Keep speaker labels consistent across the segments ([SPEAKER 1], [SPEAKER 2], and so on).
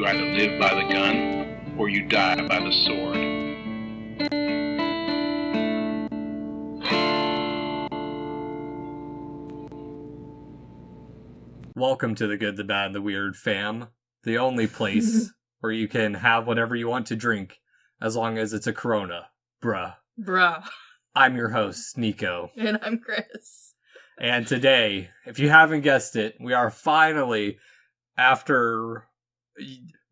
[SPEAKER 1] either live by the gun or you die by the sword.
[SPEAKER 2] Welcome to the Good, the Bad, and the Weird, fam. The only place where you can have whatever you want to drink, as long as it's a Corona. Bruh. I'm your host, Nicho.
[SPEAKER 3] And I'm Chris.
[SPEAKER 2] And today, if you haven't guessed it, we are finally, after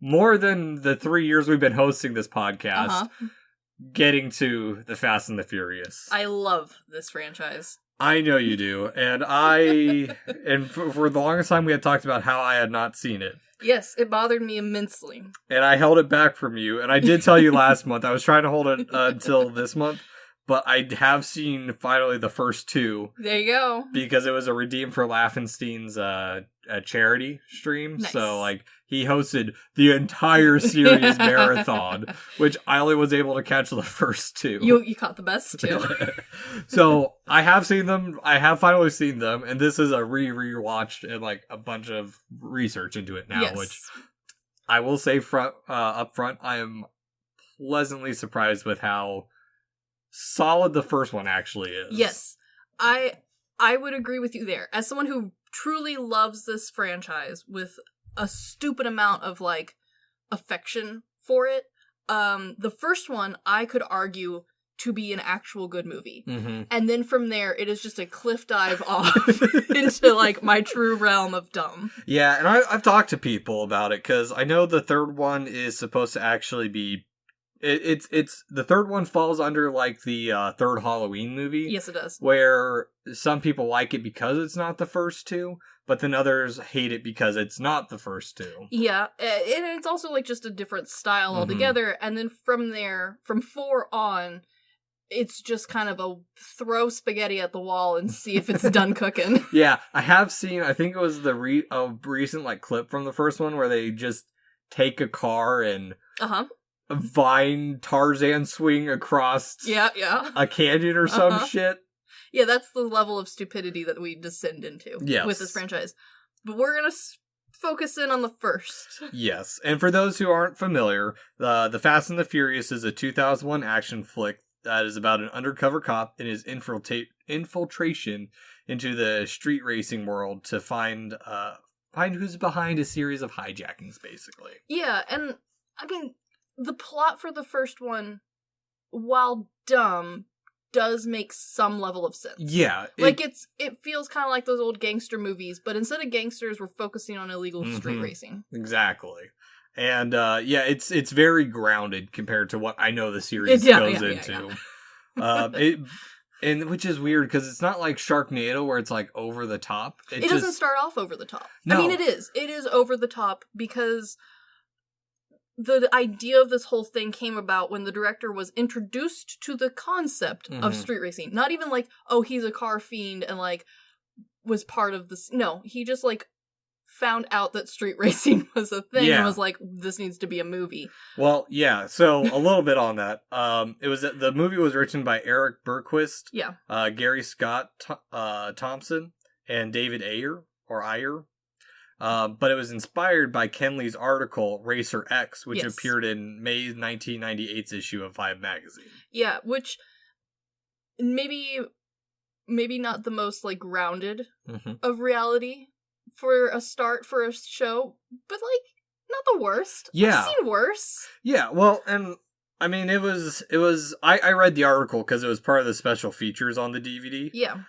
[SPEAKER 2] more than the 3 years we've been hosting this podcast, getting to the Fast and the Furious.
[SPEAKER 3] I love this franchise.
[SPEAKER 2] I know you do, and for the longest time we had talked about how I had not seen it.
[SPEAKER 3] Yes, it bothered me immensely.
[SPEAKER 2] And I held it back from you, and I did tell you last month. I was trying to hold it until this month, but I have seen finally the first two.
[SPEAKER 3] There you go.
[SPEAKER 2] Because it was a Redeem for Laufenstein's a charity stream,
[SPEAKER 3] nice.
[SPEAKER 2] So he hosted the entire series marathon, which I only was able to catch the first two.
[SPEAKER 3] You caught the best two.
[SPEAKER 2] So I have seen them. I have finally seen them, and this is a rewatched and a bunch of research into it now,
[SPEAKER 3] yes.
[SPEAKER 2] Which I will say up front, I am pleasantly surprised with how solid the first one actually is.
[SPEAKER 3] Yes, I would agree with you there. As someone who truly loves this franchise with a stupid amount of affection for it, the first one I could argue to be an actual good movie. Mm-hmm. And then from there, it is just a cliff dive off into my true realm of dumb.
[SPEAKER 2] Yeah, and I've talked to people about it, because I know the third one is supposed to actually be... It's the third one falls under the third Halloween movie.
[SPEAKER 3] Yes, it does.
[SPEAKER 2] Where some people like it because it's not the first two, but then others hate it because it's not the first two.
[SPEAKER 3] Yeah, and it's also just a different style altogether. Mm-hmm. And then from there, from 4 on, it's just kind of a throw spaghetti at the wall and see if it's done cooking.
[SPEAKER 2] Yeah, I have seen. I think it was the recent clip from the first one where they just take a car and vine Tarzan swing across a canyon or some shit.
[SPEAKER 3] Yeah, that's the level of stupidity that we descend into with this franchise. But we're going to focus in on the first.
[SPEAKER 2] Yes, and for those who aren't familiar, The Fast and the Furious is a 2001 action flick that is about an undercover cop and his infiltration into the street racing world to find who's behind a series of hijackings, basically.
[SPEAKER 3] Yeah, and I mean, the plot for the first one, while dumb, does make some level of sense.
[SPEAKER 2] Yeah.
[SPEAKER 3] It feels kind of like those old gangster movies, but instead of gangsters, we're focusing on illegal street racing.
[SPEAKER 2] Exactly. And it's very grounded compared to what I know the series goes into. And which is weird, because it's not like Sharknado where it's over the top.
[SPEAKER 3] It doesn't start off over the top.
[SPEAKER 2] No.
[SPEAKER 3] I mean, it is over the top because the idea of this whole thing came about when the director was introduced to the concept of street racing. Not even he's a car fiend and was part of this. No, he just found out that street racing was a thing and was this needs to be a movie. Well,
[SPEAKER 2] yeah, so a little bit on that. The movie was written by Eric Berquist, Gary Scott Thompson, and David Ayer. But it was inspired by Ken Lee's article, Racer X, which appeared in May 1998's issue of Vibe magazine.
[SPEAKER 3] Yeah, which maybe not the most grounded of reality for a start for a show, but not the worst.
[SPEAKER 2] Yeah.
[SPEAKER 3] I've seen worse.
[SPEAKER 2] Yeah, well, and I mean, it was I read the article because it was part of the special features on the DVD.
[SPEAKER 3] Yeah.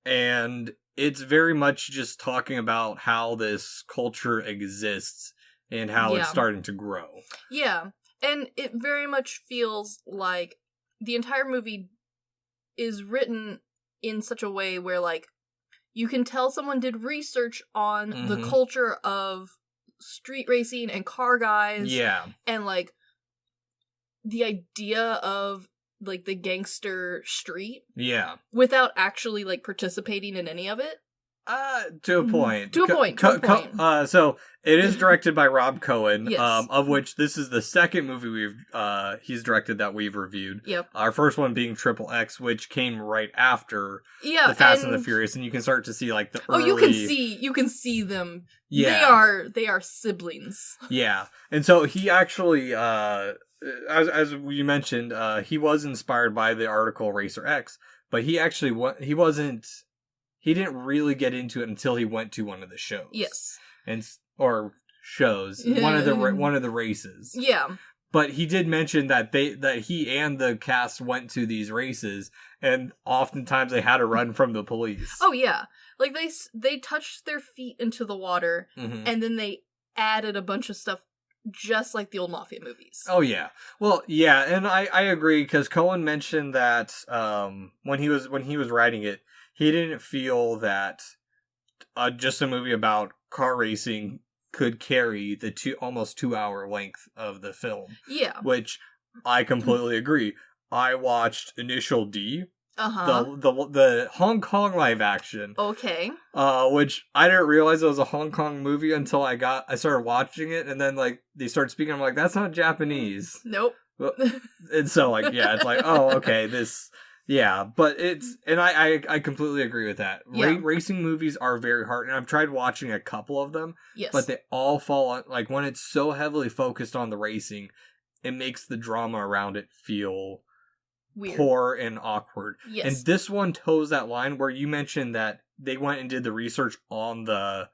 [SPEAKER 2] And it's very much just talking about how this culture exists and how it's starting to grow.
[SPEAKER 3] Yeah, and it very much feels like the entire movie is written in such a way where you can tell someone did research on the culture of street racing and car guys.
[SPEAKER 2] Yeah.
[SPEAKER 3] And the idea of the gangster street.
[SPEAKER 2] Yeah.
[SPEAKER 3] Without actually participating in any of it.
[SPEAKER 2] To a point.
[SPEAKER 3] To a point.
[SPEAKER 2] So it is directed by Rob Cohen,
[SPEAKER 3] Yes.
[SPEAKER 2] of which this is the second movie he's directed that we've reviewed.
[SPEAKER 3] Yep.
[SPEAKER 2] Our first one being Triple X, which came right after
[SPEAKER 3] Yeah,
[SPEAKER 2] the Fast and the Furious, and you can start to see like the early...
[SPEAKER 3] you can see them.
[SPEAKER 2] Yeah.
[SPEAKER 3] They are siblings.
[SPEAKER 2] Yeah, and so he actually, as we mentioned, he was inspired by the article Racer X, but he actually he didn't really get into it until he went to one of the shows.
[SPEAKER 3] Yes.
[SPEAKER 2] Or shows, one of the races.
[SPEAKER 3] Yeah.
[SPEAKER 2] But he did mention that he and the cast went to these races, and oftentimes they had to run from the police.
[SPEAKER 3] Oh yeah, like they touched their feet into the water, and then they added a bunch of stuff, just like the old Mafia movies.
[SPEAKER 2] Oh yeah, well yeah, and I agree, because Cohen mentioned that when he was writing it, he didn't feel that just a movie about car racing could carry the almost 2 hour length of the film.
[SPEAKER 3] Yeah.
[SPEAKER 2] Which I completely agree. I watched Initial D,
[SPEAKER 3] the
[SPEAKER 2] the Hong Kong live action.
[SPEAKER 3] Okay.
[SPEAKER 2] Which I didn't realize it was a Hong Kong movie until I started watching it, and then like they started speaking. I'm like, that's not Japanese.
[SPEAKER 3] Nope.
[SPEAKER 2] And so like yeah, it's like, oh okay, this. Yeah, but I completely agree with that.
[SPEAKER 3] Yeah.
[SPEAKER 2] Racing movies are very hard, and I've tried watching a couple of them.
[SPEAKER 3] Yes.
[SPEAKER 2] But they all fall on, like, when it's so heavily focused on the racing, it makes the drama around it feel
[SPEAKER 3] weird,
[SPEAKER 2] poor and awkward.
[SPEAKER 3] Yes.
[SPEAKER 2] And this one toes that line where you mentioned that they went and did the research on the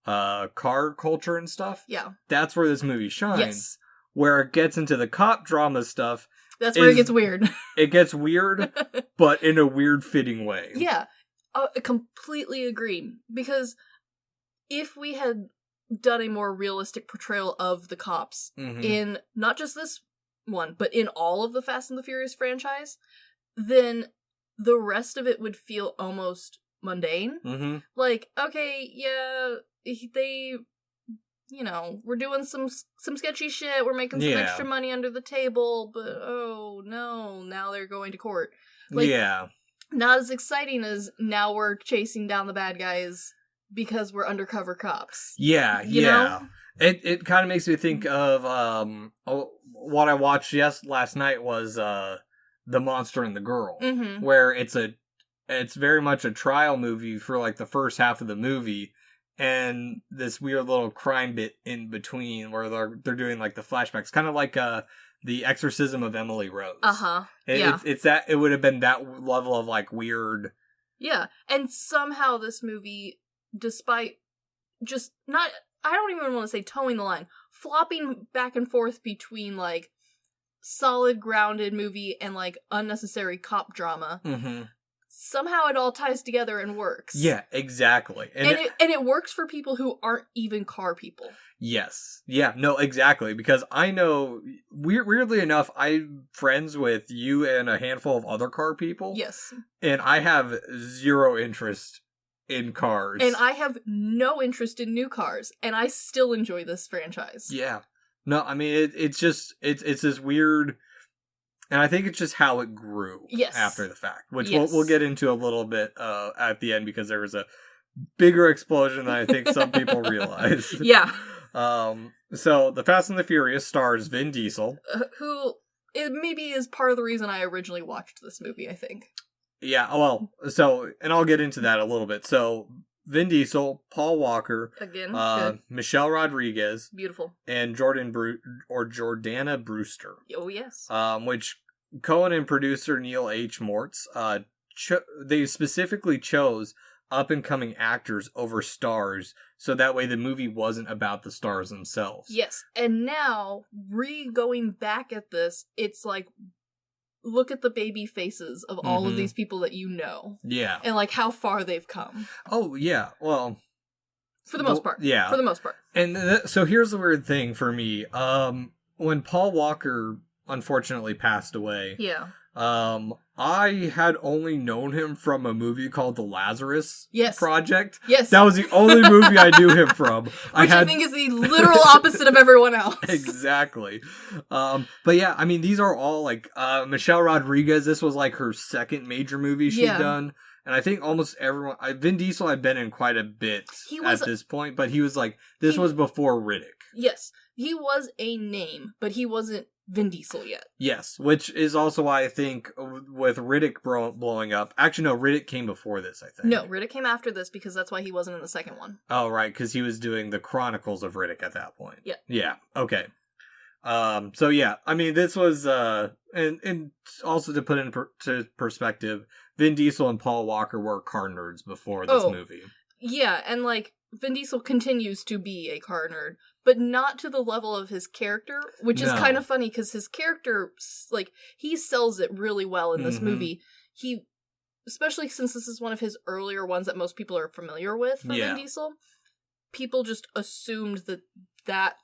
[SPEAKER 2] car culture and stuff.
[SPEAKER 3] Yeah.
[SPEAKER 2] That's where this movie shines.
[SPEAKER 3] Yes.
[SPEAKER 2] Where it gets into the cop drama stuff.
[SPEAKER 3] That's where it gets weird.
[SPEAKER 2] It gets weird, but in a weird fitting way.
[SPEAKER 3] Yeah, I completely agree. Because if we had done a more realistic portrayal of the cops in not just this one, but in all of the Fast and the Furious franchise, then the rest of it would feel almost mundane. Like, okay, yeah, they... we're doing some sketchy shit, we're making some extra money under the table, but oh no, now they're going to court. Like, not as exciting as now we're chasing down the bad guys because we're undercover cops.
[SPEAKER 2] Yeah,
[SPEAKER 3] you know?
[SPEAKER 2] It kind of makes me think of what I watched last night was The Monster and the Girl, where it's very much a trial movie for like the first half of the movie. And this weird little crime bit in between where they're doing like the flashbacks, kind of like the Exorcism of Emily Rose. It's that it would have been that level of like weird.
[SPEAKER 3] Yeah, and somehow this movie, despite just not, I don't even want to say towing the line, flopping back and forth between like solid grounded movie and like unnecessary cop drama. Somehow it all ties together and works.
[SPEAKER 2] Yeah, exactly.
[SPEAKER 3] And it works for people who aren't even car people.
[SPEAKER 2] Yes. Yeah, no, exactly. Because I know, weirdly enough, I'm friends with you and a handful of other car people.
[SPEAKER 3] Yes. And
[SPEAKER 2] I have zero interest in cars.
[SPEAKER 3] And I have no interest in new cars. And I still enjoy this franchise.
[SPEAKER 2] Yeah. No, I mean, it's this weird... And I think it's just how it grew after the fact, which we'll get into a little bit at the end, because there was a bigger explosion than I think some people realized.
[SPEAKER 3] Yeah.
[SPEAKER 2] So The Fast and the Furious stars Vin Diesel.
[SPEAKER 3] Who maybe is part of the reason I originally watched this movie, I think.
[SPEAKER 2] Yeah, well, so, and I'll get into that a little bit. So, Vin Diesel, Paul Walker,
[SPEAKER 3] again,
[SPEAKER 2] Michelle Rodriguez,
[SPEAKER 3] beautiful,
[SPEAKER 2] and Jordana Brewster.
[SPEAKER 3] Oh yes,
[SPEAKER 2] which Cohen and producer Neil H. Mortz, they specifically chose up and coming actors over stars, so that way the movie wasn't about the stars themselves.
[SPEAKER 3] Yes, and now going back at this, it's like, look at the baby faces of all of these people that you know. Yeah. And like how far they've come.
[SPEAKER 2] Oh, yeah. Well,
[SPEAKER 3] for the most part.
[SPEAKER 2] Yeah.
[SPEAKER 3] For the most part.
[SPEAKER 2] And so here's the weird thing for me. When Paul Walker unfortunately passed away. Yeah. I had only known him from a movie called The Lazarus Project. Yes. That was the only movie I knew him from.
[SPEAKER 3] Which I think is the literal opposite of everyone else.
[SPEAKER 2] Exactly. But yeah, I mean, these are all like, Michelle Rodriguez, this was like her second major movie she'd done. And I think almost everyone, Vin Diesel had been in quite a bit at this point, but he was like, this was before Riddick.
[SPEAKER 3] Yes. He was a name, but he wasn't Vin Diesel yet.
[SPEAKER 2] Yes, which is also why I think with Riddick blowing up, actually no, Riddick came before this, I think.
[SPEAKER 3] No, Riddick came after this because that's why he wasn't in the second one.
[SPEAKER 2] Oh, right, because he was doing the Chronicles of Riddick at that point.
[SPEAKER 3] Yeah.
[SPEAKER 2] Yeah, okay. So yeah, I mean, this was, and also to put into perspective, Vin Diesel and Paul Walker were car nerds before this movie.
[SPEAKER 3] Yeah, and like, Vin Diesel continues to be a car nerd, but not to the level of his character, which is kind of funny because his character, like, he sells it really well in this movie. He, especially since this is one of his earlier ones that most people are familiar with from Vin Diesel, people just assumed that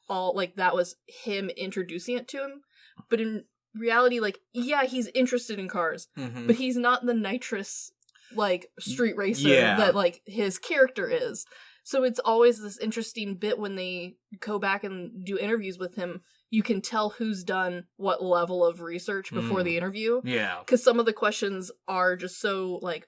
[SPEAKER 3] was him introducing it to him. But in reality, like, yeah, he's interested in cars, but he's not the nitrous, like, street racer that, like, his character is. So it's always this interesting bit when they go back and do interviews with him. You can tell who's done what level of research before the interview. Yeah. Because some of the questions are just so, like,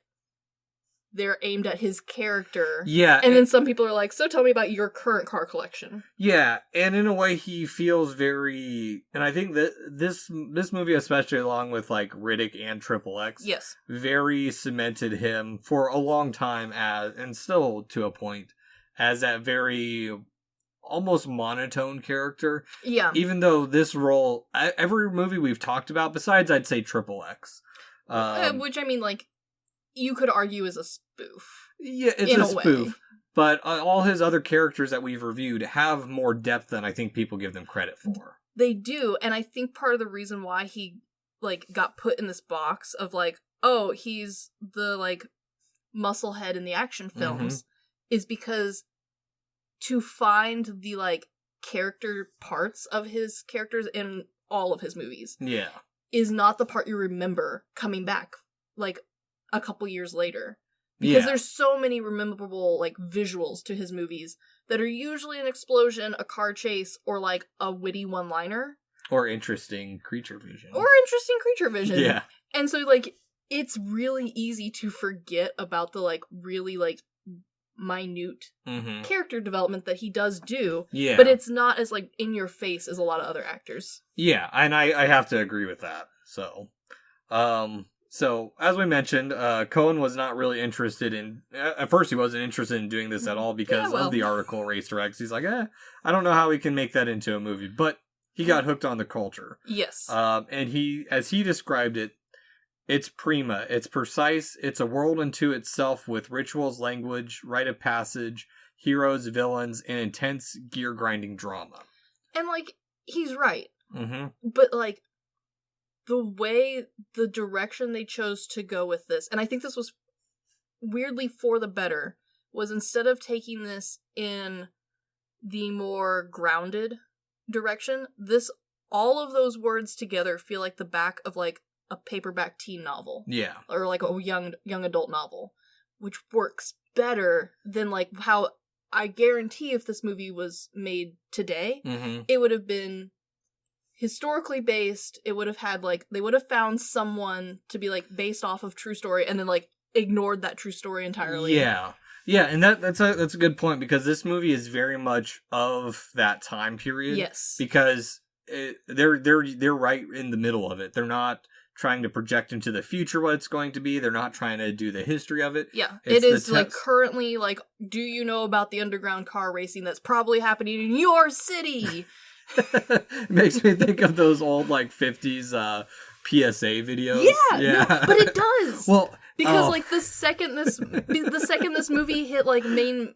[SPEAKER 3] they're aimed at his character. Yeah. And then some people are like, so tell me about your current car collection. Yeah.
[SPEAKER 2] And in a way, he feels very... And I think that this movie, especially along with, like, Riddick and Triple X, very cemented him for a long time as, and still to a point, as that very almost monotone character. Yeah. Even though this role, every movie we've talked about, besides I'd say Triple X.
[SPEAKER 3] Which, I mean, like, you could argue is a spoof.
[SPEAKER 2] Yeah, it's a spoof. Way. But all his other characters that we've reviewed have more depth than I think people give them credit for.
[SPEAKER 3] They do, and I think part of the reason why he, like, got put in this box of, like, oh, he's the, like, muscle head in the action films is because to find the, like, character parts of his characters in all of his movies is not the part you remember coming back, like, a couple years later. Because there's so many memorable, like, visuals to his movies that are usually an explosion, a car chase, or, like, a witty one-liner.
[SPEAKER 2] Or interesting creature vision.
[SPEAKER 3] Yeah. And so, like, it's really easy to forget about the, like, really, like, minute character development that he does do. Yeah. But it's not as, like, in your face as a lot of other actors.
[SPEAKER 2] Yeah, and I have to agree with that. So, as we mentioned, Cohen was not really interested in... At first, he wasn't interested in doing this at all because of the article Racer X. He's like, I don't know how we can make that into a movie. But he got hooked on the culture. Yes. And he, as he described it, it's prima, it's precise, it's a world unto itself with rituals, language, rite of passage, heroes, villains, and intense gear-grinding drama.
[SPEAKER 3] And, like, he's right. But, like, the direction they chose to go with this, and I think this was weirdly for the better, was instead of taking this in the more grounded direction, all of those words together feel like the back of, like, a paperback teen novel. Yeah. Or, like, a young adult novel, which works better than, like, how I guarantee if this movie was made today, it would have been historically based. It would have had, like, they would have found someone to be, like, based off of true story and then, like, ignored that true story entirely.
[SPEAKER 2] Yeah. Yeah, and that's a good point because this movie is very much of that time period. Yes. Because they're right in the middle of it. They're not trying to project into the future what it's going to be. They're not trying to do the history of it. Yeah.
[SPEAKER 3] It is, like, currently, like, do you know about the underground car racing that's probably happening in your city?
[SPEAKER 2] It makes me think of those old, like, 50s PSA videos.
[SPEAKER 3] Yeah. No, but it does. Well, because like the second this movie hit, like, main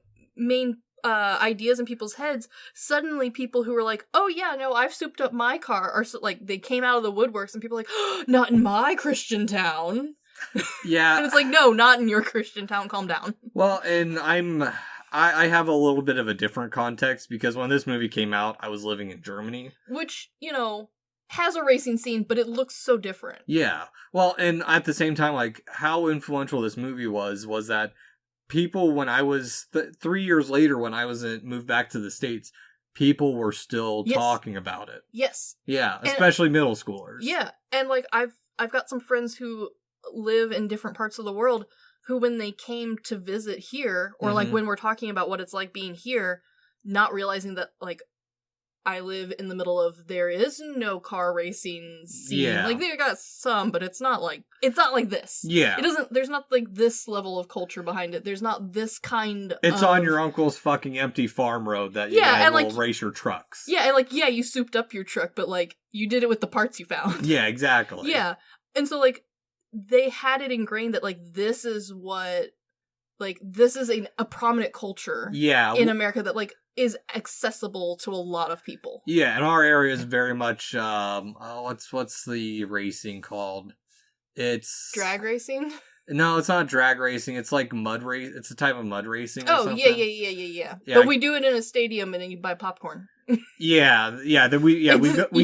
[SPEAKER 3] ideas in people's heads, suddenly people who were like, oh yeah, no, I've souped up my car, are like, they came out of the woodworks and people are like, oh, not in my Christian town. Yeah. And it's like, no, not in your Christian town, calm down.
[SPEAKER 2] Well, and I have a little bit of a different context because when this movie came out, I was living in Germany.
[SPEAKER 3] Which, you know, has a racing scene, but it looks so different.
[SPEAKER 2] Yeah. Well, and at the same time, like, how influential this movie was that people, when I was 3 years later, when I was moved back to the States, people were still talking about it. Yes. Yeah, especially middle schoolers.
[SPEAKER 3] Yeah, and, like, I've got some friends who live in different parts of the world who, when they came to visit here, or like when we're talking about what it's like being here, not realizing that like I live in the middle of, there is no car racing scene.
[SPEAKER 2] Yeah.
[SPEAKER 3] Like, they got some, but it's not like this.
[SPEAKER 2] Yeah.
[SPEAKER 3] There's not like this level of culture behind it. There's not this kind
[SPEAKER 2] It's on your uncle's fucking empty farm road that you guys will race your trucks.
[SPEAKER 3] Yeah, and like, yeah, you souped up your truck, but like, you did it with the parts you found.
[SPEAKER 2] Yeah, exactly.
[SPEAKER 3] Yeah. And so like, they had it ingrained that like, this is what, like, this is a prominent culture in America that like, is accessible to a lot of people.
[SPEAKER 2] Yeah, and our area is very much what's the racing called? It's
[SPEAKER 3] drag racing?
[SPEAKER 2] No, it's not drag racing. It's like mud race. It's a type of mud racing.
[SPEAKER 3] Oh, yeah. But we do it in a stadium, and then you buy popcorn.
[SPEAKER 2] Yeah. Then we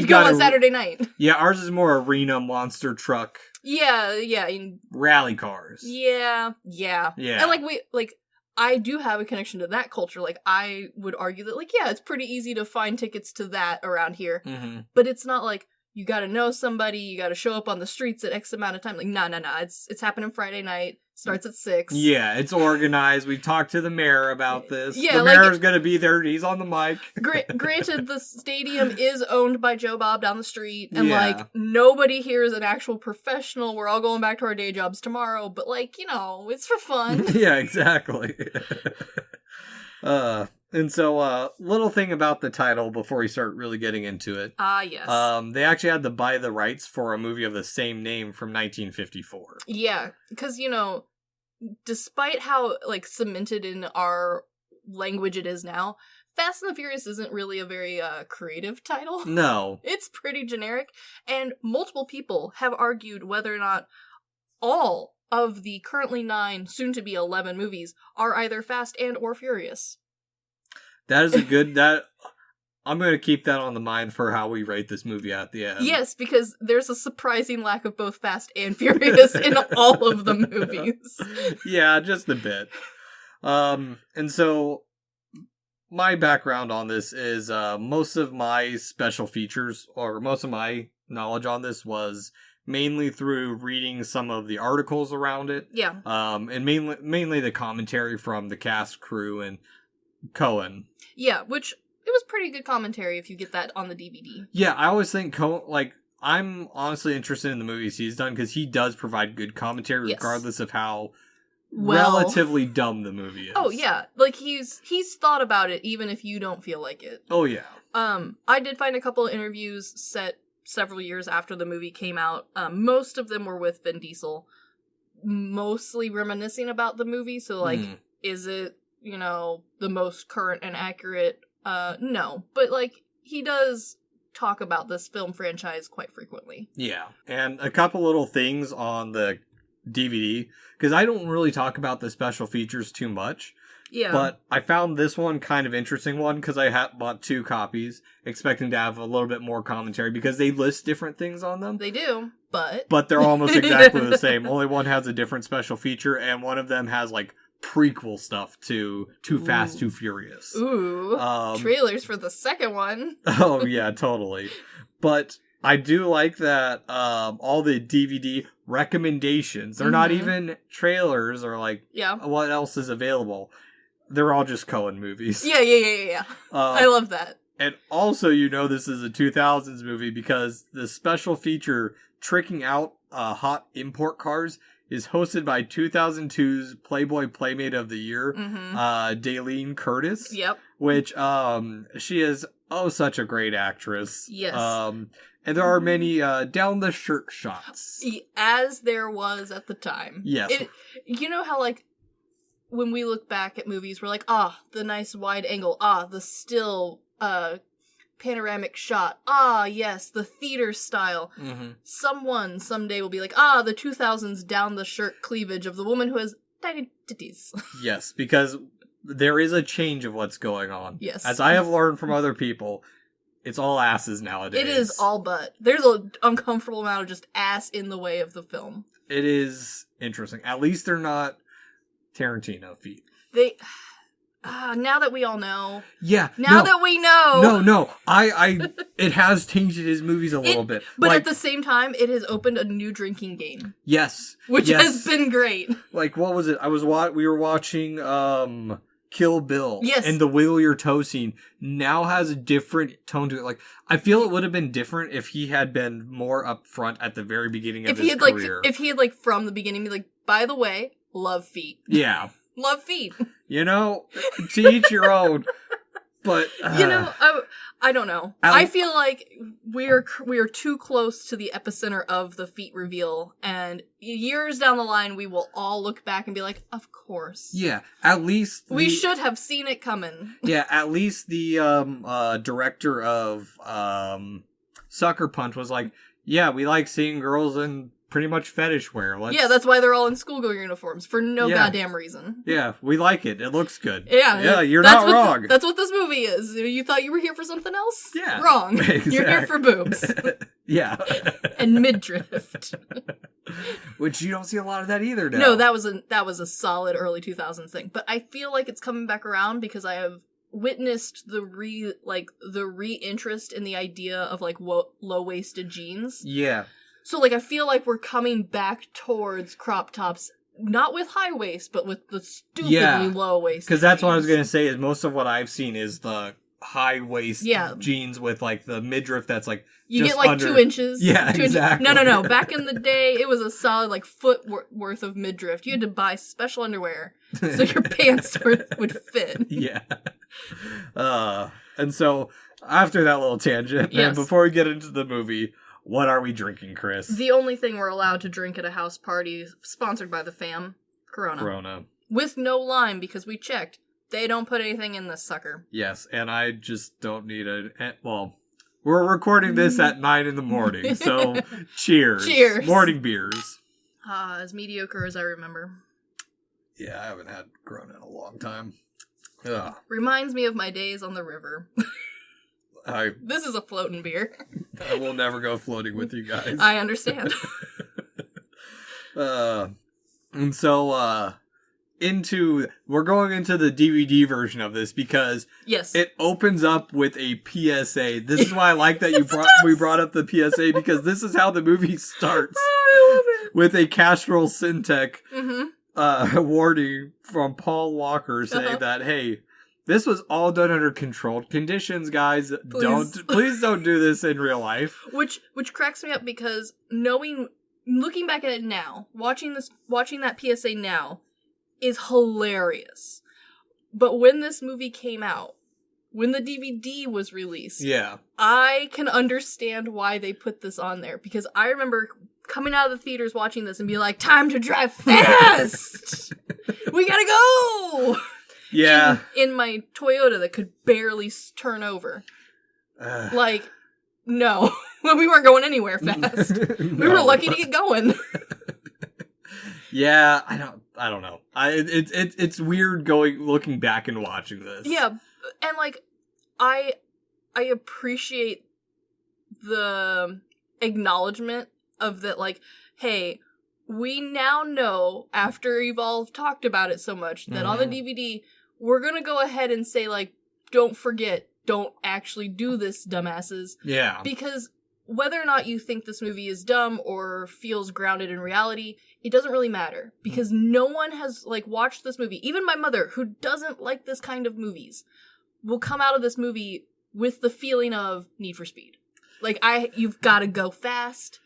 [SPEAKER 3] go on Saturday night.
[SPEAKER 2] Yeah, ours is more arena monster truck.
[SPEAKER 3] Yeah.
[SPEAKER 2] Rally cars.
[SPEAKER 3] Yeah. And like I do have a connection to that culture. Like, I would argue that, like, yeah, it's pretty easy to find tickets to that around here. Mm-hmm. But it's not like, you gotta know somebody, you gotta show up on the streets at X amount of time. Like, no. It's happening Friday night, starts at 6.
[SPEAKER 2] Yeah, it's organized. We've talked to the mayor about this.
[SPEAKER 3] Yeah,
[SPEAKER 2] the mayor's gonna be there. He's on the mic.
[SPEAKER 3] Granted, the stadium is owned by Joe Bob down the street. And, like, nobody here is an actual professional. We're all going back to our day jobs tomorrow. But, like, you know, it's for fun.
[SPEAKER 2] Yeah, exactly. And so, little thing about the title before we start really getting into it.
[SPEAKER 3] Yes.
[SPEAKER 2] They actually had to buy the rights for a movie of the same name from 1954.
[SPEAKER 3] Yeah, because, you know, despite how, like, cemented in our language it is now, Fast and the Furious isn't really a very creative title.
[SPEAKER 2] No.
[SPEAKER 3] It's pretty generic, and multiple people have argued whether or not all of the currently 9, soon-to-be 11 movies are either Fast and or Furious.
[SPEAKER 2] That is I'm going to keep that on the mind for how we rate this movie at the end.
[SPEAKER 3] Yes, because there's a surprising lack of both Fast and Furious in all of the movies.
[SPEAKER 2] Yeah, just a bit. And so my background on this is most of my special features, or most of my knowledge on this was mainly through reading some of the articles around it.
[SPEAKER 3] Yeah.
[SPEAKER 2] And mainly the commentary from the cast, crew, and Cohen.
[SPEAKER 3] Yeah, which it was pretty good commentary if you get that on the DVD.
[SPEAKER 2] Yeah, I always think Cohen, like, I'm honestly interested in the movies he's done because he does provide good commentary regardless of how relatively dumb the movie is.
[SPEAKER 3] Oh yeah, like he's thought about it even if you don't feel like it.
[SPEAKER 2] Oh yeah.
[SPEAKER 3] I did find a couple of interviews set several years after the movie came out. Most of them were with Vin Diesel, mostly reminiscing about the movie. So like, is it, you know, the most current and accurate? No. But, like, he does talk about this film franchise quite frequently.
[SPEAKER 2] Yeah. And a couple little things on the DVD, because I don't really talk about the special features too much.
[SPEAKER 3] Yeah.
[SPEAKER 2] But I found this one kind of interesting one, because I bought 2 copies, expecting to have a little bit more commentary, because they list different things on them.
[SPEAKER 3] They do, but...
[SPEAKER 2] But they're almost exactly the same. Only one has a different special feature, and one of them has, like, prequel stuff to Too Fast, Too Furious.
[SPEAKER 3] Ooh. Trailers for the second one.
[SPEAKER 2] Oh, yeah, totally. But I do like that all the DVD recommendations, they're not even trailers or, like, what else is available. They're all just Cohen movies.
[SPEAKER 3] Yeah. I love that.
[SPEAKER 2] And also, you know, this is a 2000s movie because the special feature, Tricking Out Hot Import Cars, is hosted by 2002's Playboy Playmate of the Year, Daylene Curtis.
[SPEAKER 3] Yep.
[SPEAKER 2] Which, she is, such a great actress.
[SPEAKER 3] Yes.
[SPEAKER 2] And there are many down-the-shirt shots.
[SPEAKER 3] As there was at the time.
[SPEAKER 2] Yes.
[SPEAKER 3] You know how, like, when we look back at movies, we're like, the nice wide angle, the still, panoramic shot. Yes, the theater style. Someone someday will be like, the 2000s down the shirt cleavage of the woman who has tiny titties. Yes,
[SPEAKER 2] because there is a change of what's going on.
[SPEAKER 3] Yes.
[SPEAKER 2] As I have learned from other people, it's all asses nowadays.
[SPEAKER 3] It is all butt. There's an uncomfortable amount of just ass in the way of the film.
[SPEAKER 2] It is interesting. At least they're not Tarantino feet.
[SPEAKER 3] Now that we all know.
[SPEAKER 2] Yeah.
[SPEAKER 3] Now that we know.
[SPEAKER 2] No. It has tainted his movies a little bit.
[SPEAKER 3] But at the same time, it has opened a new drinking game.
[SPEAKER 2] Yes.
[SPEAKER 3] Which has been great.
[SPEAKER 2] Like, what was it? We were watching, Kill Bill.
[SPEAKER 3] Yes.
[SPEAKER 2] And the wiggle your toe scene now has a different tone to it. Like, I feel it would have been different if he had been more upfront at the very beginning of his career.
[SPEAKER 3] If he had, from the beginning, be like, by the way, love feet.
[SPEAKER 2] Yeah.
[SPEAKER 3] Love feet.
[SPEAKER 2] To each your own. But
[SPEAKER 3] I don't know. I feel like we are too close to the epicenter of the feet reveal, and years down the line, we will all look back and be like, "Of course."
[SPEAKER 2] Yeah, at least
[SPEAKER 3] we should have seen it coming.
[SPEAKER 2] Yeah, at least the director of Sucker Punch was like, "Yeah, we like seeing girls in pretty much fetish wear."
[SPEAKER 3] Yeah, that's why they're all in schoolgirl uniforms for no goddamn reason.
[SPEAKER 2] Yeah, we like it. It looks good.
[SPEAKER 3] Yeah,
[SPEAKER 2] you're not wrong.
[SPEAKER 3] That's what this movie is. You thought you were here for something else?
[SPEAKER 2] Yeah,
[SPEAKER 3] wrong.
[SPEAKER 2] Exactly.
[SPEAKER 3] You're here for boobs.
[SPEAKER 2] Yeah,
[SPEAKER 3] and midriff.
[SPEAKER 2] Which you don't see a lot of that either now.
[SPEAKER 3] No, that was a solid early 2000s thing. But I feel like it's coming back around because I have witnessed the re-interest in the idea of low-waisted jeans.
[SPEAKER 2] Yeah.
[SPEAKER 3] So, I feel like we're coming back towards crop tops, not with high waist, but with the stupidly low waist.
[SPEAKER 2] Because that's what I was going to say, is most of what I've seen is the high waist jeans with, the midriff that's,
[SPEAKER 3] you
[SPEAKER 2] just
[SPEAKER 3] get,
[SPEAKER 2] under...
[SPEAKER 3] 2 inches.
[SPEAKER 2] Yeah,
[SPEAKER 3] 2
[SPEAKER 2] exactly.
[SPEAKER 3] Inches. No. Back in the day, it was a solid, foot worth of midriff. You had to buy special underwear so your pants would fit.
[SPEAKER 2] Yeah. And so, after that little tangent, and before we get into the movie... What are we drinking, Chris?
[SPEAKER 3] The only thing we're allowed to drink at a house party, sponsored by the fam, Corona. With no lime, because we checked. They don't put anything in this sucker.
[SPEAKER 2] Yes, and I just don't need we're recording this at 9 a.m, so cheers.
[SPEAKER 3] Cheers.
[SPEAKER 2] Morning beers.
[SPEAKER 3] As mediocre as I remember.
[SPEAKER 2] Yeah, I haven't had Corona in a long time. Ugh.
[SPEAKER 3] Reminds me of my days on the river. This is a floating beer.
[SPEAKER 2] I will never go floating with you guys.
[SPEAKER 3] I understand.
[SPEAKER 2] And so, we're going into the DVD version of this because it opens up with a PSA. This is why I like that we brought up the PSA, because this is how the movie starts.
[SPEAKER 3] Oh, I love it.
[SPEAKER 2] With a Castrol Syntec warning from Paul Walker saying that, hey, this was all done under controlled conditions, guys. Please don't do this in real life.
[SPEAKER 3] Which cracks me up because looking back at it now, watching that PSA now is hilarious. But when this movie came out, when the DVD was released, I can understand why they put this on there, because I remember coming out of the theaters watching this and be like, time to drive fast. We gotta go.
[SPEAKER 2] Yeah.
[SPEAKER 3] In my Toyota that could barely turn over. No. We weren't going anywhere fast. We were lucky to get going.
[SPEAKER 2] Yeah, I don't know. It's weird looking back and watching this.
[SPEAKER 3] Yeah, and I appreciate the acknowledgement of that, hey, we now know, after you've all talked about it so much, that on the DVD, we're gonna go ahead and say, don't forget, don't actually do this, dumbasses.
[SPEAKER 2] Yeah.
[SPEAKER 3] Because whether or not you think this movie is dumb or feels grounded in reality, it doesn't really matter. Because no one has, watched this movie. Even my mother, who doesn't like this kind of movies, will come out of this movie with the feeling of Need for Speed. You've gotta go fast.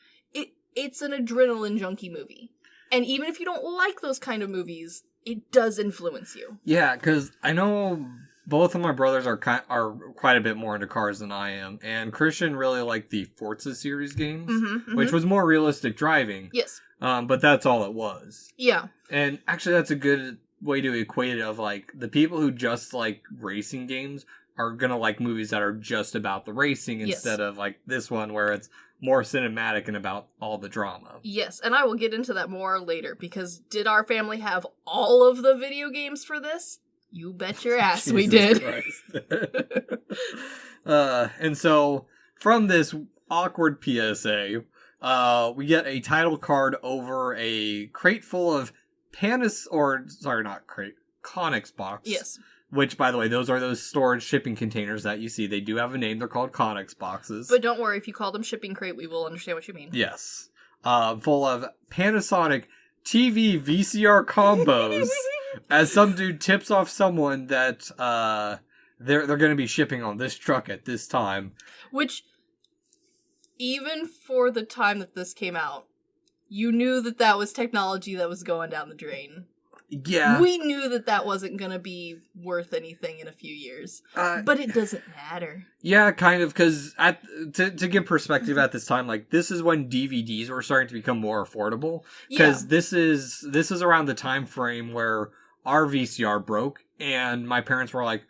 [SPEAKER 3] It's an adrenaline junkie movie. And even if you don't like those kind of movies, it does influence you.
[SPEAKER 2] Yeah, because I know both of my brothers are quite a bit more into cars than I am, and Christian really liked the Forza series games, which was more realistic driving.
[SPEAKER 3] Yes.
[SPEAKER 2] But that's all it was.
[SPEAKER 3] Yeah.
[SPEAKER 2] And actually, that's a good way to equate it, of the people who just like racing games are gonna like movies that are just about the racing instead of this one where it's more cinematic and about all the drama.
[SPEAKER 3] Yes, and I will get into that more later, because did our family have all of the video games for this? You bet your ass we did.
[SPEAKER 2] And so, from this awkward PSA, we get a title card over a crate full of Conex box.
[SPEAKER 3] Yes.
[SPEAKER 2] which, by the way, those are those storage shipping containers that you see. They do have a name. They're called Connex boxes.
[SPEAKER 3] But don't worry, if you call them shipping crate, we will understand what you mean.
[SPEAKER 2] Yes. Full of Panasonic TV VCR combos as some dude tips off someone that they're going to be shipping on this truck at this time.
[SPEAKER 3] Which, even for the time that this came out, you knew that that was technology that was going down the drain.
[SPEAKER 2] Yeah.
[SPEAKER 3] We knew that that wasn't going to be worth anything in a few years. But it doesn't matter.
[SPEAKER 2] Yeah, kind of, because to give perspective at this time, like, this is when DVDs were starting to become more affordable. Because this is around the time frame where our VCR broke, and my parents were like,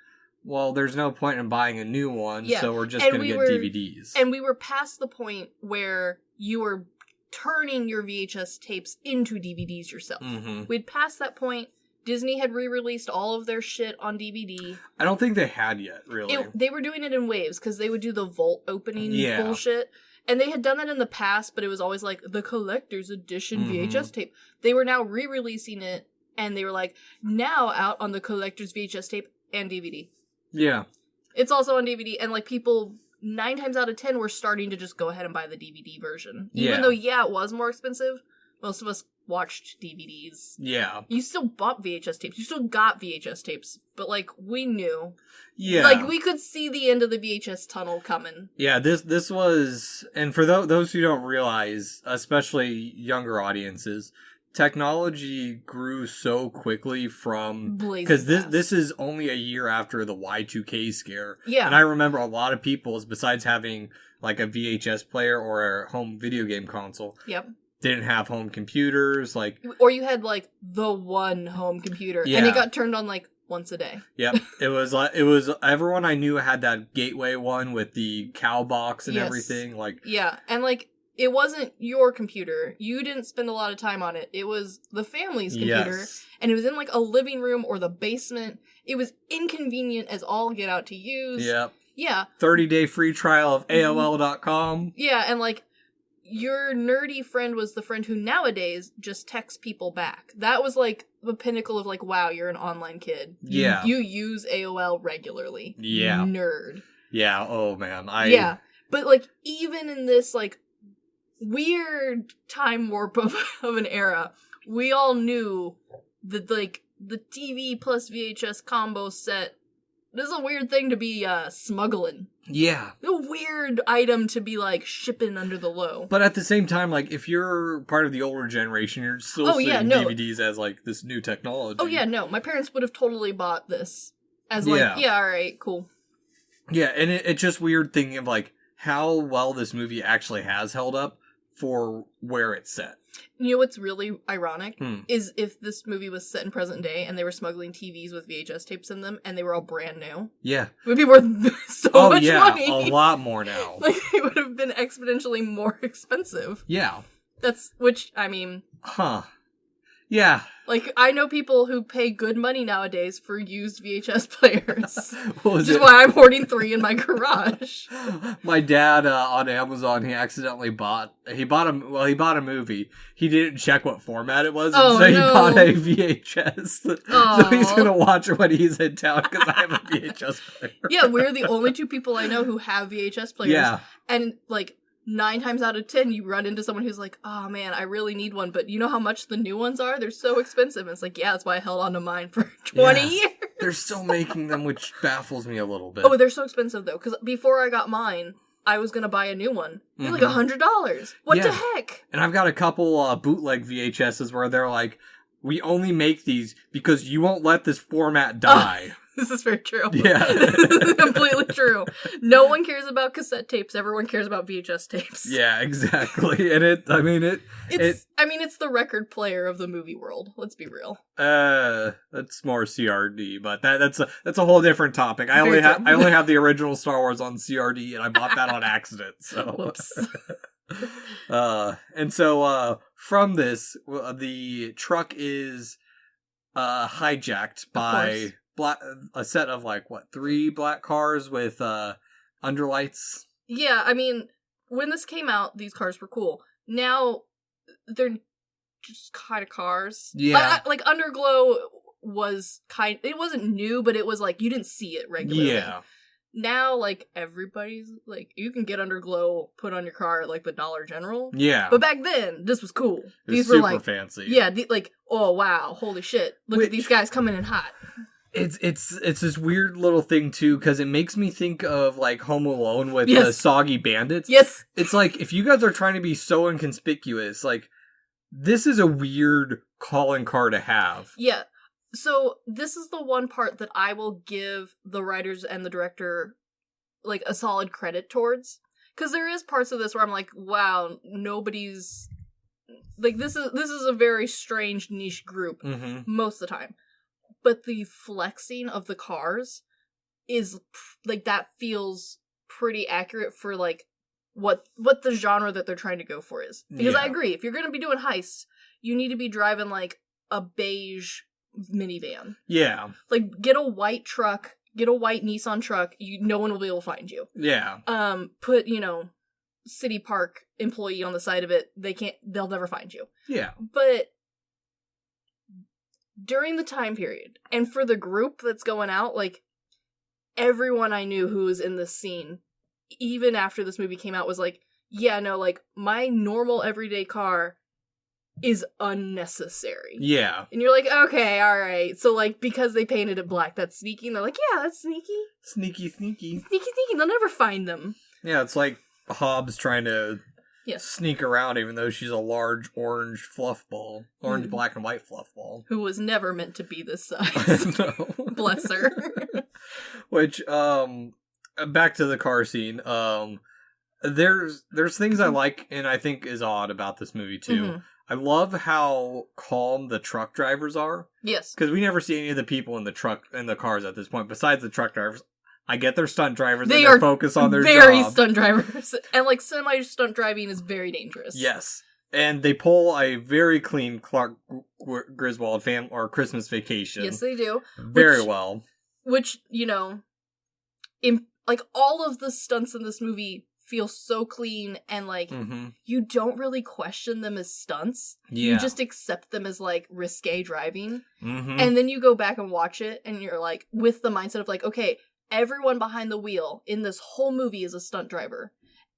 [SPEAKER 2] well, there's no point in buying a new one, so we're just going to get DVDs.
[SPEAKER 3] And we were past the point where you were turning your VHS tapes into DVDs yourself.
[SPEAKER 2] Mm-hmm.
[SPEAKER 3] We'd passed that point. Disney had re-released all of their shit on DVD.
[SPEAKER 2] I don't think they had yet, really.
[SPEAKER 3] They were doing it in waves, because they would do the vault opening bullshit. And they had done that in the past, but it was always like, the collector's edition VHS tape. They were now re-releasing it, and they were like, now out on the collector's VHS tape and DVD.
[SPEAKER 2] Yeah.
[SPEAKER 3] It's also on DVD, and like people 9 times out of 10 were starting to just go ahead and buy the DVD version. Even though, it was more expensive, most of us watched DVDs. Yeah. You still bought VHS tapes. You still got VHS tapes, but like, we knew. Yeah. Like, we could see the end of the VHS tunnel coming.
[SPEAKER 2] Yeah, this was, and for those who don't realize, especially younger audiences, technology grew so quickly from, because this is only a year after the Y2K scare. Yeah. And I remember a lot of people, besides having like a VHS player or a home video game console, didn't have home computers, like,
[SPEAKER 3] or you had like the one home computer, and it got turned on like once a day.
[SPEAKER 2] Yep. It was everyone I knew had that gateway one with the cow box and everything, like,
[SPEAKER 3] and like, it wasn't your computer. You didn't spend a lot of time on it. It was the family's computer. Yes. And it was in like a living room or the basement. It was inconvenient as all get out to use. Yep. Yeah.
[SPEAKER 2] 30-day free trial of AOL.com.
[SPEAKER 3] Yeah, and like, your nerdy friend was the friend who nowadays just texts people back. That was like the pinnacle of like, wow, you're an online kid. Yeah. You use AOL regularly. Yeah. Nerd.
[SPEAKER 2] Yeah, oh man.
[SPEAKER 3] Yeah. But like, even in this like weird time warp of an era, we all knew that like the TV plus VHS combo set, this is a weird thing to be smuggling. Yeah. A weird item to be like shipping under the low.
[SPEAKER 2] But at the same time, like, if you're part of the older generation, you're still seeing DVDs as like this new technology.
[SPEAKER 3] Oh yeah, no. My parents would have totally bought this as like, alright, cool.
[SPEAKER 2] Yeah, and it's just weird thinking of like how well this movie actually has held up for where it's set.
[SPEAKER 3] You know what's really ironic is if this movie was set in present day and they were smuggling TVs with VHS tapes in them and they were all brand new. Yeah. It would be worth so much money.
[SPEAKER 2] A lot more now.
[SPEAKER 3] Like, it would have been exponentially more expensive. Yeah. Which, I mean... Huh. Yeah. Like, I know people who pay good money nowadays for used VHS players. Which is why I'm hoarding 3 in my garage.
[SPEAKER 2] My dad, on Amazon, he accidentally bought a movie. He didn't check what format it was, so he bought a VHS. So he's gonna watch it when he's in town, because I have a VHS player.
[SPEAKER 3] Yeah, we're the only 2 people I know who have VHS players. Yeah. And, like, 9 times out of 10, you run into someone who's like, oh man, I really need one, but you know how much the new ones are? They're so expensive. And it's like, yeah, that's why I held on to mine for 20 years.
[SPEAKER 2] They're still making them, which baffles me a little bit.
[SPEAKER 3] Oh, they're so expensive though, because before I got mine, I was going to buy a new one. They're like $100. What the heck?
[SPEAKER 2] And I've got a couple bootleg VHSs where they're like, we only make these because you won't let this format die.
[SPEAKER 3] This is very true. Yeah. This is completely true. No one cares about cassette tapes. Everyone cares about VHS tapes.
[SPEAKER 2] Yeah, exactly. And it's
[SPEAKER 3] the record player of the movie world. Let's be real.
[SPEAKER 2] That's more CRD, but that's a whole different topic. I only have the original Star Wars on CRD, and I bought that on accident. So. Whoops. And so from this, the truck is hijacked by a set of 3 black cars with underlights.
[SPEAKER 3] Yeah, I mean, when this came out, these cars were cool. Now they're just kind of cars. Yeah, like Underglow was it wasn't new, but it was like you didn't see it regularly.
[SPEAKER 2] Yeah.
[SPEAKER 3] Now, like, everybody's, like, you can get underglow put on your car at, like, the Dollar General.
[SPEAKER 2] Yeah.
[SPEAKER 3] But back then, this was cool.
[SPEAKER 2] These
[SPEAKER 3] were,
[SPEAKER 2] super
[SPEAKER 3] like,
[SPEAKER 2] fancy.
[SPEAKER 3] Yeah, like, oh, wow, holy shit. Look at these guys coming in hot.
[SPEAKER 2] It's this weird little thing, too, because it makes me think of, like, Home Alone with the Soggy Bandits.
[SPEAKER 3] Yes.
[SPEAKER 2] It's like, if you guys are trying to be so inconspicuous, like, this is a weird calling card to have.
[SPEAKER 3] Yeah. So, this is the one part that I will give the writers and the director, like, a solid credit towards. Because there is parts of this where I'm like, wow, nobody's... Like, this is a very strange niche group, most of the time. But the flexing of the cars is, like, that feels pretty accurate for, like, what the genre that they're trying to go for is. Because I agree, if you're going to be doing heists, you need to be driving, like, a beige minivan.
[SPEAKER 2] Yeah.
[SPEAKER 3] Like, get a white truck, get a white Nissan truck, no one will be able to find you.
[SPEAKER 2] Yeah.
[SPEAKER 3] Put, City Park employee on the side of it, they'll never find you.
[SPEAKER 2] Yeah.
[SPEAKER 3] But during the time period, and for the group that's going out, like, everyone I knew who was in this scene, even after this movie came out, was like, yeah, no, like, my normal everyday car is unnecessary.
[SPEAKER 2] Yeah.
[SPEAKER 3] And you're like, okay, alright. So, like, because they painted it black, that's sneaky. And they're like, yeah, that's sneaky.
[SPEAKER 2] Sneaky.
[SPEAKER 3] Sneaky. They'll never find them.
[SPEAKER 2] Yeah, it's like Hobbs trying to sneak around even though she's a large orange fluff ball. Orange, black, and white fluff ball.
[SPEAKER 3] Who was never meant to be this size.
[SPEAKER 2] No.
[SPEAKER 3] Bless her.
[SPEAKER 2] Which, back to the car scene, there's things I like and I think is odd about this movie, too. Mm-hmm. I love how calm the truck drivers are. Yes. Because we never see any of the people in the cars at this point, besides the truck drivers. I get they're stunt drivers and they're focused on their
[SPEAKER 3] very
[SPEAKER 2] job.
[SPEAKER 3] Stunt drivers. And, like, semi-stunt driving is very dangerous.
[SPEAKER 2] Yes. And they pull a very clean Clark Griswold or Christmas Vacation.
[SPEAKER 3] Yes, they do.
[SPEAKER 2] Very well.
[SPEAKER 3] Which, all of the stunts in this movie feel so clean and, like, you don't really question them as stunts. Yeah. You just accept them as, like, risque driving. And then you go back and watch it and you're, like, with the mindset of, like, okay, everyone behind the wheel in this whole movie is a stunt driver.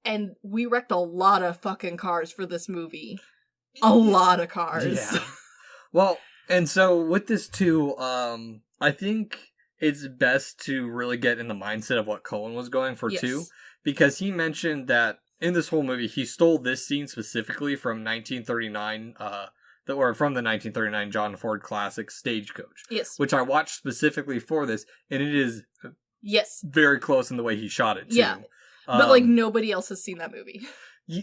[SPEAKER 3] And we wrecked a lot of fucking cars for this movie. A lot of cars.
[SPEAKER 2] Yeah. Well, and so with this too, I think it's best to really get in the mindset of what Cohen was going for too. Because he mentioned that in this whole movie, he stole this scene specifically from 1939, or from the 1939 John Ford classic Stagecoach. Yes. Which I watched specifically for this, and it is very close in the way he shot it, too. Yeah.
[SPEAKER 3] But, like, nobody else has seen that movie.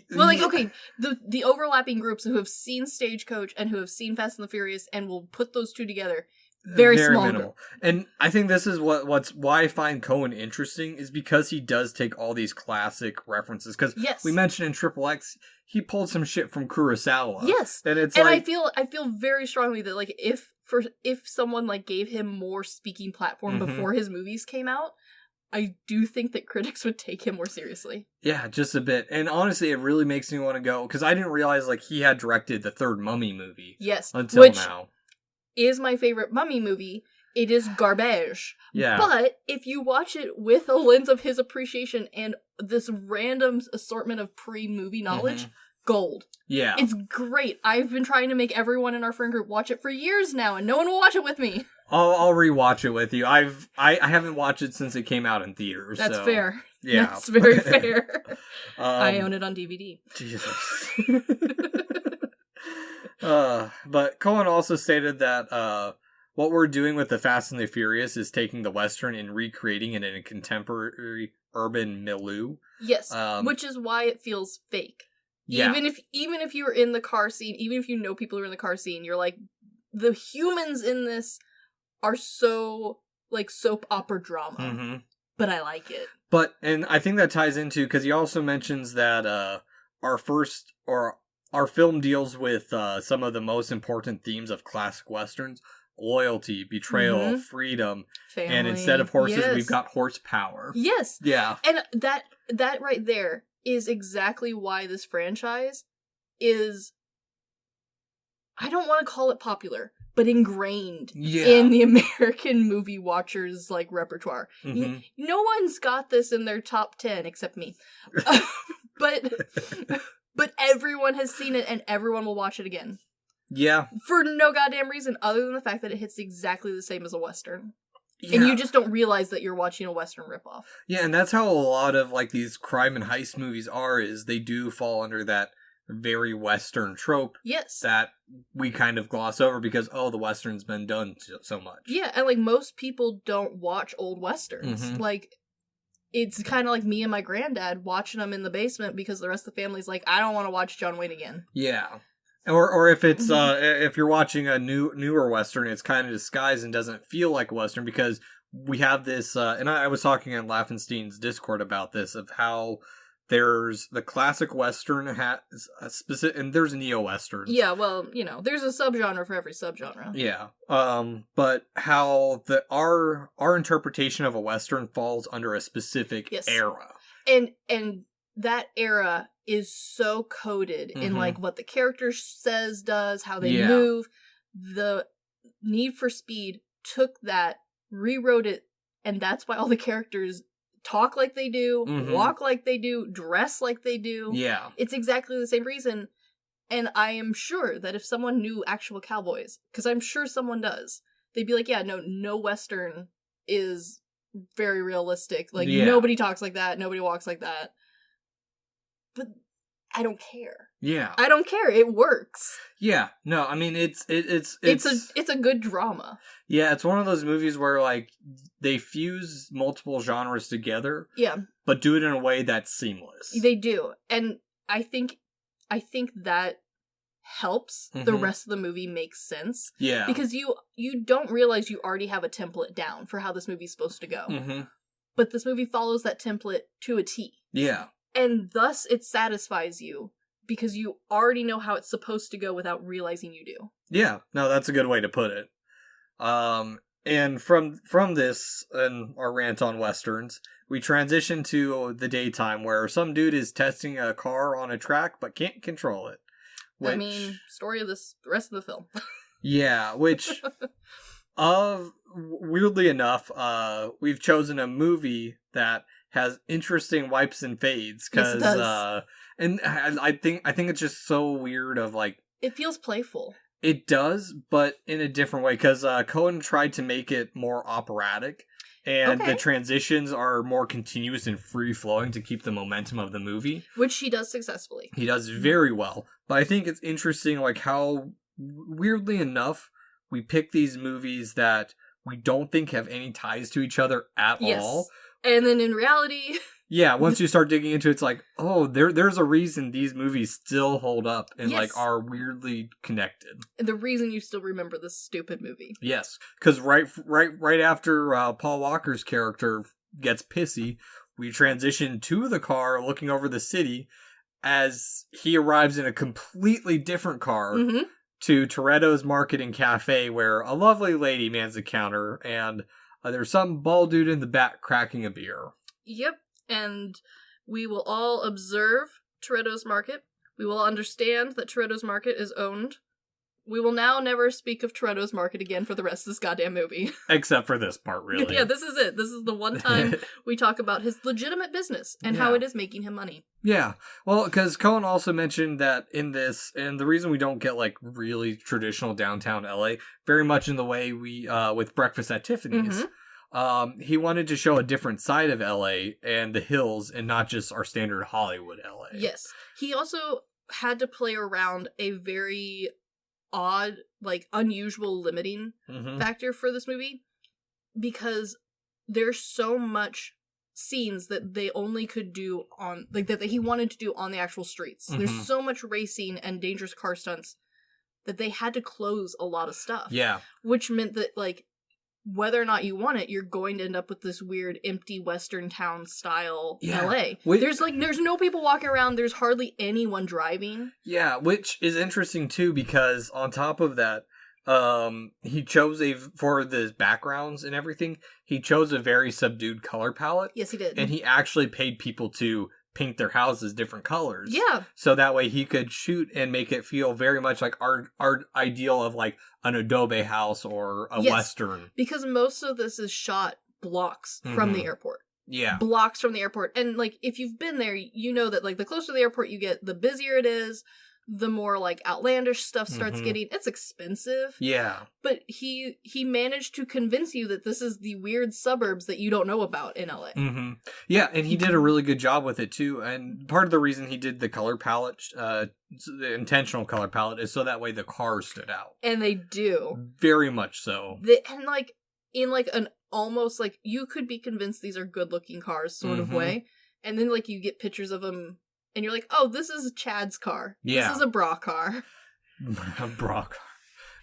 [SPEAKER 3] Well, like, okay, the overlapping groups who have seen Stagecoach and who have seen Fast and the Furious and will put those two together, very small minimal.
[SPEAKER 2] And I think this is why I find Cohen interesting, is because he does take all these classic references. Because we mentioned in Triple X, he pulled some shit from Kurosawa. Yes. And
[SPEAKER 3] I feel very strongly that, like, if someone, like, gave him more speaking platform before his movies came out, I do think that critics would take him more seriously. Yeah,
[SPEAKER 2] just a bit. And honestly, it really makes me want to go, because I didn't realize, like, he had directed the third Mummy movie. Yes. Until now.
[SPEAKER 3] Is my favorite Mummy movie. It is garbage. Yeah. But if you watch it with a lens of his appreciation and this random assortment of pre-movie knowledge, gold. Yeah. It's great. I've been trying to make everyone in our friend group watch it for years now, and no one will watch it with me.
[SPEAKER 2] I'll rewatch it with you. I haven't watched it since it came out in theaters.
[SPEAKER 3] That's fair. Yeah. That's very fair. I own it on DVD. Jesus.
[SPEAKER 2] But Cohen also stated that what we're doing with the Fast and the Furious is taking the Western and recreating it in a contemporary urban milieu.
[SPEAKER 3] Yes, which is why it feels fake. Yeah. Even if you're in the car scene, even if you know people who are in the car scene, you're like, the humans in this are so, like, soap opera drama. But I like it.
[SPEAKER 2] And I think that ties into, because he also mentions that our film deals with some of the most important themes of classic Westerns: loyalty, betrayal, freedom, family. And instead of horses, we've got horsepower.
[SPEAKER 3] Yes. Yeah. And that right there is exactly why this franchise is, I don't want to call it popular, but ingrained
[SPEAKER 2] Yeah.
[SPEAKER 3] in the American movie watchers, like, repertoire.
[SPEAKER 2] Mm-hmm.
[SPEAKER 3] No one's got this in their top 10 except me. But everyone has seen it, and everyone will watch it again.
[SPEAKER 2] Yeah.
[SPEAKER 3] For no goddamn reason, other than the fact that it hits exactly the same as a Western.
[SPEAKER 2] Yeah.
[SPEAKER 3] And you just don't realize that you're watching a Western ripoff.
[SPEAKER 2] Yeah, and that's how a lot of, like, these crime and heist movies are, is they do fall under that very Western trope
[SPEAKER 3] Yes.
[SPEAKER 2] that we kind of gloss over because, oh, the Western's been done so much.
[SPEAKER 3] Yeah, and, like, most people don't watch old Westerns.
[SPEAKER 2] Mhm.
[SPEAKER 3] Like, it's kind of like me and my granddad watching them in the basement because the rest of the family's like, I don't want to watch John Wayne again.
[SPEAKER 2] Yeah. Or if it's if you're watching a newer Western, it's kind of disguised and doesn't feel like a Western because we have this, and I was talking on Laffenstein's Discord about this, of how there's the classic Western has a specific, and there's neo-Westerns.
[SPEAKER 3] Yeah, well, you know, there's a subgenre for every subgenre.
[SPEAKER 2] Yeah. But how our interpretation of a Western falls under a specific
[SPEAKER 3] Yes.
[SPEAKER 2] era.
[SPEAKER 3] And that era is so coded in,
[SPEAKER 2] Mhm.
[SPEAKER 3] like, what the character says, does, how they
[SPEAKER 2] Yeah.
[SPEAKER 3] move. The Need for Speed took that, rewrote it, and that's why all the characters talk like they do,
[SPEAKER 2] Mhm.
[SPEAKER 3] walk like they do, dress like they do.
[SPEAKER 2] Yeah.
[SPEAKER 3] It's exactly the same reason. And I am sure that if someone knew actual cowboys, because I'm sure someone does, they'd be like, yeah, no Western is very realistic. Like,
[SPEAKER 2] Yeah.
[SPEAKER 3] nobody talks like that, nobody walks like that. But I don't care.
[SPEAKER 2] Yeah.
[SPEAKER 3] I don't care. It works.
[SPEAKER 2] Yeah. No, I mean, it's
[SPEAKER 3] It's a good drama.
[SPEAKER 2] yeah, it's one of those movies where, like, they fuse multiple genres together,
[SPEAKER 3] Yeah,
[SPEAKER 2] but do it in a way that's seamless.
[SPEAKER 3] they do. And I think that helps the
[SPEAKER 2] Mhm.
[SPEAKER 3] rest of the movie make sense.
[SPEAKER 2] Yeah.
[SPEAKER 3] Because you don't realize you already have a template down for how this movie's supposed to go.
[SPEAKER 2] Mm-hmm.
[SPEAKER 3] But this movie follows that template to a T.
[SPEAKER 2] Yeah.
[SPEAKER 3] And thus it satisfies you because you already know how it's supposed to go without realizing you do.
[SPEAKER 2] Yeah. No, that's a good way to put it. And from this and our rant on Westerns, we transition to the daytime where some dude is testing a car on a track but can't control it.
[SPEAKER 3] I mean, story of the rest of the film.
[SPEAKER 2] Yeah, which weirdly enough, we've chosen a movie that has interesting wipes and fades
[SPEAKER 3] Yes, it
[SPEAKER 2] because
[SPEAKER 3] does.
[SPEAKER 2] and I think it's just so weird of, like,
[SPEAKER 3] It feels playful.
[SPEAKER 2] it does, but in a different way, because Cohen tried to make it more operatic, and
[SPEAKER 3] Okay.
[SPEAKER 2] the transitions are more continuous and free-flowing to keep the momentum of the movie.
[SPEAKER 3] Which he does successfully.
[SPEAKER 2] He does very well, but I think it's interesting, like, how, weirdly enough, we pick these movies that we don't think have any ties to each other at
[SPEAKER 3] Yes.
[SPEAKER 2] all.
[SPEAKER 3] And then in reality,
[SPEAKER 2] Yeah, once you start digging into it, it's like, oh, there's a reason these movies still hold up and,
[SPEAKER 3] Yes.
[SPEAKER 2] like, are weirdly connected.
[SPEAKER 3] the reason you still remember this stupid movie.
[SPEAKER 2] Yes, because right after Paul Walker's character gets pissy, we transition to the car looking over the city as he arrives in a completely different car
[SPEAKER 3] Mm-hmm.
[SPEAKER 2] to Toretto's Market and Cafe, where a lovely lady mans the counter, and there's some bald dude in the back cracking a beer.
[SPEAKER 3] Yep. And we will all observe Toretto's Market. We will understand that Toretto's Market is owned. We will now never speak of Toretto's Market again for the rest of this goddamn movie.
[SPEAKER 2] Except for this part, really.
[SPEAKER 3] Yeah, this is it. This is the one time we talk about his legitimate business and how
[SPEAKER 2] Yeah.
[SPEAKER 3] it is making him money.
[SPEAKER 2] Yeah, well, because Cohen also mentioned that in this, and the reason we don't get, like, really traditional downtown LA, very much in the way we, with Breakfast at Tiffany's, he wanted to show a different side of LA and the hills and not just our standard Hollywood LA.
[SPEAKER 3] Yes. He also had to play around a very odd, like, unusual limiting
[SPEAKER 2] Mm-hmm.
[SPEAKER 3] factor for this movie because there's so much scenes that they only could do on, like, that he wanted to do on the actual streets.
[SPEAKER 2] Mhm.
[SPEAKER 3] There's so much racing and dangerous car stunts that they had to close a lot of stuff.
[SPEAKER 2] Yeah.
[SPEAKER 3] Which meant that, like, whether or not you want it, you're going to end up with this weird empty western town style
[SPEAKER 2] Yeah.
[SPEAKER 3] LA.
[SPEAKER 2] Wait-
[SPEAKER 3] There's no people walking around, there's hardly anyone driving.
[SPEAKER 2] Yeah, which is interesting too, because on top of that, he chose for the backgrounds and everything, he chose a very subdued color palette.
[SPEAKER 3] Yes, he did.
[SPEAKER 2] And he actually paid people to paint their houses different colors.
[SPEAKER 3] Yeah.
[SPEAKER 2] So that way he could shoot and make it feel very much like our ideal of like an adobe house or a Western.
[SPEAKER 3] Because most of this is shot blocks from the airport.
[SPEAKER 2] Yeah.
[SPEAKER 3] Blocks from the airport. And, like, if you've been there, you know that, like, the closer to the airport you get, the busier it is, the more, like, outlandish stuff starts getting. It's expensive.
[SPEAKER 2] Yeah.
[SPEAKER 3] But he managed to convince you that this is the weird suburbs that you don't know about in LA.
[SPEAKER 2] Mm-hmm. Yeah, and he did a really good job with it, too. And part of the reason he did the color palette, the intentional color palette, is so that way the cars stood out.
[SPEAKER 3] And they do.
[SPEAKER 2] Very much so.
[SPEAKER 3] And, like, in, like, an almost, like, you could be convinced these are good-looking cars sort of way. And then, like, you get pictures of them, and you're like, oh, this is Chad's car.
[SPEAKER 2] Yeah.
[SPEAKER 3] This is a bra car.
[SPEAKER 2] A bra car.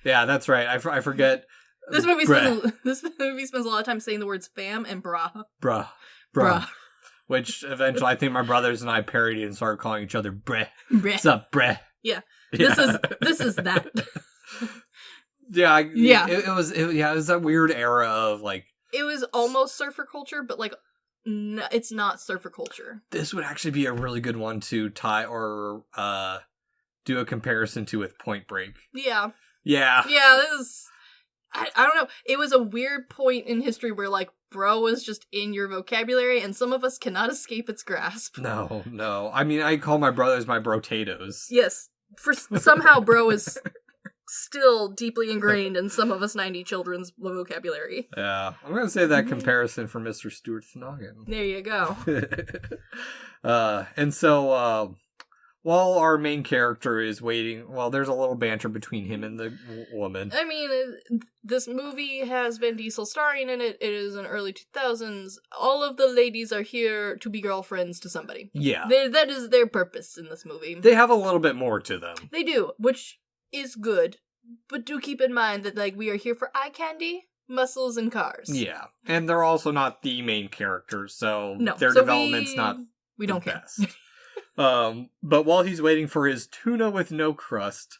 [SPEAKER 2] Yeah, that's right. I forget.
[SPEAKER 3] This movie spends a lot of time saying the words fam and bra.
[SPEAKER 2] Bruh. Which eventually I think my brothers and I parodied and started calling each other breh. What's up, breh?
[SPEAKER 3] Yeah. This is that.
[SPEAKER 2] Yeah.
[SPEAKER 3] Yeah.
[SPEAKER 2] It was that weird era of like.
[SPEAKER 3] It was almost surfer culture, but like, no, it's not surfer culture.
[SPEAKER 2] This would actually be a really good one to tie or do a comparison to with Point Break.
[SPEAKER 3] Yeah.
[SPEAKER 2] Yeah.
[SPEAKER 3] Yeah, this is... I don't know. It was a weird point in history where, like, bro was just in your vocabulary, and some of us cannot escape its grasp.
[SPEAKER 2] No. I mean, I call my brothers my brotatoes.
[SPEAKER 3] Yes. Somehow bro is still deeply ingrained in some of us 90 children's vocabulary.
[SPEAKER 2] Yeah. I'm going to say that comparison for Mr. Stuart Noggin.
[SPEAKER 3] There you go.
[SPEAKER 2] And so, while our main character is waiting, well, there's a little banter between him and the woman.
[SPEAKER 3] I mean, this movie has Vin Diesel starring in it. It is in early 2000s. All of the ladies are here to be girlfriends to somebody.
[SPEAKER 2] Yeah.
[SPEAKER 3] That is their purpose in this movie.
[SPEAKER 2] They have a little bit more to them.
[SPEAKER 3] They do, which is good. But do keep in mind that, like, we are here for eye candy, muscles, and cars.
[SPEAKER 2] Yeah. And they're also not the main characters, so
[SPEAKER 3] no.
[SPEAKER 2] their development's not
[SPEAKER 3] we don't care.
[SPEAKER 2] best. But while he's waiting for his tuna with no crust,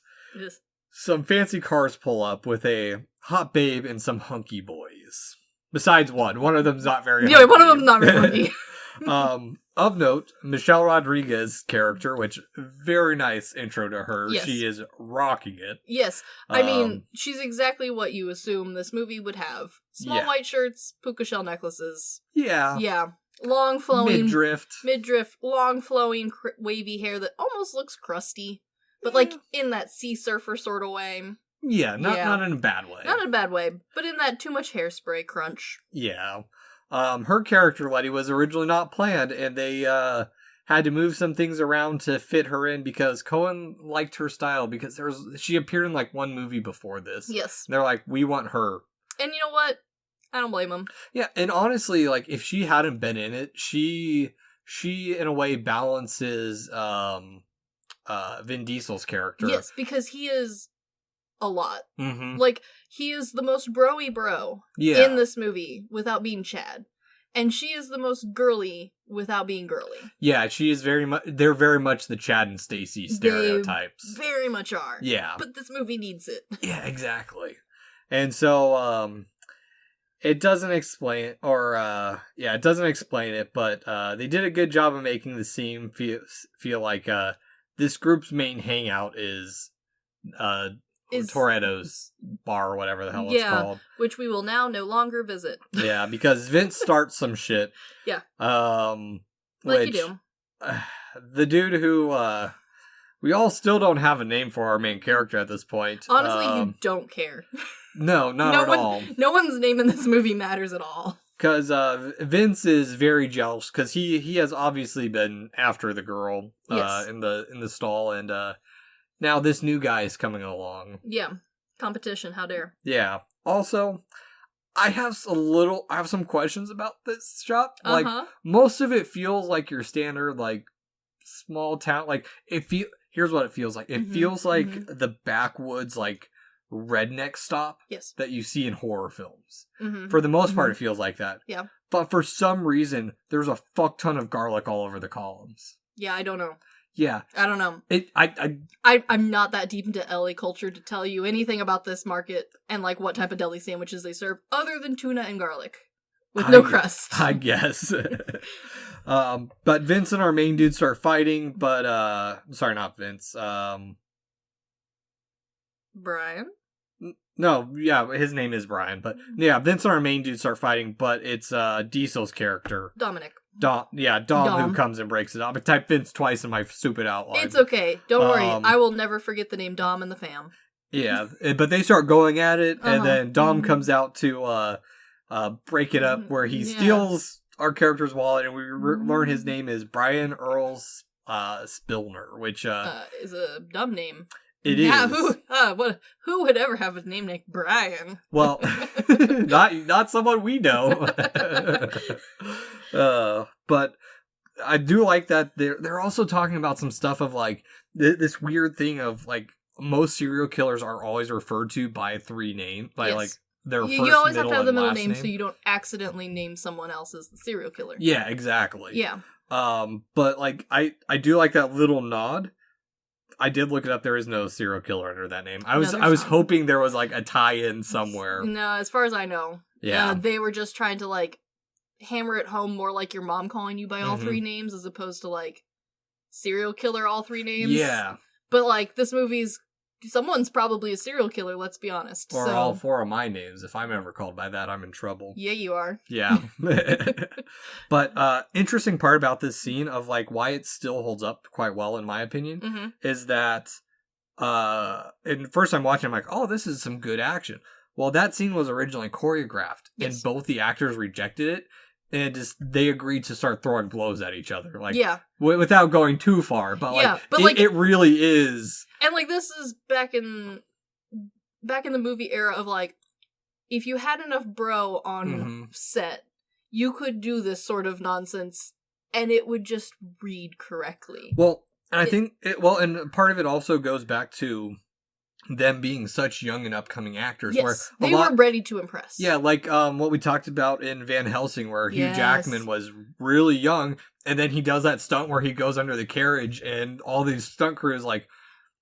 [SPEAKER 2] some fancy cars pull up with a hot babe and some hunky boys. Besides one. One of them's not very hunky.
[SPEAKER 3] Yeah, one of them's not very hunky.
[SPEAKER 2] Of note, Michelle Rodriguez's character, which very nice intro to her.
[SPEAKER 3] Yes.
[SPEAKER 2] She is rocking it.
[SPEAKER 3] Yes. I mean, she's exactly what you assume this movie would have. Small white shirts, puka shell necklaces.
[SPEAKER 2] Yeah.
[SPEAKER 3] Yeah. Long flowing...
[SPEAKER 2] Midriff.
[SPEAKER 3] Long flowing wavy hair that almost looks crusty. But like in that sea surfer sort of way.
[SPEAKER 2] Yeah, not in a bad way.
[SPEAKER 3] Not in a bad way, but in that too much hairspray crunch.
[SPEAKER 2] Yeah. Her character, Letty, was originally not planned, and they had to move some things around to fit her in because Cohen liked her style because she appeared in like one movie before this.
[SPEAKER 3] Yes.
[SPEAKER 2] And they're like, we want her.
[SPEAKER 3] And you know what? I don't blame them.
[SPEAKER 2] Yeah, and honestly, like, if she hadn't been in it, she in a way balances Vin Diesel's character.
[SPEAKER 3] Yes, because he is a lot.
[SPEAKER 2] Mm-hmm.
[SPEAKER 3] Like, he is the most bro-y bro in this movie without being Chad. And she is the most girly without being girly.
[SPEAKER 2] Yeah, she is they're very much the Chad and Stacy stereotypes.
[SPEAKER 3] They very much are.
[SPEAKER 2] Yeah.
[SPEAKER 3] But this movie needs it.
[SPEAKER 2] Yeah, exactly. And so, it doesn't explain it, it doesn't explain it, but they did a good job of making the scene feel like this group's main hangout is Toretto's bar or whatever the hell it's called.
[SPEAKER 3] Which we will now no longer visit.
[SPEAKER 2] Yeah, because Vince starts some shit.
[SPEAKER 3] Yeah.
[SPEAKER 2] Like
[SPEAKER 3] you do.
[SPEAKER 2] The dude who, we all still don't have a name for our main character at this point.
[SPEAKER 3] Honestly, you don't care.
[SPEAKER 2] No, not at all.
[SPEAKER 3] No one's name in this movie matters at all.
[SPEAKER 2] Because Vince is very jealous because he has obviously been after the girl in the stall, and now this new guy is coming along.
[SPEAKER 3] Yeah, competition. How dare?
[SPEAKER 2] Yeah. Also, I have some questions about this shop. Like most of it feels like your standard like small town. Like here's what it feels like. It feels like the backwoods like redneck stop that you see in horror films. For the most part, it feels like that.
[SPEAKER 3] Yeah.
[SPEAKER 2] But for some reason, there's a fuck ton of garlic all over the columns.
[SPEAKER 3] Yeah, I don't know.
[SPEAKER 2] Yeah.
[SPEAKER 3] I don't know. I'm not that deep into LA culture to tell you anything about this market and like what type of deli sandwiches they serve other than tuna and garlic with no crust.
[SPEAKER 2] I guess. But Vince and our main dude start fighting, but sorry, not Vince.
[SPEAKER 3] Brian?
[SPEAKER 2] No, yeah, his name is Brian, but yeah, Vince and our main dude start fighting, but it's Diesel's character.
[SPEAKER 3] Dominic.
[SPEAKER 2] Dom, who comes and breaks it up. I typed Vince twice in my stupid outline.
[SPEAKER 3] It's okay. Don't worry. I will never forget the name Dom and the fam.
[SPEAKER 2] Yeah, but they start going at it, and then Dom comes out to break it up, where he steals our character's wallet, and we learn his name is Brian Earl Spillner, which
[SPEAKER 3] is a dumb name.
[SPEAKER 2] It is.
[SPEAKER 3] Who would ever have a name like Brian?
[SPEAKER 2] Well, not someone we know. But I do like that they're also talking about some stuff of like this weird thing of like most serial killers are always referred to by three names like their first,
[SPEAKER 3] you always have
[SPEAKER 2] middle,
[SPEAKER 3] to have the middle
[SPEAKER 2] name,
[SPEAKER 3] so you don't accidentally name someone else as the serial killer.
[SPEAKER 2] Yeah, exactly.
[SPEAKER 3] Yeah.
[SPEAKER 2] But like I do like that little nod. I did look it up. There is no serial killer under that name. I was hoping there was like a tie-in somewhere.
[SPEAKER 3] No, as far as I know.
[SPEAKER 2] Yeah.
[SPEAKER 3] They were just trying to like hammer it home more like your mom calling you by all three names as opposed to like serial killer all three names.
[SPEAKER 2] Yeah.
[SPEAKER 3] But like this movie's someone's probably a serial killer, let's be honest.
[SPEAKER 2] Or all four of my names. If I'm ever called by that, I'm in trouble.
[SPEAKER 3] Yeah, you are.
[SPEAKER 2] Yeah. But interesting part about this scene of like why it still holds up quite well in my opinion is that and first I'm watching, I'm like, oh, this is some good action. Well, that scene was originally choreographed and both the actors rejected it. And they agreed to start throwing blows at each other, like without going too far. But it really is.
[SPEAKER 3] And like this is back in the movie era of like, if you had enough bro on set, you could do this sort of nonsense, and it would just read correctly.
[SPEAKER 2] Well, and I think and part of it also goes back to them being such young and upcoming actors.
[SPEAKER 3] Yes, where they were ready to impress.
[SPEAKER 2] Yeah, like what we talked about in Van Helsing, where Hugh Jackman was really young, and then he does that stunt where he goes under the carriage, and all these stunt crews like,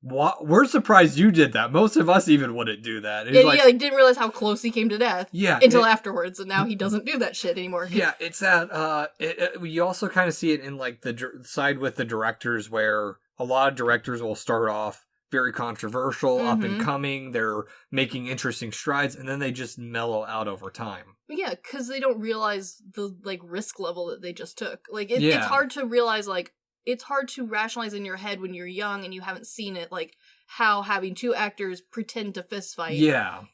[SPEAKER 2] "What? We're surprised you did that. Most of us even wouldn't do that."
[SPEAKER 3] And he didn't realize how close he came to death.
[SPEAKER 2] Yeah,
[SPEAKER 3] until afterwards, and now he doesn't do that shit anymore.
[SPEAKER 2] Yeah, it's that. You also kind of see it in like the side with the directors, where a lot of directors will start off very controversial, up and coming. They're making interesting strides, and then they just mellow out over time.
[SPEAKER 3] Yeah, because they don't realize the like risk level that they just took. Like it's hard to realize. Like it's hard to rationalize in your head when you're young and you haven't seen it. Like how having two actors pretend to fist fight,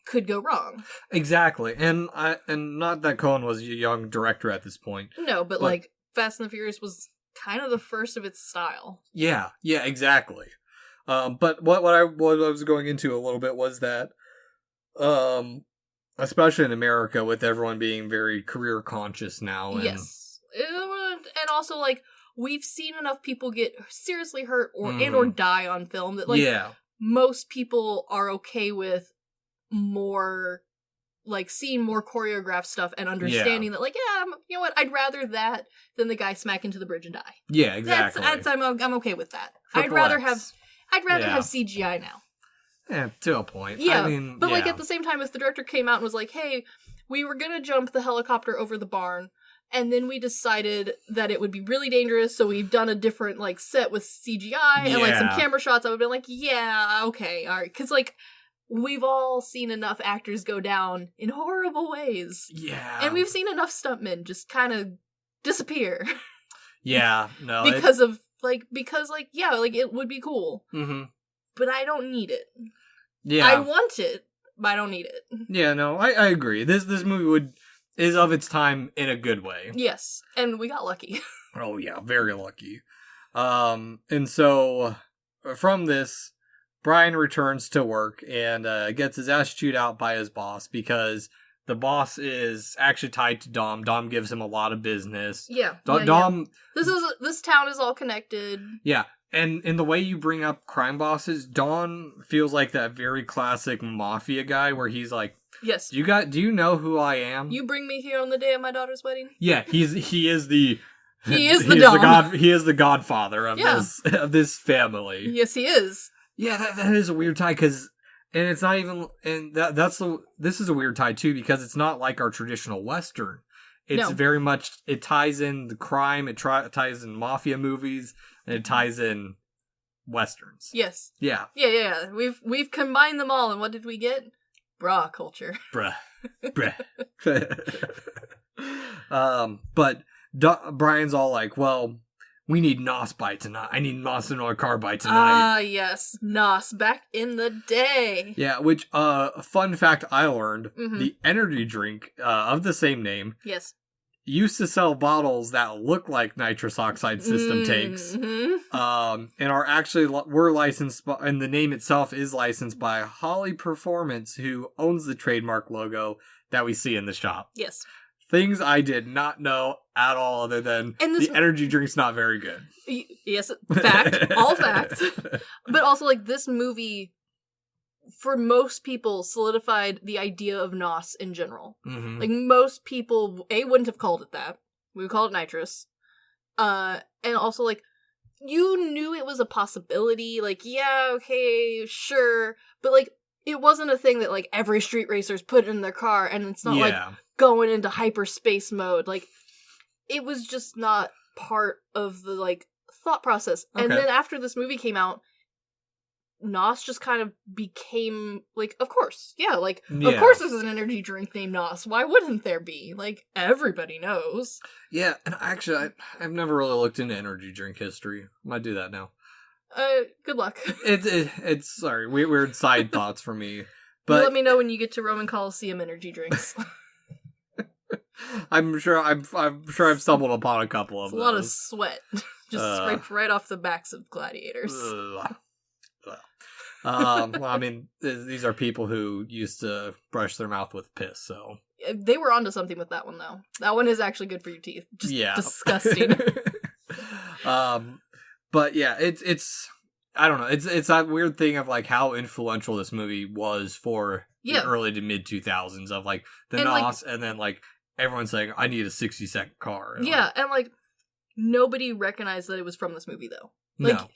[SPEAKER 3] could go wrong.
[SPEAKER 2] Exactly, and not that Coen was a young director at this point.
[SPEAKER 3] No, but like Fast and the Furious was kind of the first of its style. Yeah,
[SPEAKER 2] exactly. But what I was going into a little bit was that, especially in America, with everyone being very career conscious now. And
[SPEAKER 3] yes. And also, like, we've seen enough people get seriously hurt or die on film that, like, most people are okay with more, like, seeing more choreographed stuff and understanding that, like, you know what, I'd rather that than the guy smack into the bridge and die.
[SPEAKER 2] Yeah, exactly.
[SPEAKER 3] I'm okay with that. I'd rather have CGI now.
[SPEAKER 2] Yeah, to a point.
[SPEAKER 3] Yeah, but like at the same time, if the director came out and was like, hey, we were gonna jump the helicopter over the barn, and then we decided that it would be really dangerous, so we've done a different like set with CGI and like some camera shots, I would have been like, yeah, okay, alright. Because like, we've all seen enough actors go down in horrible ways. Yeah. And we've seen enough stuntmen just kind of disappear.
[SPEAKER 2] Yeah, no.
[SPEAKER 3] because it would be cool. Mm-hmm. But I don't need it. Yeah. I want it, but I don't need it.
[SPEAKER 2] Yeah, no, I agree. This movie is of its time in a good way.
[SPEAKER 3] Yes, and we got lucky.
[SPEAKER 2] Oh yeah, very lucky. And so from this, Brian returns to work and gets his ass chewed out by his boss because the boss is actually tied to Dom. Dom gives him a lot of business.
[SPEAKER 3] Yeah.
[SPEAKER 2] Dom.
[SPEAKER 3] This town is all connected.
[SPEAKER 2] Yeah. And in the way you bring up crime bosses, Don feels like that very classic mafia guy where he's like,
[SPEAKER 3] yes.
[SPEAKER 2] Do you know who I am?
[SPEAKER 3] You bring me here on the day of my daughter's wedding?
[SPEAKER 2] Yeah, he is the
[SPEAKER 3] Dom.
[SPEAKER 2] He is the godfather of this family.
[SPEAKER 3] Yes, he is.
[SPEAKER 2] Yeah, that is a weird tie because, and it's not even, and this is a weird tie too because it's not like our traditional Western. It's
[SPEAKER 3] No.
[SPEAKER 2] very much, it ties in the crime, it ties in mafia movies, and it ties in westerns.
[SPEAKER 3] Yes.
[SPEAKER 2] Yeah.
[SPEAKER 3] Yeah. We've combined them all, and what did we get? Bra culture.
[SPEAKER 2] Bruh. But Brian's all like, well, we need NOS by tonight. I need NOS in our car by tonight.
[SPEAKER 3] Ah, yes. NOS, back in the day.
[SPEAKER 2] Yeah, which, a fun fact I learned,
[SPEAKER 3] Mhm.
[SPEAKER 2] the energy drink of the same name
[SPEAKER 3] Yes.
[SPEAKER 2] used to sell bottles that look like nitrous oxide system tanks.
[SPEAKER 3] Mhm.
[SPEAKER 2] And are actually, were licensed, and the name itself is licensed by Holly Performance, who owns the trademark logo that we see in the shop.
[SPEAKER 3] Yes.
[SPEAKER 2] Things I did not know at all, other than
[SPEAKER 3] And this-
[SPEAKER 2] the energy drink's not very good.
[SPEAKER 3] Yes, fact. All facts. But also, like, this movie, for most people, solidified the idea of NOS in general.
[SPEAKER 2] Mhm.
[SPEAKER 3] Like, most people, wouldn't have called it that. We would call it nitrous. And also, like, you knew it was a possibility. Like, yeah, okay, sure. But, like, it wasn't a thing that, like, every street racers put in their car, and it's not, like, going into hyperspace mode. Like, it was just not part of the, like, thought process. And
[SPEAKER 2] Okay.
[SPEAKER 3] then after this movie came out, NOS just kind of became, like, of course. Yeah, like, of
[SPEAKER 2] Yeah.
[SPEAKER 3] course there's an energy drink named NOS. Why wouldn't there be? Like, everybody knows.
[SPEAKER 2] Yeah, and actually, I've never really looked into energy drink history. I might do that now.
[SPEAKER 3] Good luck.
[SPEAKER 2] It's sorry, weird side thoughts for me.
[SPEAKER 3] You
[SPEAKER 2] But
[SPEAKER 3] let me know when you get to Roman Coliseum energy drinks.
[SPEAKER 2] I'm sure I've stumbled upon a couple of
[SPEAKER 3] It's a lot of
[SPEAKER 2] those.
[SPEAKER 3] sweat. Just scraped right off the backs of gladiators.
[SPEAKER 2] Ugh. Well, I mean, these are people who used to brush their mouth with piss, so
[SPEAKER 3] They were onto something with that one, though. That one is actually good for your teeth. Just disgusting.
[SPEAKER 2] But yeah, it's I don't know. It's that weird thing of like how influential this movie was for the early to mid 2000s of like the NOS, and then like everyone's saying I need a 60-second car. And
[SPEAKER 3] and like nobody recognized that it was from this movie, though. Like,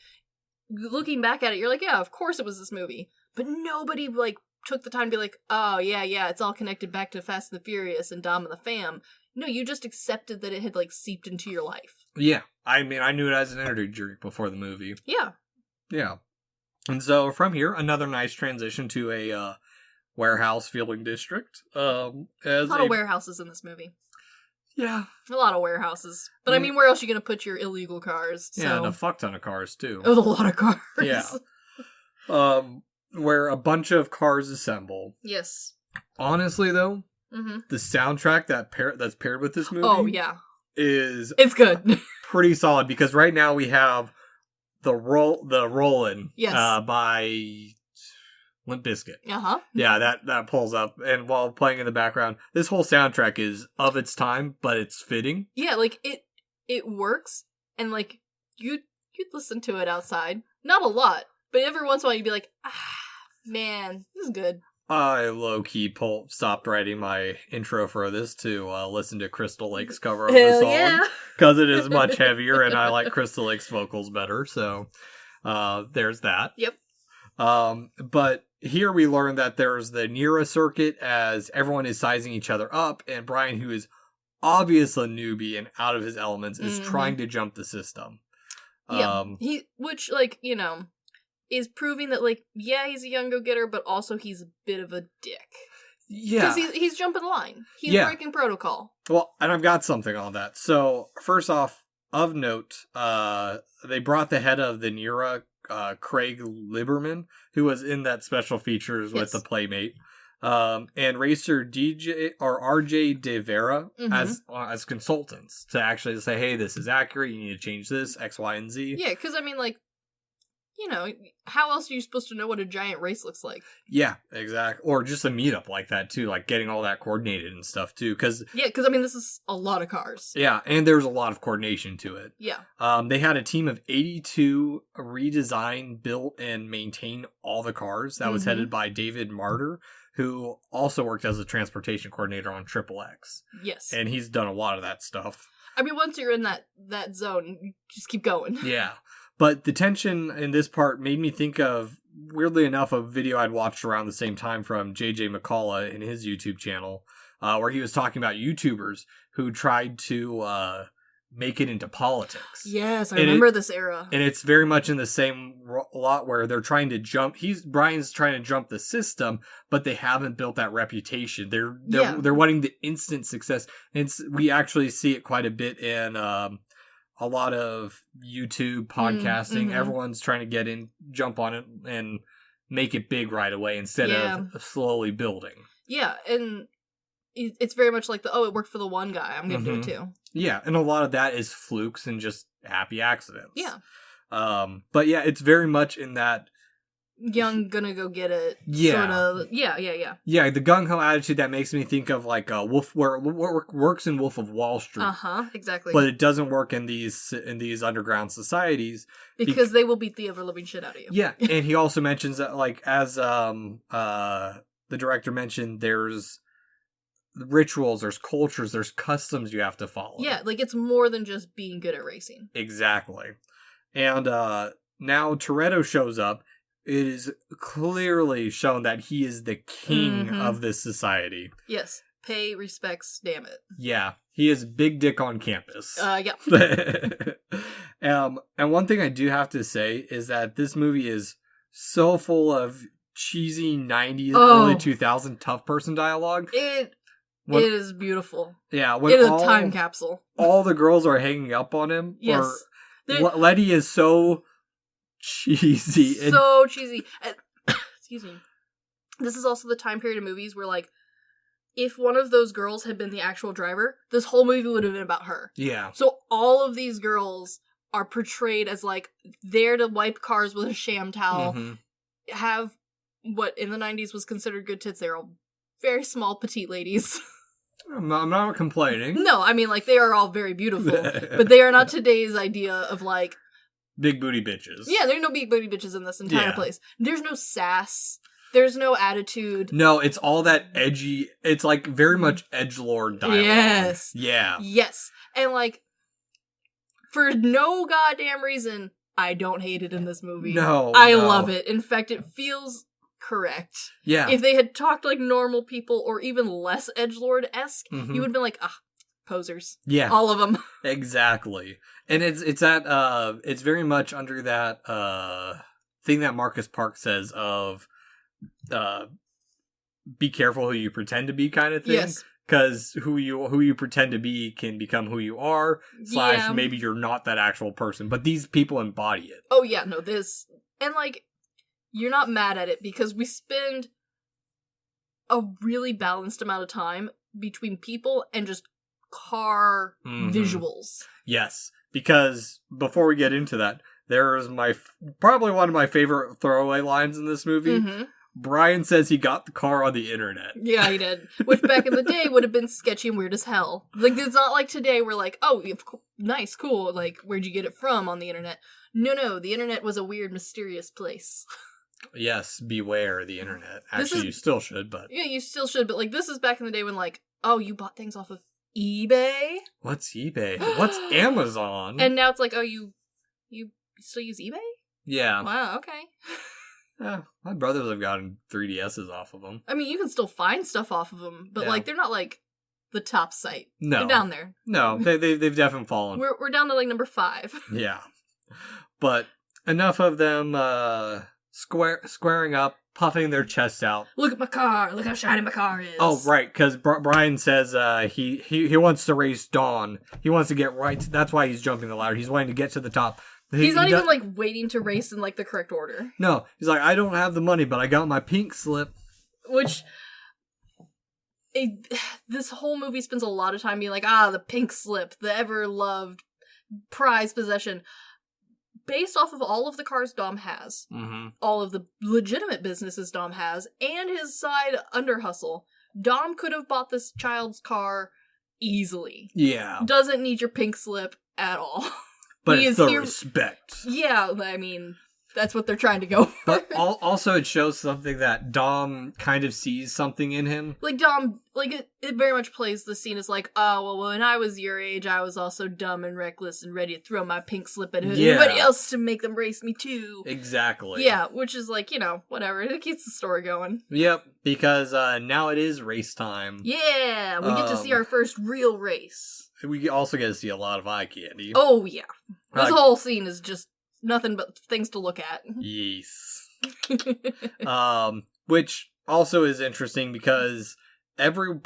[SPEAKER 3] looking back at it, you're like, yeah, of course it was this movie. But nobody, like, took the time to be like, oh, yeah, it's all connected back to Fast and the Furious and Dom and the Fam. No, you just accepted that it had, like, seeped into your life.
[SPEAKER 2] Yeah. I mean, I knew it as an energy drink before the movie.
[SPEAKER 3] Yeah.
[SPEAKER 2] Yeah. And so from here, another nice transition to a warehouse feeling district.
[SPEAKER 3] A lot of warehouses in this movie.
[SPEAKER 2] Yeah.
[SPEAKER 3] A lot of warehouses. But I mean, where else are you going to put your illegal cars? So.
[SPEAKER 2] Yeah, and a fuck ton of cars, too.
[SPEAKER 3] It was a lot of cars.
[SPEAKER 2] Yeah. Where a bunch of cars assemble.
[SPEAKER 3] Yes.
[SPEAKER 2] Honestly, though,
[SPEAKER 3] mm-hmm.
[SPEAKER 2] the soundtrack that's paired with this movie is
[SPEAKER 3] it's good.
[SPEAKER 2] Pretty solid, because right now we have the Rollin' by Limp Bizkit.
[SPEAKER 3] Uh-huh.
[SPEAKER 2] Yeah, that pulls up, and while playing in the background, this whole soundtrack is of its time, but it's fitting.
[SPEAKER 3] Yeah, like it works, and like you'd listen to it outside. Not a lot, but every once in a while you'd be like, man, this is good.
[SPEAKER 2] I low-key stopped writing my intro for this to listen to Crystal Lake's cover of the song, because it is much heavier, and I like Crystal Lake's vocals better, so there's that.
[SPEAKER 3] Yep.
[SPEAKER 2] But here we learn that there's the Nira circuit as everyone is sizing each other up, and Brian, who is obviously a newbie and out of his elements, is trying to jump the system.
[SPEAKER 3] Which, like, you know, is proving that, like, yeah, he's a young go-getter, but also he's a bit of a dick.
[SPEAKER 2] Yeah.
[SPEAKER 3] Because he's jumping the line. He's breaking protocol.
[SPEAKER 2] Well, and I've got something on that. So, first off, of note, they brought the head of the Nira, Craig Lieberman, who was in that special features with the Playmate, and racer DJ or RJ De Vera as consultants to actually say, hey, this is accurate, you need to change this, X, Y, and Z.
[SPEAKER 3] Yeah, because I mean, like, you know, how else are you supposed to know what a giant race looks like?
[SPEAKER 2] Yeah, exactly. Or just a meetup like that too, like getting all that coordinated and stuff too. Because
[SPEAKER 3] I mean, this is a lot of cars.
[SPEAKER 2] Yeah, and there's a lot of coordination to it.
[SPEAKER 3] Yeah.
[SPEAKER 2] They had a team of 82 redesign, built, and maintain all the cars. That was headed by David Martyr, who also worked as a transportation coordinator on Triple X.
[SPEAKER 3] Yes.
[SPEAKER 2] And he's done a lot of that stuff.
[SPEAKER 3] I mean, once you're in that zone, you just keep going.
[SPEAKER 2] Yeah. But the tension in this part made me think of, weirdly enough, a video I'd watched around the same time from JJ McCullough in his YouTube channel, where he was talking about YouTubers who tried to make it into politics.
[SPEAKER 3] Yes, I remember this era.
[SPEAKER 2] And it's very much in the same lot where they're trying to jump. Brian's trying to jump the system, but they haven't built that reputation. They're wanting the instant success. And we actually see it quite a bit in a lot of YouTube podcasting. Mm-hmm. Everyone's trying to jump on it and make it big right away instead of slowly building. Yeah, and
[SPEAKER 3] it's very much like it worked for the one guy, I'm gonna do it too.
[SPEAKER 2] Yeah, and a lot of that is flukes and just happy accidents.
[SPEAKER 3] Yeah.
[SPEAKER 2] But yeah, it's very much in that
[SPEAKER 3] young gonna go get it sort of. Yeah.
[SPEAKER 2] Yeah, the gung-ho attitude that makes me think of like Wolf, where works in Wolf of Wall Street.
[SPEAKER 3] Exactly.
[SPEAKER 2] But it doesn't work in these underground societies
[SPEAKER 3] because they will beat the ever living shit out of you.
[SPEAKER 2] Yeah, and he also mentions that as the director mentioned, there's rituals, there's cultures, there's customs you have to follow.
[SPEAKER 3] Yeah, it's more than just being good at racing.
[SPEAKER 2] Exactly. And now Toretto shows up. It is clearly shown that he is the king of this society.
[SPEAKER 3] Yes. Pay respects, damn it.
[SPEAKER 2] Yeah. He is big dick on campus.
[SPEAKER 3] Yeah.
[SPEAKER 2] And one thing I do have to say is that this movie is so full of cheesy 90s, early 2000 tough person dialogue.
[SPEAKER 3] It is beautiful.
[SPEAKER 2] Yeah.
[SPEAKER 3] It is a time capsule.
[SPEAKER 2] All the girls are hanging up on him.
[SPEAKER 3] Yes.
[SPEAKER 2] Letty is so cheesy.
[SPEAKER 3] So cheesy. Excuse me. This is also the time period of movies where, if one of those girls had been the actual driver, this whole movie would have been about her.
[SPEAKER 2] Yeah.
[SPEAKER 3] So all of these girls are portrayed as, there to wipe cars with a sham towel, have what in the 90s was considered good tits. They're all very small, petite ladies.
[SPEAKER 2] I'm not complaining.
[SPEAKER 3] No, I mean, they are all very beautiful, but they are not today's idea of,
[SPEAKER 2] big booty bitches.
[SPEAKER 3] Yeah, there are no big booty bitches in this entire place. There's no sass. There's no attitude.
[SPEAKER 2] No, it's all that edgy. It's very much edgelord dialogue.
[SPEAKER 3] Yes.
[SPEAKER 2] Yeah.
[SPEAKER 3] Yes. And for no goddamn reason, I don't hate it in this movie.
[SPEAKER 2] No.
[SPEAKER 3] I love it. In fact, it feels correct.
[SPEAKER 2] Yeah.
[SPEAKER 3] If they had talked like normal people or even less edgelord-esque, you would have been like, posers.
[SPEAKER 2] Yeah.
[SPEAKER 3] All of them.
[SPEAKER 2] Exactly. And it's that it's very much under that thing that Marcus Park says of be careful who you pretend to be kind of thing.
[SPEAKER 3] Yes.
[SPEAKER 2] Because who you pretend to be can become who you are, / maybe you're not that actual person. But these people embody it.
[SPEAKER 3] Oh yeah, no, this and you're not mad at it because we spend a really balanced amount of time between people and just car visuals.
[SPEAKER 2] Yes, because before we get into that, there is probably one of my favorite throwaway lines in this movie. Brian says he got the car on the internet.
[SPEAKER 3] Yeah, he did. Which back in the day would have been sketchy and weird as hell. It's not like today we're nice, cool, where'd you get it from on the internet? No, the internet was a weird, mysterious place.
[SPEAKER 2] Yes, beware the internet. Actually, you still should, but...
[SPEAKER 3] Yeah, you still should, but this is back in the day when you bought things off of eBay?
[SPEAKER 2] What's eBay? What's Amazon?
[SPEAKER 3] And now it's you still use eBay?
[SPEAKER 2] Yeah.
[SPEAKER 3] Wow, okay.
[SPEAKER 2] Yeah, my brothers have gotten 3DSs off of them.
[SPEAKER 3] I mean, you can still find stuff off of them, but they're not the top site.
[SPEAKER 2] No,
[SPEAKER 3] they're down there.
[SPEAKER 2] No, they've definitely fallen.
[SPEAKER 3] We're down to number 5.
[SPEAKER 2] Yeah, but enough of them squaring up, puffing their chests out.
[SPEAKER 3] Look at my car! Look how shiny my car is!
[SPEAKER 2] Oh, right, because Brian says he wants to race Dawn. He wants to get right. That's why he's jumping the ladder. He's wanting to get to the top.
[SPEAKER 3] He's not even waiting to race in the correct order.
[SPEAKER 2] No, he's I don't have the money, but I got my pink slip.
[SPEAKER 3] Which this whole movie spends a lot of time being the pink slip, the ever loved prized possession. Based off of all of the cars Dom has, all of the legitimate businesses Dom has, and his side under hustle, Dom could have bought this child's car easily.
[SPEAKER 2] Yeah.
[SPEAKER 3] Doesn't need your pink slip at all.
[SPEAKER 2] But it's the respect.
[SPEAKER 3] Yeah, I mean... That's what they're trying to go for.
[SPEAKER 2] But also it shows something that Dom kind of sees something in him.
[SPEAKER 3] Like Dom, like it very much plays the scene as like, oh, well, when I was your age, I was also dumb and reckless and ready to throw my pink slip at anybody else to make them race me too.
[SPEAKER 2] Exactly.
[SPEAKER 3] Yeah, which is like, whatever. It keeps the story going.
[SPEAKER 2] Yep, because now it is race time.
[SPEAKER 3] Yeah, we get to see our first real race.
[SPEAKER 2] We also get to see a lot of eye candy.
[SPEAKER 3] Oh, yeah. This whole scene is just nothing but things to look at.
[SPEAKER 2] Yes. Which also is interesting because every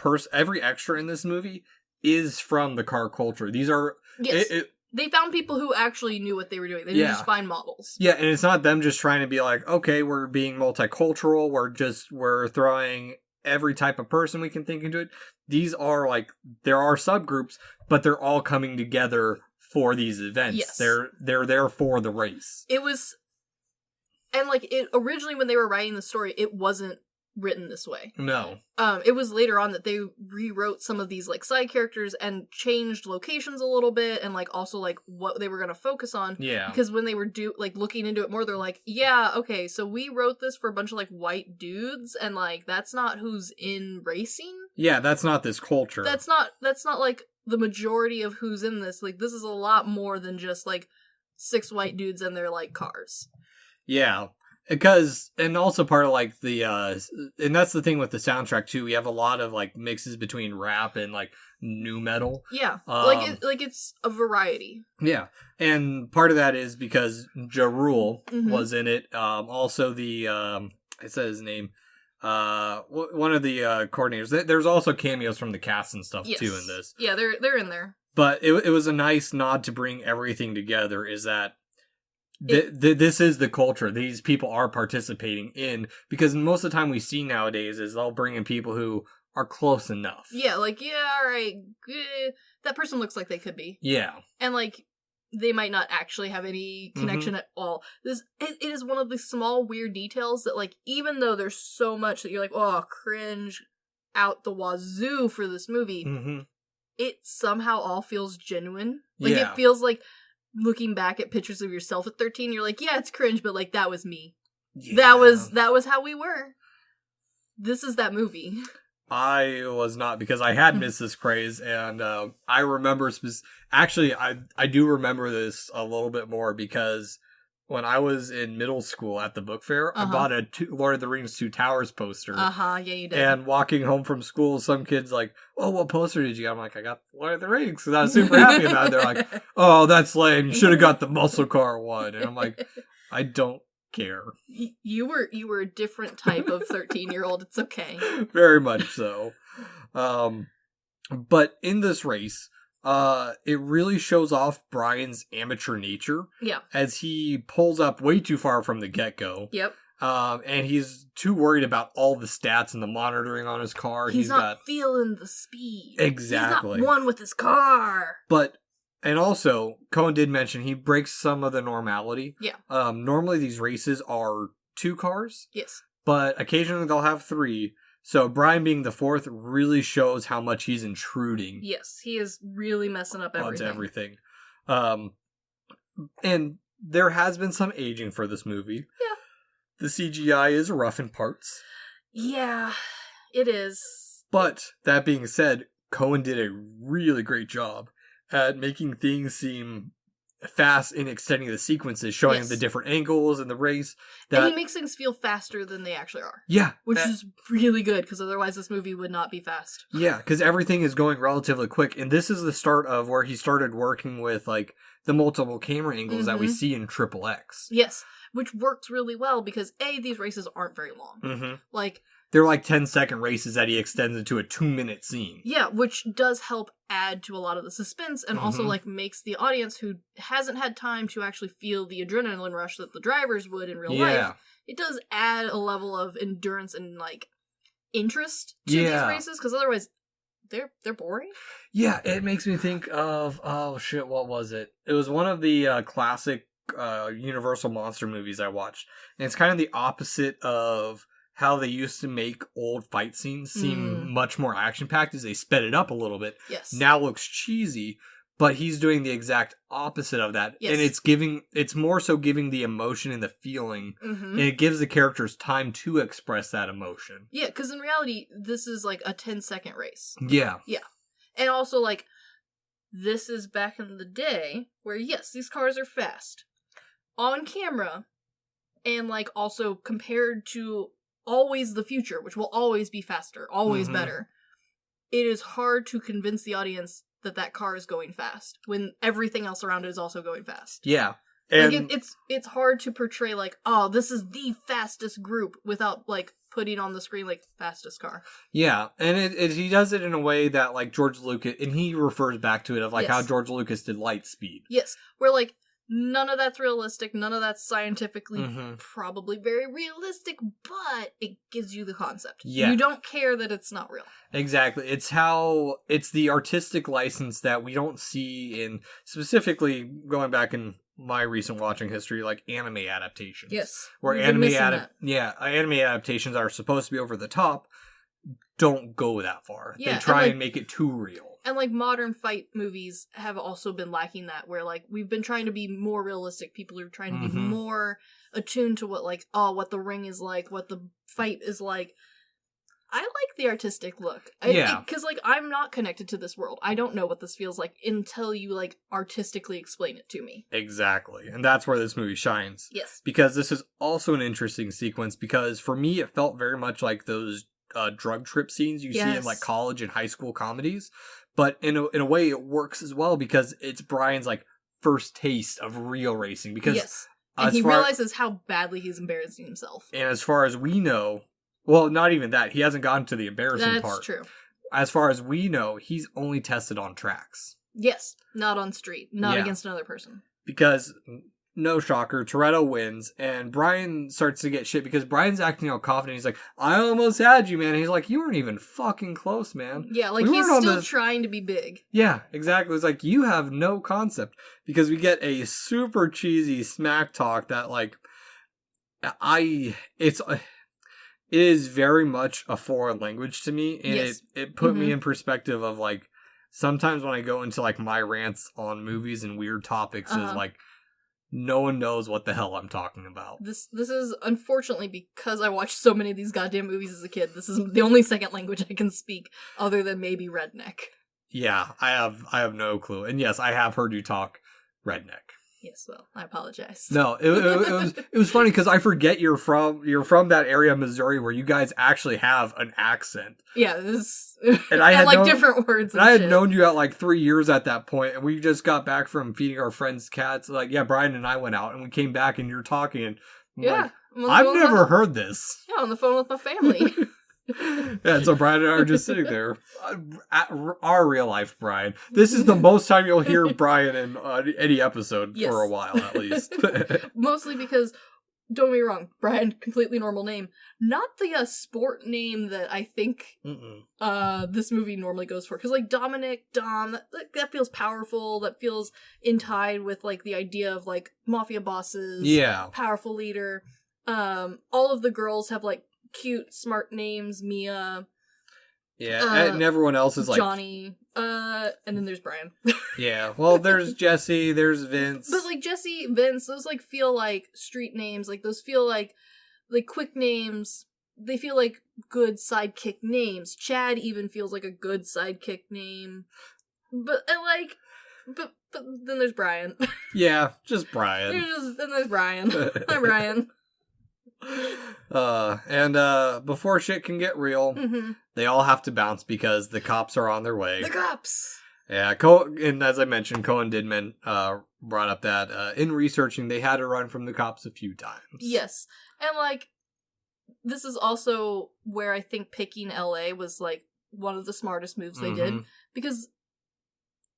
[SPEAKER 2] extra in this movie is from the car culture. These are...
[SPEAKER 3] Yes. They found people who actually knew what they were doing. They didn't just find models.
[SPEAKER 2] Yeah, and it's not them just trying to be like, okay, we're being multicultural, we're throwing every type of person we can think into it. These are like, there are subgroups, but they're all coming together for these events.
[SPEAKER 3] Yes.
[SPEAKER 2] They're there for the race.
[SPEAKER 3] It was, and like it originally when they were writing the story, it wasn't written this way.
[SPEAKER 2] No.
[SPEAKER 3] It was later on that they rewrote some of these like side characters and changed locations a little bit and like also like what they were going to focus on.
[SPEAKER 2] Yeah.
[SPEAKER 3] Because when they were looking into it more, they're like, yeah, okay, so we wrote this for a bunch of like white dudes and like that's not who's in racing.
[SPEAKER 2] Yeah, that's not this culture.
[SPEAKER 3] That's not like the majority of who's in this. Like this is a lot more than just like 6 white dudes and their like cars.
[SPEAKER 2] Yeah. Because, and also part of like the, and that's the thing with the soundtrack too, we have a lot of like mixes between rap and like nu metal.
[SPEAKER 3] Yeah, it's a variety.
[SPEAKER 2] Yeah, and part of that is because Ja Rule was in it. Also the, I said his name, one of the coordinators. There's also cameos from the cast and stuff too in this.
[SPEAKER 3] Yeah, they're in there.
[SPEAKER 2] But it was a nice nod to bring everything together, is that this is the culture these people are participating in, because most of the time we see nowadays is they'll bring in people who are close enough.
[SPEAKER 3] Yeah, like, yeah, alright, that person looks like they could be.
[SPEAKER 2] Yeah.
[SPEAKER 3] And like, they might not actually have any connection at all. It is one of the small weird details that like, even though there's so much that you're like, oh, cringe out the wazoo for this movie, it somehow all feels genuine. Like, it feels like looking back at pictures of yourself at 13, you're like, yeah, it's cringe, but like, that was me. Yeah. That was how we were. This is that movie.
[SPEAKER 2] I was not, because I had missed this craze, and I remember, actually, I do remember this a little bit more, because when I was in middle school at the book fair, I bought a Lord of the Rings 2 Towers poster.
[SPEAKER 3] Yeah, you did.
[SPEAKER 2] And walking home from school, some kids like, oh, what poster did you get? I'm like, I got Lord of the Rings, because I was super happy about it. They're like, oh, that's lame. You should have got the muscle car one. And I'm like, I don't care.
[SPEAKER 3] You were a different type of 13-year-old. It's okay.
[SPEAKER 2] Very much so. But in this race, it really shows off Brian's amateur nature. Yeah. As he pulls up way too far from the get-go. Yep. And he's too worried about all the stats and the monitoring on his car.
[SPEAKER 3] He's not feeling the speed.
[SPEAKER 2] Exactly.
[SPEAKER 3] He's not one with his car.
[SPEAKER 2] And also, Cohen did mention he breaks some of the normality. Yeah. Normally these races are 2 cars. Yes. But occasionally they'll have 3. So Brian being the 4th really shows how much he's intruding.
[SPEAKER 3] Yes, he is really messing up everything.
[SPEAKER 2] And there has been some aging for this movie. Yeah. The CGI is rough in parts.
[SPEAKER 3] Yeah, it is.
[SPEAKER 2] But that being said, Cohen did a really great job at making things seem fast in extending the sequences, showing the different angles in the race.
[SPEAKER 3] And he makes things feel faster than they actually are. Yeah. Which is really good, because otherwise this movie would not be fast.
[SPEAKER 2] Yeah, because everything is going relatively quick. And this is the start of where he started working with like the multiple camera angles that we see in Triple X.
[SPEAKER 3] Yes, which works really well because these races aren't very long. Like,
[SPEAKER 2] they're like 10-second races that he extends into a 2-minute scene.
[SPEAKER 3] Yeah, which does help add to a lot of the suspense and also like makes the audience who hasn't had time to actually feel the adrenaline rush that the drivers would in real life. It does add a level of endurance and like interest to these races, because otherwise they're boring.
[SPEAKER 2] Yeah, it makes me think of, what was it? It was one of the classic Universal monster movies I watched. And it's kind of the opposite of how they used to make old fight scenes seem much more action-packed as they sped it up a little bit. Yes. Now looks cheesy, but he's doing the exact opposite of that.
[SPEAKER 3] Yes.
[SPEAKER 2] And it's more so giving the emotion and the feeling, and it gives the characters time to express that emotion.
[SPEAKER 3] Yeah, because in reality, this is like a 10-second race.
[SPEAKER 2] Yeah.
[SPEAKER 3] Yeah. And also, like, this is back in the day where, yes, these cars are fast. On camera, and, like, also compared to always the future, which will always be faster, always better. It is hard to convince the audience that car is going fast when everything else around it is also going fast.
[SPEAKER 2] Yeah. And
[SPEAKER 3] like it's hard to portray like, oh, this is the fastest group without like putting on the screen like fastest car.
[SPEAKER 2] Yeah, and he does it in a way that like George Lucas, and he refers back to it of like how George Lucas did Lightspeed.
[SPEAKER 3] Yes, where like none of that's realistic, none of that's scientifically probably very realistic, but it gives you the concept.
[SPEAKER 2] Yeah.
[SPEAKER 3] You don't care that it's not real.
[SPEAKER 2] Exactly. It's the artistic license that we don't see in, specifically going back in my recent watching history, like anime adaptations.
[SPEAKER 3] Yes.
[SPEAKER 2] Where anime adaptations are supposed to be over the top, don't go that far.
[SPEAKER 3] Yeah,
[SPEAKER 2] they try and make it too real.
[SPEAKER 3] And, like, modern fight movies have also been lacking that, where, like, we've been trying to be more realistic. People are trying to be more attuned to what, like, what the ring is like, what the fight is like. I like the artistic look. Because, like, I'm not connected to this world. I don't know what this feels like until you, like, artistically explain it to me.
[SPEAKER 2] Exactly. And that's where this movie shines.
[SPEAKER 3] Yes.
[SPEAKER 2] Because this is also an interesting sequence, because for me, it felt very much like those drug trip scenes you see in, like, college and high school comedies. But in a way, it works as well because it's Brian's, like, first taste of real racing. Because
[SPEAKER 3] and he realizes how badly he's embarrassing himself.
[SPEAKER 2] And as far as we know, well, not even that. He hasn't gotten to the embarrassing part.
[SPEAKER 3] That's true.
[SPEAKER 2] As far as we know, he's only tested on tracks.
[SPEAKER 3] Yes, not on street. Not against another person.
[SPEAKER 2] Because, no shocker, Toretto wins, and Brian starts to get shit because Brian's acting all confident. He's like, I almost had you, man. And he's like, you weren't even fucking close, man.
[SPEAKER 3] Yeah, like he's still trying to be big.
[SPEAKER 2] Yeah, exactly. It's like, you have no concept. Because we get a super cheesy smack talk that, like, it is very much a foreign language to me, and it put me in perspective of, like, sometimes when I go into, like, my rants on movies and weird topics is, like, no one knows what the hell I'm talking about.
[SPEAKER 3] This is, unfortunately, because I watched so many of these goddamn movies as a kid, this is the only second language I can speak, other than maybe redneck.
[SPEAKER 2] Yeah, I have no clue. And yes, I have heard you talk redneck.
[SPEAKER 3] Yes, well, I apologize.
[SPEAKER 2] No, it was funny because I forget you're from that area of Missouri where you guys actually have an accent.
[SPEAKER 3] Yeah, this
[SPEAKER 2] and I had
[SPEAKER 3] different words.
[SPEAKER 2] And I had known you at like 3 years at that point, and we just got back from feeding our friends' cats. Like, yeah, Brian and I went out, and we came back, and you're talking, and like, I've never heard this.
[SPEAKER 3] Yeah, on the phone with my family.
[SPEAKER 2] Yeah, so Brian and I are just sitting there. Our real life Brian. This is the most time you'll hear Brian in any episode for a while, at least.
[SPEAKER 3] Mostly because, don't get me wrong, Brian, completely normal name. Not the sport name that I think this movie normally goes for. Because, like, Dominic, Dom, that feels powerful. That feels in tide with, like, the idea of, like, mafia bosses. Yeah. Powerful leader. All of the girls have, like, cute, smart names. Mia.
[SPEAKER 2] Yeah, and everyone else is like
[SPEAKER 3] Johnny. And then there's Brian.
[SPEAKER 2] Yeah, well, there's Jesse, there's Vince.
[SPEAKER 3] But like Jesse, Vince, those like feel like street names. Like those feel like quick names. They feel like good sidekick names. Chad even feels like a good sidekick name. But then there's Brian.
[SPEAKER 2] Yeah, just Brian.
[SPEAKER 3] Then there's Brian. Hi, Brian.
[SPEAKER 2] And before shit can get real, they all have to bounce because the cops are on their way.
[SPEAKER 3] The cops!
[SPEAKER 2] Yeah, and as I mentioned, Cohen did brought up that in researching, they had to run from the cops a few times.
[SPEAKER 3] Yes. And, like, this is also where I think picking LA was, like, one of the smartest moves they did. Because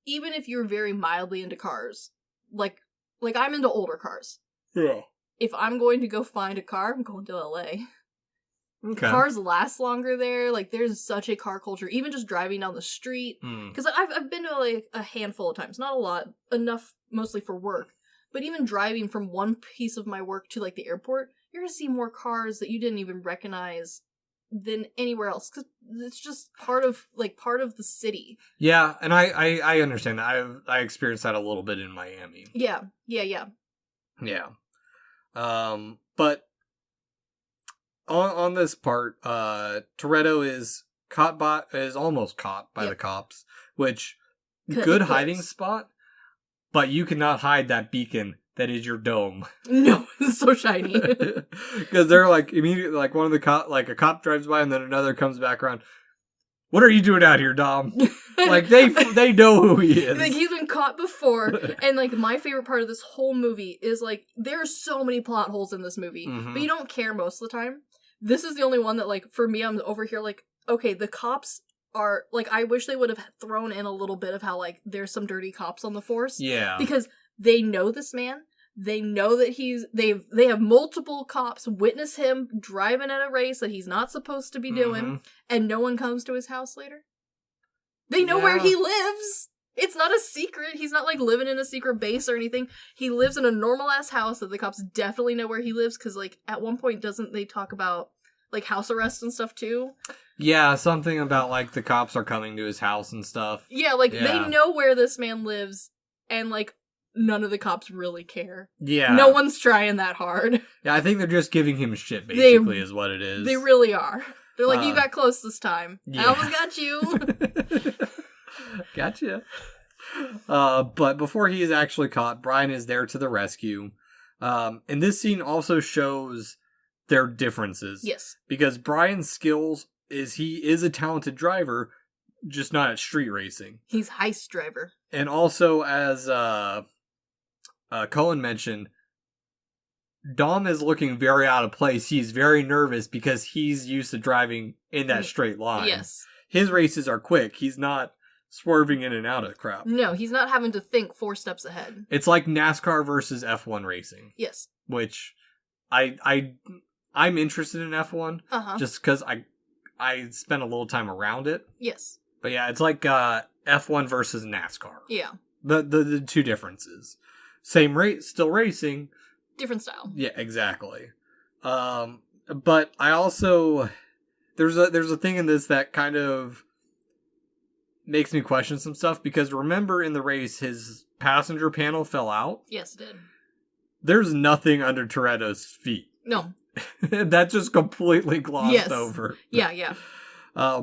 [SPEAKER 3] even if you're very mildly into cars, like I'm into older cars.
[SPEAKER 2] Yeah.
[SPEAKER 3] If I'm going to go find a car, I'm going to LA.
[SPEAKER 2] Okay.
[SPEAKER 3] Cars last longer there. Like, there's such a car culture. Even just driving down the street. Because I've been to, like, a handful of times. Not a lot. Enough, mostly for work. But even driving from one piece of my work to, like, the airport, you're going to see more cars that you didn't even recognize than anywhere else because it's just part of the city.
[SPEAKER 2] Yeah, and I understand that. I experienced that a little bit in Miami.
[SPEAKER 3] Yeah.
[SPEAKER 2] But on this part, Toretto is almost caught by the cops, which good hiding spot, but you cannot hide that beacon that is your dome.
[SPEAKER 3] No, it's so shiny.
[SPEAKER 2] Because they're like immediately like one of the a cop drives by and then another comes back around. What are you doing out here, Dom? Like they know who he is.
[SPEAKER 3] Like he's been caught before, and like my favorite part of this whole movie is like there are so many plot holes in this movie, but you don't care most of the time. This is the only one that like for me, I'm over here like, okay, the cops are like, I wish they would have thrown in a little bit of how like there's some dirty cops on the force.
[SPEAKER 2] Yeah,
[SPEAKER 3] because they know this man. They know that they have multiple cops witness him driving at a race that he's not supposed to be doing, and no one comes to his house later. They know where he lives. It's not a secret. He's not like living in a secret base or anything. He lives in a normal ass house that the cops definitely know where he lives because like at one point doesn't they talk about like house arrest and stuff too?
[SPEAKER 2] Yeah, something about like the cops are coming to his house and stuff.
[SPEAKER 3] Yeah, like they know where this man lives and like none of the cops really care. Yeah. No one's trying that hard.
[SPEAKER 2] Yeah, I think they're just giving him shit, basically, is what it is.
[SPEAKER 3] They really are. They're like, you got close this time. Yeah. I almost got you.
[SPEAKER 2] Gotcha. But before he is actually caught, Brian is there to the rescue. And this scene also shows their differences. Yes. Because Brian's skills he is a talented driver, just not at street racing.
[SPEAKER 3] He's heist driver.
[SPEAKER 2] And also, as Cullen mentioned, Dom is looking very out of place. He's very nervous because he's used to driving in that straight line. Yes. His races are quick. He's not swerving in and out of crap.
[SPEAKER 3] No, he's not having to think 4 steps ahead.
[SPEAKER 2] It's like NASCAR versus F1 racing. Yes. Which I'm interested in F1 just because I spent a little time around it. Yes. But yeah, it's like F1 versus NASCAR. Yeah. The two differences. Same rate, still racing.
[SPEAKER 3] Different style.
[SPEAKER 2] Yeah, exactly. But I also there's a thing in this that kind of makes me question some stuff because remember in the race his passenger panel fell out?
[SPEAKER 3] Yes, it did.
[SPEAKER 2] There's nothing under Toretto's feet. No. That just completely glossed over.
[SPEAKER 3] Yeah.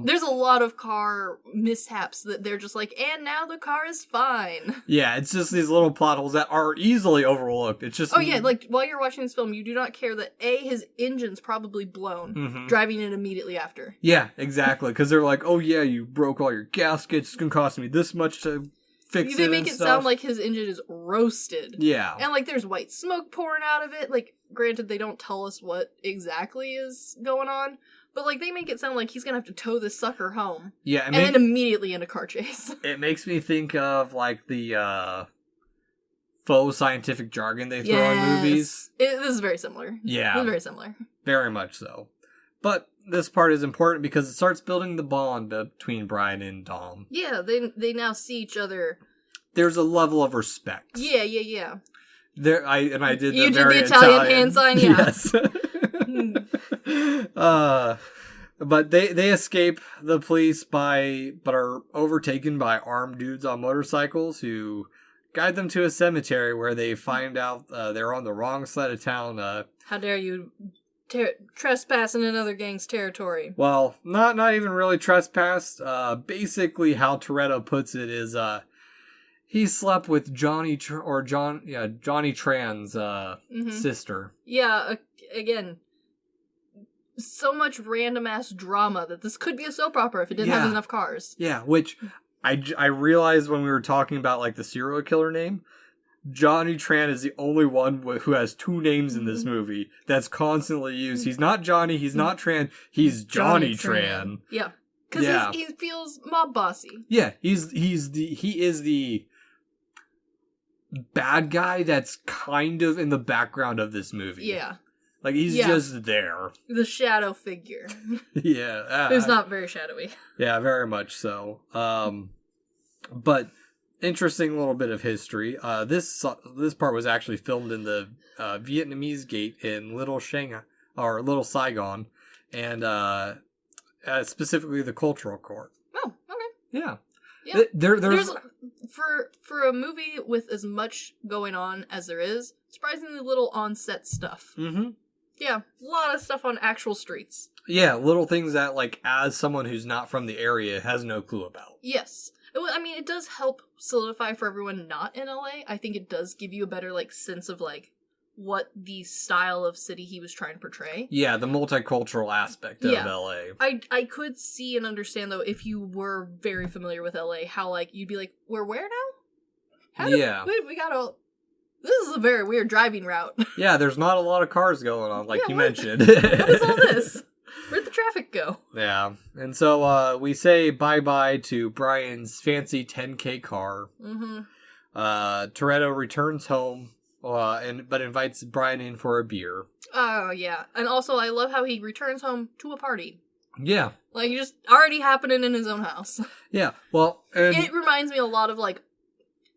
[SPEAKER 3] There's a lot of car mishaps that they're just like, and now the car is fine.
[SPEAKER 2] Yeah, it's just these little plot holes that are easily overlooked. It's just...
[SPEAKER 3] Oh yeah, like, while you're watching this film, you do not care that, A, his engine's probably blown, driving it immediately after.
[SPEAKER 2] Yeah, exactly, because they're like, oh yeah, you broke all your gaskets, it's gonna cost me this much to fix it.
[SPEAKER 3] They make it sound like his engine is roasted.
[SPEAKER 2] Yeah.
[SPEAKER 3] And, like, there's white smoke pouring out of it. Like, granted, they don't tell us what exactly is going on, but, like, they make it sound like he's gonna have to tow this sucker home. Yeah, and then immediately in a car chase.
[SPEAKER 2] It makes me think of, like, the, faux scientific jargon they throw in movies.
[SPEAKER 3] This is very similar.
[SPEAKER 2] Yeah.
[SPEAKER 3] This is very similar.
[SPEAKER 2] Very much so. But this part is important because it starts building the bond between Brian and Dom.
[SPEAKER 3] Yeah, they now see each other.
[SPEAKER 2] There's a level of respect.
[SPEAKER 3] Yeah.
[SPEAKER 2] I did
[SPEAKER 3] the very Italian hand sign, yeah.
[SPEAKER 2] Yes. But they escape the police but are overtaken by armed dudes on motorcycles who guide them to a cemetery where they find out they're on the wrong side of town.
[SPEAKER 3] How dare you trespass in another gang's territory?
[SPEAKER 2] Well, not even really trespassed. Basically, how Toretto puts it is he slept with Johnny Tran's sister.
[SPEAKER 3] Yeah, again, so much random ass drama that this could be a soap opera if it didn't have enough cars.
[SPEAKER 2] Yeah, which I realized when we were talking about like the serial killer name, Johnny Tran is the only one who has 2 names in this movie that's constantly used. He's not Johnny, he's not Tran, he's Johnny Tran.
[SPEAKER 3] Yeah. Because he feels mob bossy.
[SPEAKER 2] Yeah, he is the bad guy that's kind of in the background of this movie. Yeah. Like, he's just there.
[SPEAKER 3] The shadow figure.
[SPEAKER 2] Yeah.
[SPEAKER 3] Who's not very shadowy.
[SPEAKER 2] Yeah, very much so. But, interesting little bit of history. This part was actually filmed in the Vietnamese gate in Little Shanghai, or Little Saigon. And specifically the cultural court.
[SPEAKER 3] Oh, okay.
[SPEAKER 2] Yeah.
[SPEAKER 3] Yeah.
[SPEAKER 2] There's
[SPEAKER 3] for a movie with as much going on as there is, surprisingly little on-set stuff.
[SPEAKER 2] Mm-hmm.
[SPEAKER 3] Yeah, a lot of stuff on actual streets.
[SPEAKER 2] Yeah, little things that, like, as someone who's not from the area has no clue about.
[SPEAKER 3] Yes. I mean, it does help solidify for everyone not in LA. I think it does give you a better, like, sense of, like, what the style of city he was trying to portray.
[SPEAKER 2] Yeah, the multicultural aspect of LA.
[SPEAKER 3] I could see and understand, though, if you were very familiar with LA, how, like, you'd be like, we're where now? We gotta... This is a very weird driving route.
[SPEAKER 2] Yeah, there's not a lot of cars going on, like you mentioned.
[SPEAKER 3] What is all this? Where'd the traffic go?
[SPEAKER 2] Yeah, and so we say bye-bye to Brian's fancy 10K car.
[SPEAKER 3] Mm-hmm.
[SPEAKER 2] Toretto returns home, but invites Brian in for a beer.
[SPEAKER 3] Oh, yeah. And also, I love how he returns home to a party.
[SPEAKER 2] Yeah.
[SPEAKER 3] Like, just already happening in his own house.
[SPEAKER 2] Yeah, well...
[SPEAKER 3] It reminds me a lot of, like,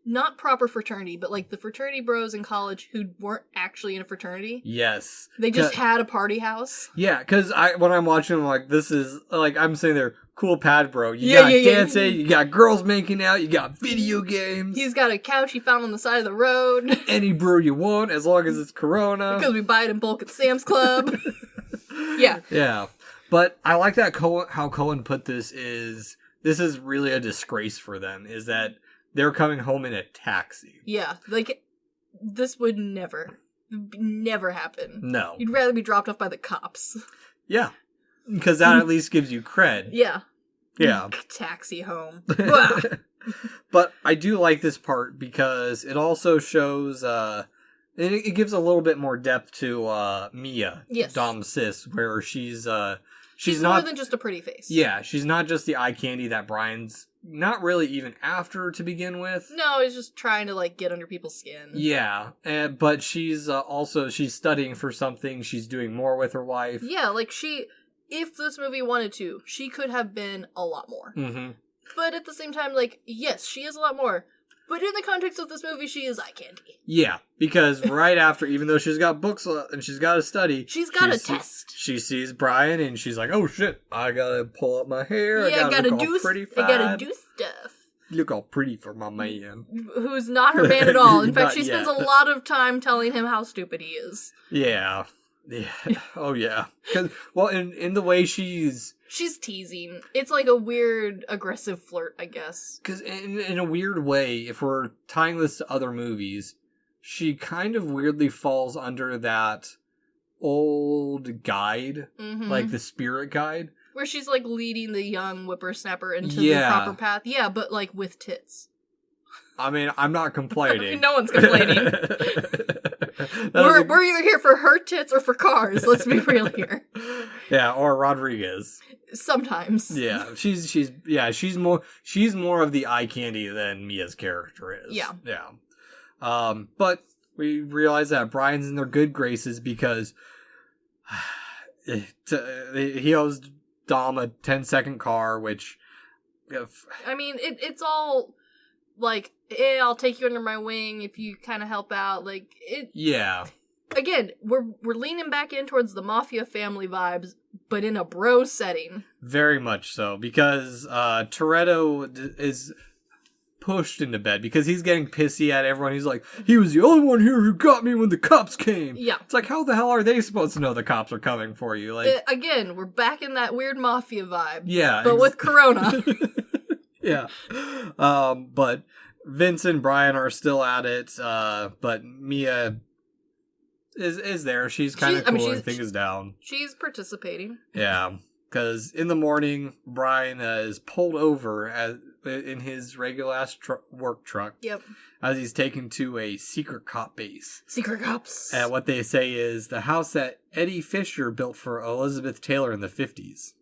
[SPEAKER 3] not proper fraternity, but, like, the fraternity bros in college who weren't actually in a fraternity.
[SPEAKER 2] Yes.
[SPEAKER 3] They just had a party house.
[SPEAKER 2] Yeah, because when I'm watching, I'm like, this is, like, I'm sitting there, cool pad, bro. You got dancing, you got girls making out, you got video games.
[SPEAKER 3] He's got a couch he found on the side of the road.
[SPEAKER 2] Any brew you want, as long as it's Corona.
[SPEAKER 3] Because we buy it in bulk at Sam's Club. Yeah.
[SPEAKER 2] Yeah. But I like that how Cohen put this is really a disgrace for them, is that they're coming home in a taxi.
[SPEAKER 3] Yeah, like, this would never happen.
[SPEAKER 2] No.
[SPEAKER 3] You'd rather be dropped off by the cops.
[SPEAKER 2] Yeah, because that at least gives you cred.
[SPEAKER 3] Yeah.
[SPEAKER 2] Yeah.
[SPEAKER 3] Taxi home.
[SPEAKER 2] But I do like this part because it also shows, it gives a little bit more depth to Mia,
[SPEAKER 3] yes.
[SPEAKER 2] Dom's sis, where she's not
[SPEAKER 3] more than just a pretty face.
[SPEAKER 2] Yeah, she's not just the eye candy that Brian's not really even after to begin with.
[SPEAKER 3] No, he's just trying to, like, get under people's skin.
[SPEAKER 2] Yeah, but she's she's studying for something. She's doing more with her life.
[SPEAKER 3] Yeah, like, if this movie wanted to, she could have been a lot more.
[SPEAKER 2] Mm-hmm.
[SPEAKER 3] But at the same time, like, yes, she is a lot more. But in the context of this movie, she is eye candy.
[SPEAKER 2] Yeah, because right after, even though she's got books and she's got to study...
[SPEAKER 3] She's got a test.
[SPEAKER 2] She sees Brian and she's like, oh shit, I gotta pull up my hair.
[SPEAKER 3] Yeah,
[SPEAKER 2] I gotta look all pretty fine.
[SPEAKER 3] I gotta do stuff.
[SPEAKER 2] Look all pretty for my man.
[SPEAKER 3] Who's not her man at all. In fact, she spends a lot of time telling him how stupid he is.
[SPEAKER 2] Yeah. Yeah. Oh, yeah. Because, well, in the way she's
[SPEAKER 3] teasing. It's like a weird, aggressive flirt, I guess.
[SPEAKER 2] Because in a weird way, if we're tying this to other movies, she kind of weirdly falls under that old guide, like the spirit guide.
[SPEAKER 3] Where she's, like, leading the young whippersnapper into the proper path. Yeah, but, like, with tits.
[SPEAKER 2] I mean, I'm not complaining.
[SPEAKER 3] No one's complaining. We're either here for her tits or for cars. Let's be real here.
[SPEAKER 2] Yeah, or Rodriguez.
[SPEAKER 3] Sometimes.
[SPEAKER 2] Yeah, she's more of the eye candy than Mia's character is.
[SPEAKER 3] Yeah.
[SPEAKER 2] Yeah. But we realize that Brian's in their good graces because he owes Dom a 10-second car, which...
[SPEAKER 3] I mean, it's all... like, I'll take you under my wing if you kind of help out. Like, it... Yeah. Again, we're leaning back in towards the Mafia family vibes, but in a bro setting.
[SPEAKER 2] Very much so, because Toretto is pushed into bed because he's getting pissy at everyone. He's like, he was the only one here who got me when the cops came.
[SPEAKER 3] Yeah.
[SPEAKER 2] It's like, how the hell are they supposed to know the cops are coming for you? Like,
[SPEAKER 3] again, we're back in that weird Mafia vibe.
[SPEAKER 2] Yeah.
[SPEAKER 3] But with Corona.
[SPEAKER 2] Yeah. But Vince and Brian are still at it, but Mia is there. She's kind of cooling things down.
[SPEAKER 3] She's participating.
[SPEAKER 2] Yeah. Because in the morning, Brian is pulled over in his regular-ass work truck.
[SPEAKER 3] Yep.
[SPEAKER 2] As he's taken to a secret cop base.
[SPEAKER 3] Secret cops.
[SPEAKER 2] And what they say is the house that Eddie Fisher built for Elizabeth Taylor in the 50s.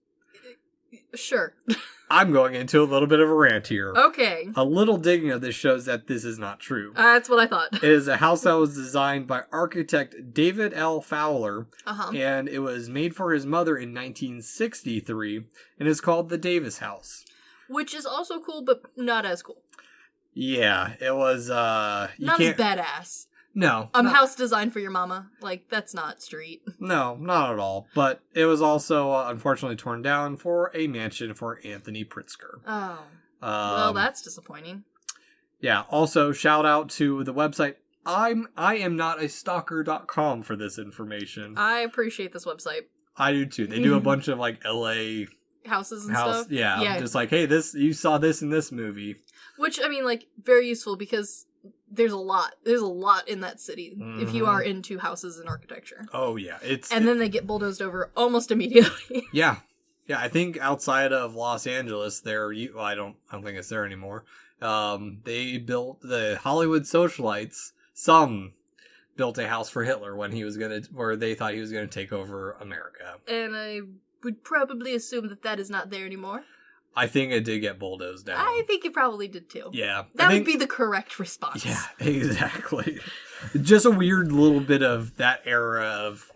[SPEAKER 3] Sure.
[SPEAKER 2] I'm going into a little bit of a rant here.
[SPEAKER 3] Okay.
[SPEAKER 2] A little digging of this shows that this is not true.
[SPEAKER 3] That's what I thought.
[SPEAKER 2] It is a house that was designed by architect David L. Fowler,
[SPEAKER 3] uh-huh.
[SPEAKER 2] and it was made for his mother in 1963, and is called the Davis House.
[SPEAKER 3] Which is also cool, but not as cool.
[SPEAKER 2] Yeah, it was,
[SPEAKER 3] not as badass.
[SPEAKER 2] No.
[SPEAKER 3] House designed for your mama. Like, that's not street.
[SPEAKER 2] No, not at all. But it was also, unfortunately, torn down for a mansion for Anthony Pritzker.
[SPEAKER 3] Oh. Well, that's disappointing.
[SPEAKER 2] Yeah. Also, shout out to the website I am not a stalker.com for this information.
[SPEAKER 3] I appreciate this website.
[SPEAKER 2] I do too. They do a bunch of like LA
[SPEAKER 3] houses and stuff.
[SPEAKER 2] Yeah. Just like, hey, you saw this in this movie.
[SPEAKER 3] Which, I mean, like, very useful because there's a lot in that city if you are into houses and architecture.
[SPEAKER 2] Oh yeah.
[SPEAKER 3] And then they get bulldozed over almost immediately.
[SPEAKER 2] Yeah. Yeah, I think outside of Los Angeles I don't think it's there anymore. They built the Hollywood socialites. Some built a house for Hitler where they thought he was gonna take over America.
[SPEAKER 3] And I would probably assume that is not there anymore.
[SPEAKER 2] I think it did get bulldozed down.
[SPEAKER 3] I think it probably did too.
[SPEAKER 2] Yeah.
[SPEAKER 3] That would be the correct response.
[SPEAKER 2] Yeah, exactly. Just a weird little bit of that era of...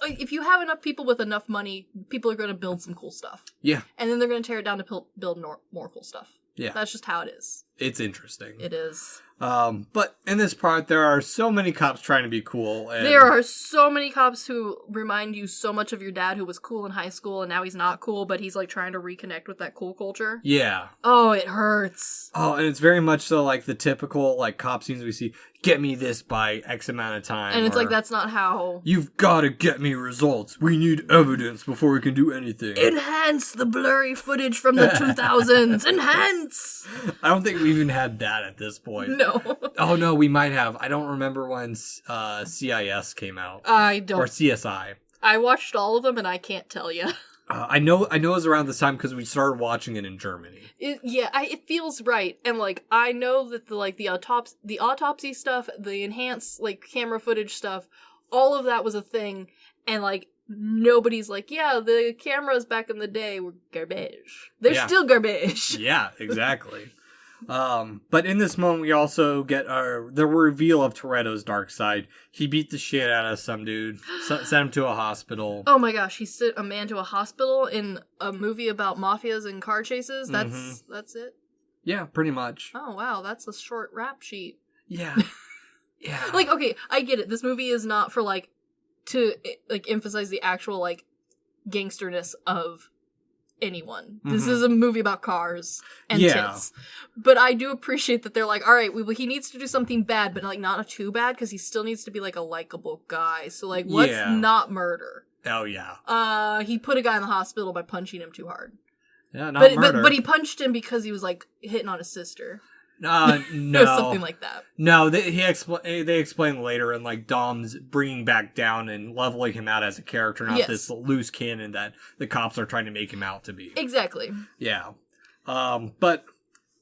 [SPEAKER 3] If you have enough people with enough money, people are going to build some cool stuff.
[SPEAKER 2] Yeah.
[SPEAKER 3] And then they're going to tear it down to build more cool stuff.
[SPEAKER 2] Yeah.
[SPEAKER 3] That's just how it is.
[SPEAKER 2] It's interesting.
[SPEAKER 3] It is.
[SPEAKER 2] But in this part, there are so many cops trying to be cool. And
[SPEAKER 3] there are so many cops who remind you so much of your dad who was cool in high school and now he's not cool, but he's like trying to reconnect with that cool culture.
[SPEAKER 2] Yeah.
[SPEAKER 3] Oh, it hurts.
[SPEAKER 2] Oh, and it's very much so like the typical like cop scenes we see. Get me this by X amount of time.
[SPEAKER 3] And it's like, that's not how...
[SPEAKER 2] You've got to get me results. We need evidence before we can do anything.
[SPEAKER 3] Enhance the blurry footage from the 2000s. Enhance!
[SPEAKER 2] I don't think we even had that at this point.
[SPEAKER 3] No.
[SPEAKER 2] Oh, no, we might have. I don't remember when CIS came out.
[SPEAKER 3] I don't.
[SPEAKER 2] Or CSI.
[SPEAKER 3] I watched all of them and I can't tell you.
[SPEAKER 2] I know it was around this time because we started watching it in Germany.
[SPEAKER 3] It feels right, and like I know that the autopsy stuff, the enhanced like camera footage stuff, all of that was a thing, and like nobody's like, yeah, the cameras back in the day were garbage. They're still garbage.
[SPEAKER 2] Yeah, exactly. But in this moment, we also get the reveal of Toretto's dark side. He beat the shit out of some dude, sent him to a hospital.
[SPEAKER 3] Oh my gosh, he sent a man to a hospital in a movie about mafias and car chases? That's it?
[SPEAKER 2] Yeah, pretty much.
[SPEAKER 3] Oh wow, that's a short rap sheet.
[SPEAKER 2] Yeah. Yeah.
[SPEAKER 3] Like, okay, I get it. This movie is not for like, to like emphasize the actual like gangsterness of anyone. This is a movie about cars and tits. But I do appreciate that they're like, all right, he needs to do something bad, but like not too bad because he still needs to be like a likable guy. So like, what's not murder?
[SPEAKER 2] Oh yeah.
[SPEAKER 3] He put a guy in the hospital by punching him too hard.
[SPEAKER 2] Yeah, not murder.
[SPEAKER 3] But he punched him because he was like hitting on his sister.
[SPEAKER 2] No.
[SPEAKER 3] Something like that.
[SPEAKER 2] No, they explain later, and like Dom's bringing back down and leveling him out as a character, not this loose cannon that the cops are trying to make him out to be.
[SPEAKER 3] Exactly.
[SPEAKER 2] Yeah. But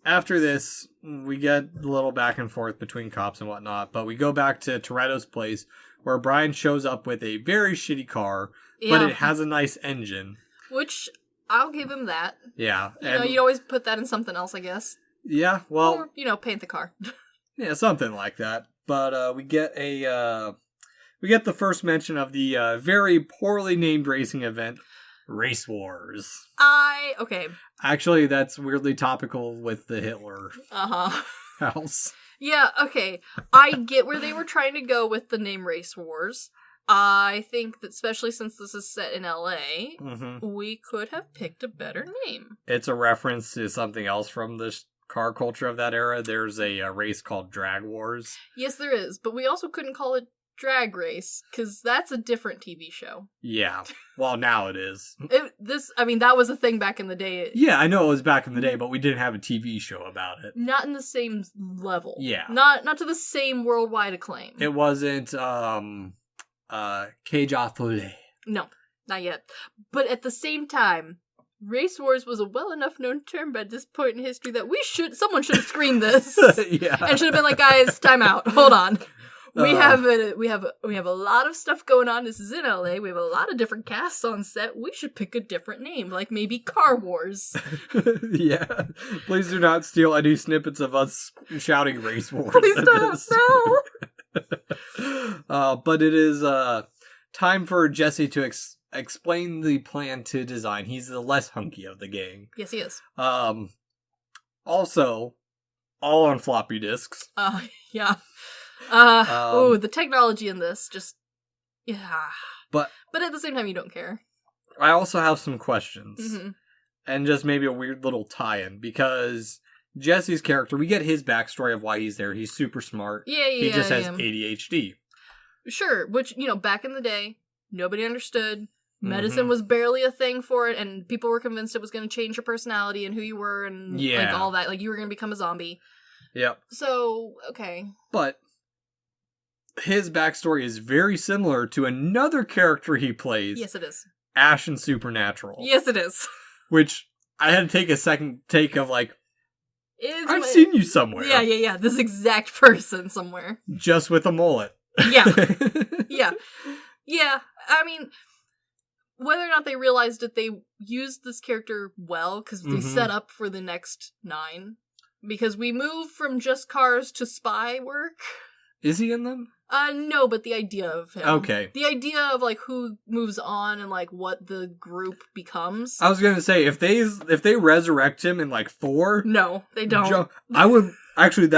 [SPEAKER 2] after this, we get a little back and forth between cops and whatnot, but we go back to Toretto's place where Brian shows up with a very shitty car, but it has a nice engine.
[SPEAKER 3] Which, I'll give him that.
[SPEAKER 2] Yeah.
[SPEAKER 3] You always put that in something else, I guess.
[SPEAKER 2] Yeah, well...
[SPEAKER 3] Or, paint the car.
[SPEAKER 2] Yeah, something like that. But we get the first mention of the very poorly named racing event, Race Wars.
[SPEAKER 3] Okay.
[SPEAKER 2] Actually, that's weirdly topical with the Hitler house.
[SPEAKER 3] Yeah, okay. I get where they were trying to go with the name Race Wars. I think that especially since this is set in LA, we could have picked a better name.
[SPEAKER 2] It's a reference to something else from the car culture of that era. There's a race called Drag Wars.
[SPEAKER 3] Yes, there is, but we also couldn't call it Drag Race because that's a different TV show.
[SPEAKER 2] Yeah, well, now it is.
[SPEAKER 3] That was a thing back in the day.
[SPEAKER 2] Yeah, I know it was back in the day, but we didn't have a TV show about it.
[SPEAKER 3] Not in the same level.
[SPEAKER 2] Yeah,
[SPEAKER 3] not to the same worldwide acclaim.
[SPEAKER 2] It wasn't Cage Folle.
[SPEAKER 3] No, not yet. But at the same time, Race Wars was a well enough known term by this point in history that someone should have screened this.
[SPEAKER 2] Yeah.
[SPEAKER 3] And should have been like, guys, time out. Hold on. We have a lot of stuff going on. This is in LA. We have a lot of different casts on set. We should pick a different name, like maybe Car Wars.
[SPEAKER 2] Yeah. Please do not steal any snippets of us shouting Race Wars.
[SPEAKER 3] Please don't.
[SPEAKER 2] No. But it is time for Jesse to explain the plan to design. He's the less hunky of the gang.
[SPEAKER 3] Yes, he is.
[SPEAKER 2] Also, all on floppy disks.
[SPEAKER 3] Yeah. The technology in this just, yeah.
[SPEAKER 2] But
[SPEAKER 3] at the same time, you don't care.
[SPEAKER 2] I also have some questions.
[SPEAKER 3] Mm-hmm.
[SPEAKER 2] And just maybe a weird little tie-in, because Jesse's character, we get his backstory of why he's there. He's super smart.
[SPEAKER 3] Yeah,
[SPEAKER 2] He just has ADHD.
[SPEAKER 3] Sure, which, back in the day, nobody understood. Medicine was barely a thing for it, and people were convinced it was going to change your personality and who you were and all that. Like, you were going to become a zombie.
[SPEAKER 2] Yep.
[SPEAKER 3] So, okay.
[SPEAKER 2] But his backstory is very similar to another character he plays.
[SPEAKER 3] Yes, it is.
[SPEAKER 2] Ash in Supernatural.
[SPEAKER 3] Yes, it is.
[SPEAKER 2] Which I had to take a second take of like, I've seen you somewhere.
[SPEAKER 3] Yeah. This exact person somewhere.
[SPEAKER 2] Just with a mullet.
[SPEAKER 3] Yeah. Yeah. I mean, whether or not they realized it, they used this character well, because they set up for the next 9. Because we move from just cars to spy work.
[SPEAKER 2] Is he in them?
[SPEAKER 3] No, but the idea of him.
[SPEAKER 2] Okay.
[SPEAKER 3] The idea of, like, who moves on and, like, what the group becomes.
[SPEAKER 2] I was gonna say, if they resurrect him in, like, 4...
[SPEAKER 3] No, they don't.
[SPEAKER 2] I would... Actually,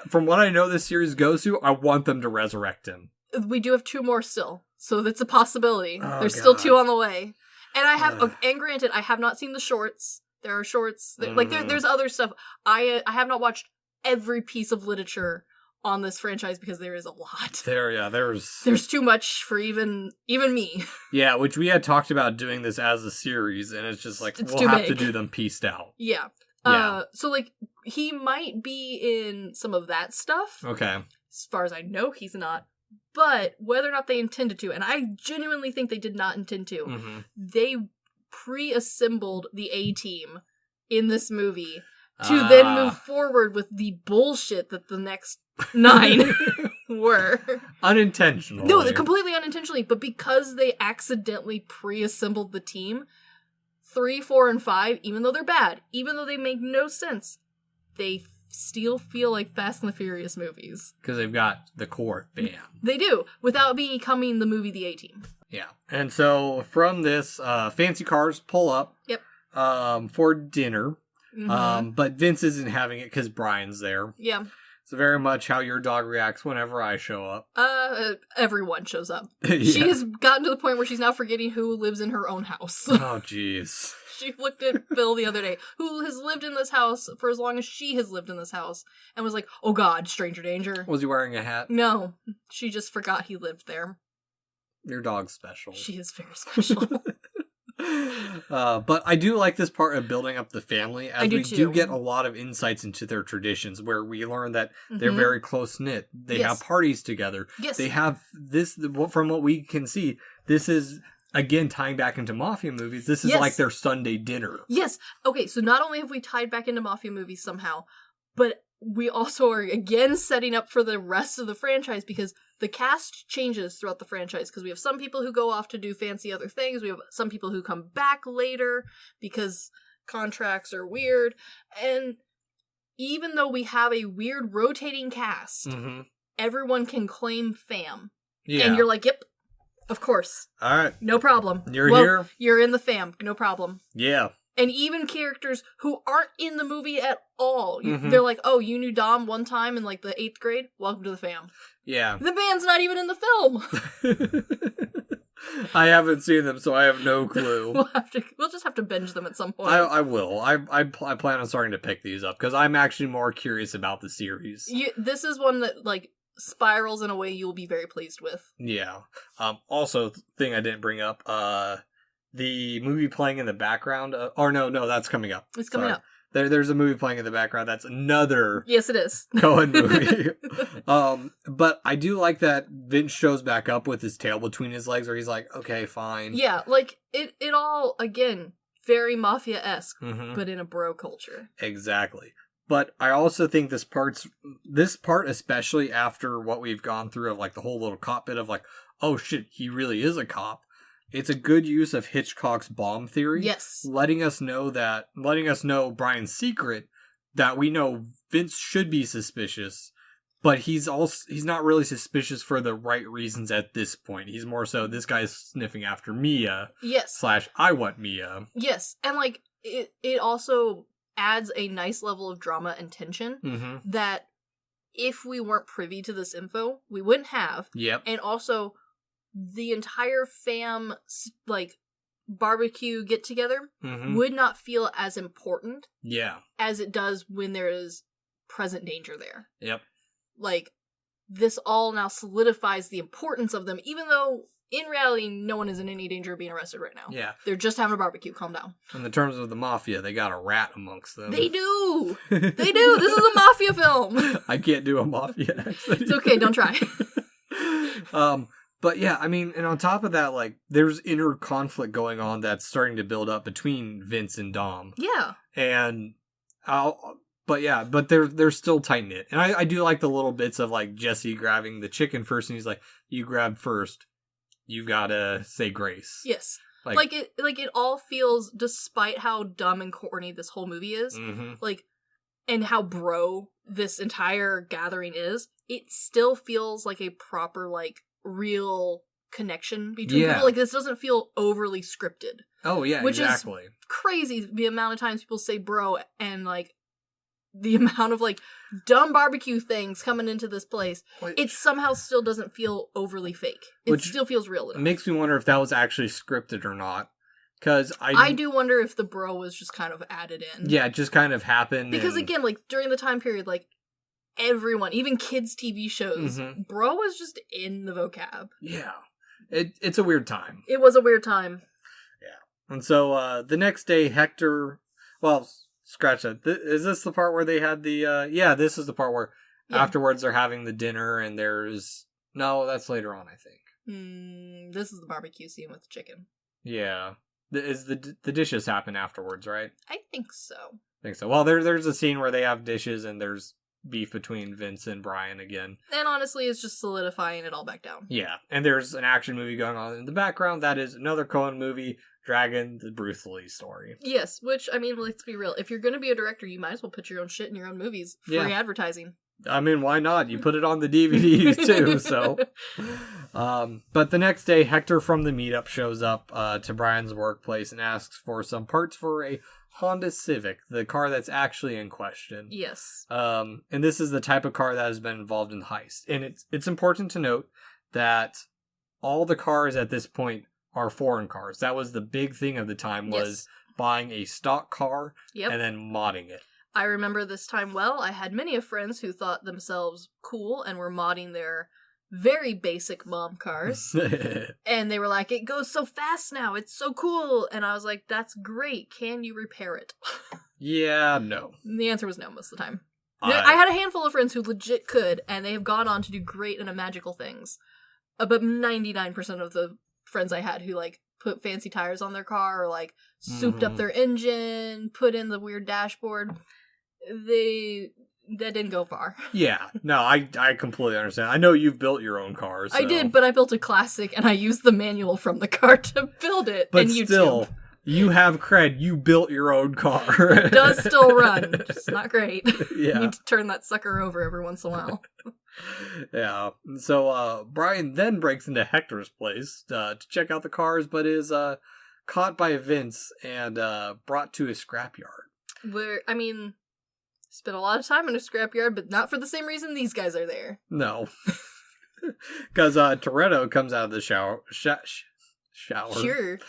[SPEAKER 2] from what I know this series goes to, I want them to resurrect him.
[SPEAKER 3] We do have 2 more still, so that's a possibility.
[SPEAKER 2] Oh,
[SPEAKER 3] There's still 2 on the way. And I have... and granted, I have not seen the shorts. There are shorts. There's other stuff. I have not watched every piece of literature on this franchise, because there is a lot. There's too much for even me.
[SPEAKER 2] Yeah, which we had talked about doing this as a series, and it's just like, we'll have to do them pieced out.
[SPEAKER 3] Yeah. So, like, he might be in some of that stuff.
[SPEAKER 2] Okay.
[SPEAKER 3] As far as I know, he's not. But whether or not they intended to, and I genuinely think they did not intend to, they pre-assembled the A-team in this movie to then move forward with the bullshit that the next 9 were.
[SPEAKER 2] Unintentionally.
[SPEAKER 3] No, completely unintentionally, but because they accidentally pre-assembled the team, 3, 4, and 5, even though they're bad, even though they make no sense, they still feel like Fast and the Furious movies.
[SPEAKER 2] Because they've got the core band.
[SPEAKER 3] They do, without becoming the movie The A-Team.
[SPEAKER 2] Yeah. And so, from this, fancy cars pull up for dinner. But Vince isn't having it because Brian's there.
[SPEAKER 3] Yeah.
[SPEAKER 2] It's very much how your dog reacts whenever I show up.
[SPEAKER 3] Everyone shows up.
[SPEAKER 2] Yeah.
[SPEAKER 3] She has gotten to the point where she's now forgetting who lives in her own house.
[SPEAKER 2] Oh, jeez.
[SPEAKER 3] She looked at Phil the other day, who has lived in this house for as long as she has lived in this house, and was like, oh god, stranger danger.
[SPEAKER 2] Was he wearing a hat?
[SPEAKER 3] No. She just forgot he lived there.
[SPEAKER 2] Your dog's special.
[SPEAKER 3] She is very special.
[SPEAKER 2] But I do like this part of building up the family, as we
[SPEAKER 3] too.
[SPEAKER 2] do get a lot of insights into their traditions, where we learn that they're very close-knit. They have parties together.
[SPEAKER 3] Yes.
[SPEAKER 2] They have this, from what we can see, this is, again, tying back into Mafia movies, this is like their Sunday dinner.
[SPEAKER 3] Yes. Okay, so not only have we tied back into Mafia movies somehow, but we also are again setting up for the rest of the franchise, because the cast changes throughout the franchise, because we have some people who go off to do fancy other things. We have some people who come back later because contracts are weird. And even though we have a weird rotating cast, everyone can claim fam. Yeah. And you're like, yep, of course.
[SPEAKER 2] All right.
[SPEAKER 3] No problem.
[SPEAKER 2] You're here.
[SPEAKER 3] You're in the fam. No problem.
[SPEAKER 2] Yeah.
[SPEAKER 3] And even characters who aren't in the movie at all. They're like, oh, you knew Dom one time in, like, the 8th grade? Welcome to the fam.
[SPEAKER 2] Yeah.
[SPEAKER 3] The band's not even in the film.
[SPEAKER 2] I haven't seen them, so I have no clue.
[SPEAKER 3] We'll just have to binge them at some point.
[SPEAKER 2] I will. I plan on starting to pick these up, because I'm actually more curious about the series.
[SPEAKER 3] This is one that, like, spirals in a way you'll be very pleased with.
[SPEAKER 2] Yeah. Also, thing I didn't bring up, the movie playing in the background, no, that's coming up.
[SPEAKER 3] It's coming up.
[SPEAKER 2] There's a movie playing in the background. That's another
[SPEAKER 3] yes, it is.
[SPEAKER 2] Coen movie. But I do like that Vince shows back up with his tail between his legs, where he's like, okay, fine.
[SPEAKER 3] Yeah, like, it all, again, very Mafia-esque, but in a bro culture.
[SPEAKER 2] Exactly. But I also think this part, especially after what we've gone through of, like, the whole little cop bit of, like, oh shit, he really is a cop. It's a good use of Hitchcock's bomb theory.
[SPEAKER 3] Yes.
[SPEAKER 2] Letting us know Brian's secret, that we know Vince should be suspicious, but he's not really suspicious for the right reasons at this point. He's more so, this guy's sniffing after Mia.
[SPEAKER 3] Yes.
[SPEAKER 2] / I want Mia.
[SPEAKER 3] Yes. And, like, it also adds a nice level of drama and tension that if we weren't privy to this info, we wouldn't have.
[SPEAKER 2] Yep.
[SPEAKER 3] And also, the entire fam, like, barbecue get-together would not feel as important as it does when there is present danger there.
[SPEAKER 2] Yep.
[SPEAKER 3] Like, this all now solidifies the importance of them, even though, in reality, no one is in any danger of being arrested right now.
[SPEAKER 2] Yeah.
[SPEAKER 3] They're just having a barbecue. Calm down.
[SPEAKER 2] In the terms of the mafia, they got a rat amongst them.
[SPEAKER 3] They do! They do! This is a mafia film!
[SPEAKER 2] I can't do a mafia accent.
[SPEAKER 3] It's okay, don't try.
[SPEAKER 2] But yeah, I mean, and on top of that, like, there's inner conflict going on that's starting to build up between Vince and Dom.
[SPEAKER 3] Yeah.
[SPEAKER 2] And but they're still tight knit. And I do like the little bits of, like, Jesse grabbing the chicken first, and he's like, you grab first. You've got to say grace.
[SPEAKER 3] Yes. Like it all feels, despite how dumb and corny this whole movie is, like, and how bro this entire gathering is, it still feels like a proper, like, real connection between people. Like, this doesn't feel overly scripted.
[SPEAKER 2] Oh, yeah,
[SPEAKER 3] which
[SPEAKER 2] exactly.
[SPEAKER 3] Is crazy, the amount of times people say bro, and, like, the amount of, like, dumb barbecue things coming into this place. It somehow still doesn't feel overly fake. It still feels real enough.
[SPEAKER 2] It makes me wonder if that was actually scripted or not. Because
[SPEAKER 3] I do wonder if the bro was just kind of added in.
[SPEAKER 2] Yeah, it just kind of happened.
[SPEAKER 3] Because, again, like, during the time period, like, everyone, even kids' TV shows, bro was just in the vocab.
[SPEAKER 2] Yeah. It's a weird time.
[SPEAKER 3] It was a weird time.
[SPEAKER 2] Yeah. And so, the next day, Hector... Well, scratch that. Is this the part where they had the... Yeah, this is the part where afterwards they're having the dinner and there's... No, that's later on, I think.
[SPEAKER 3] This is the barbecue scene with the chicken.
[SPEAKER 2] Yeah. The dishes happen afterwards, right?
[SPEAKER 3] I think so.
[SPEAKER 2] Well, there's a scene where they have dishes and there's beef between Vince and Brian again.
[SPEAKER 3] And honestly, it's just solidifying it all back down.
[SPEAKER 2] Yeah, and there's an action movie going on in the background. That is another Coen movie, Dragon, the Bruce Lee story.
[SPEAKER 3] Yes, which, I mean, let's be real. If you're going to be a director, you might as well put your own shit in your own movies. Free advertising.
[SPEAKER 2] I mean, why not? You put it on the DVDs too, so. But the next day, Hector from the meetup shows up to Brian's workplace and asks for some parts for a Honda Civic, the car that's actually in question.
[SPEAKER 3] Yes.
[SPEAKER 2] And this is the type of car that has been involved in the heist. And it's important to note that all the cars at this point are foreign cars. That was the big thing of the time, was buying a stock car and then modding it.
[SPEAKER 3] I remember this time well. I had many of friends who thought themselves cool and were modding their very basic mom cars. And they were like, it goes so fast now. It's so cool. And I was like, that's great. Can you repair it?
[SPEAKER 2] Yeah, no.
[SPEAKER 3] And the answer was no most of the time. I had a handful of friends who legit could, and they have gone on to do great and magical things. But 99% of the friends I had who, like, put fancy tires on their car or, like, souped up their engine, put in the weird dashboard, that didn't go far. Yeah,
[SPEAKER 2] no, I completely understand. I know you've built your own cars. So.
[SPEAKER 3] I did, but I built a classic, and I used the manual from the car to build it.
[SPEAKER 2] But
[SPEAKER 3] in YouTube.
[SPEAKER 2] Still, you have cred. You built your own car.
[SPEAKER 3] It does still run. It's not great.
[SPEAKER 2] Yeah.
[SPEAKER 3] You need to turn that sucker over every once in a while.
[SPEAKER 2] Yeah. So Brian then breaks into Hector's place to check out the cars, but is caught by Vince and brought to a scrapyard.
[SPEAKER 3] Where, I mean, spent a lot of time in a scrapyard, but not for the same reason these guys are there.
[SPEAKER 2] No. Because Toretto comes out of the shower.
[SPEAKER 3] Sure.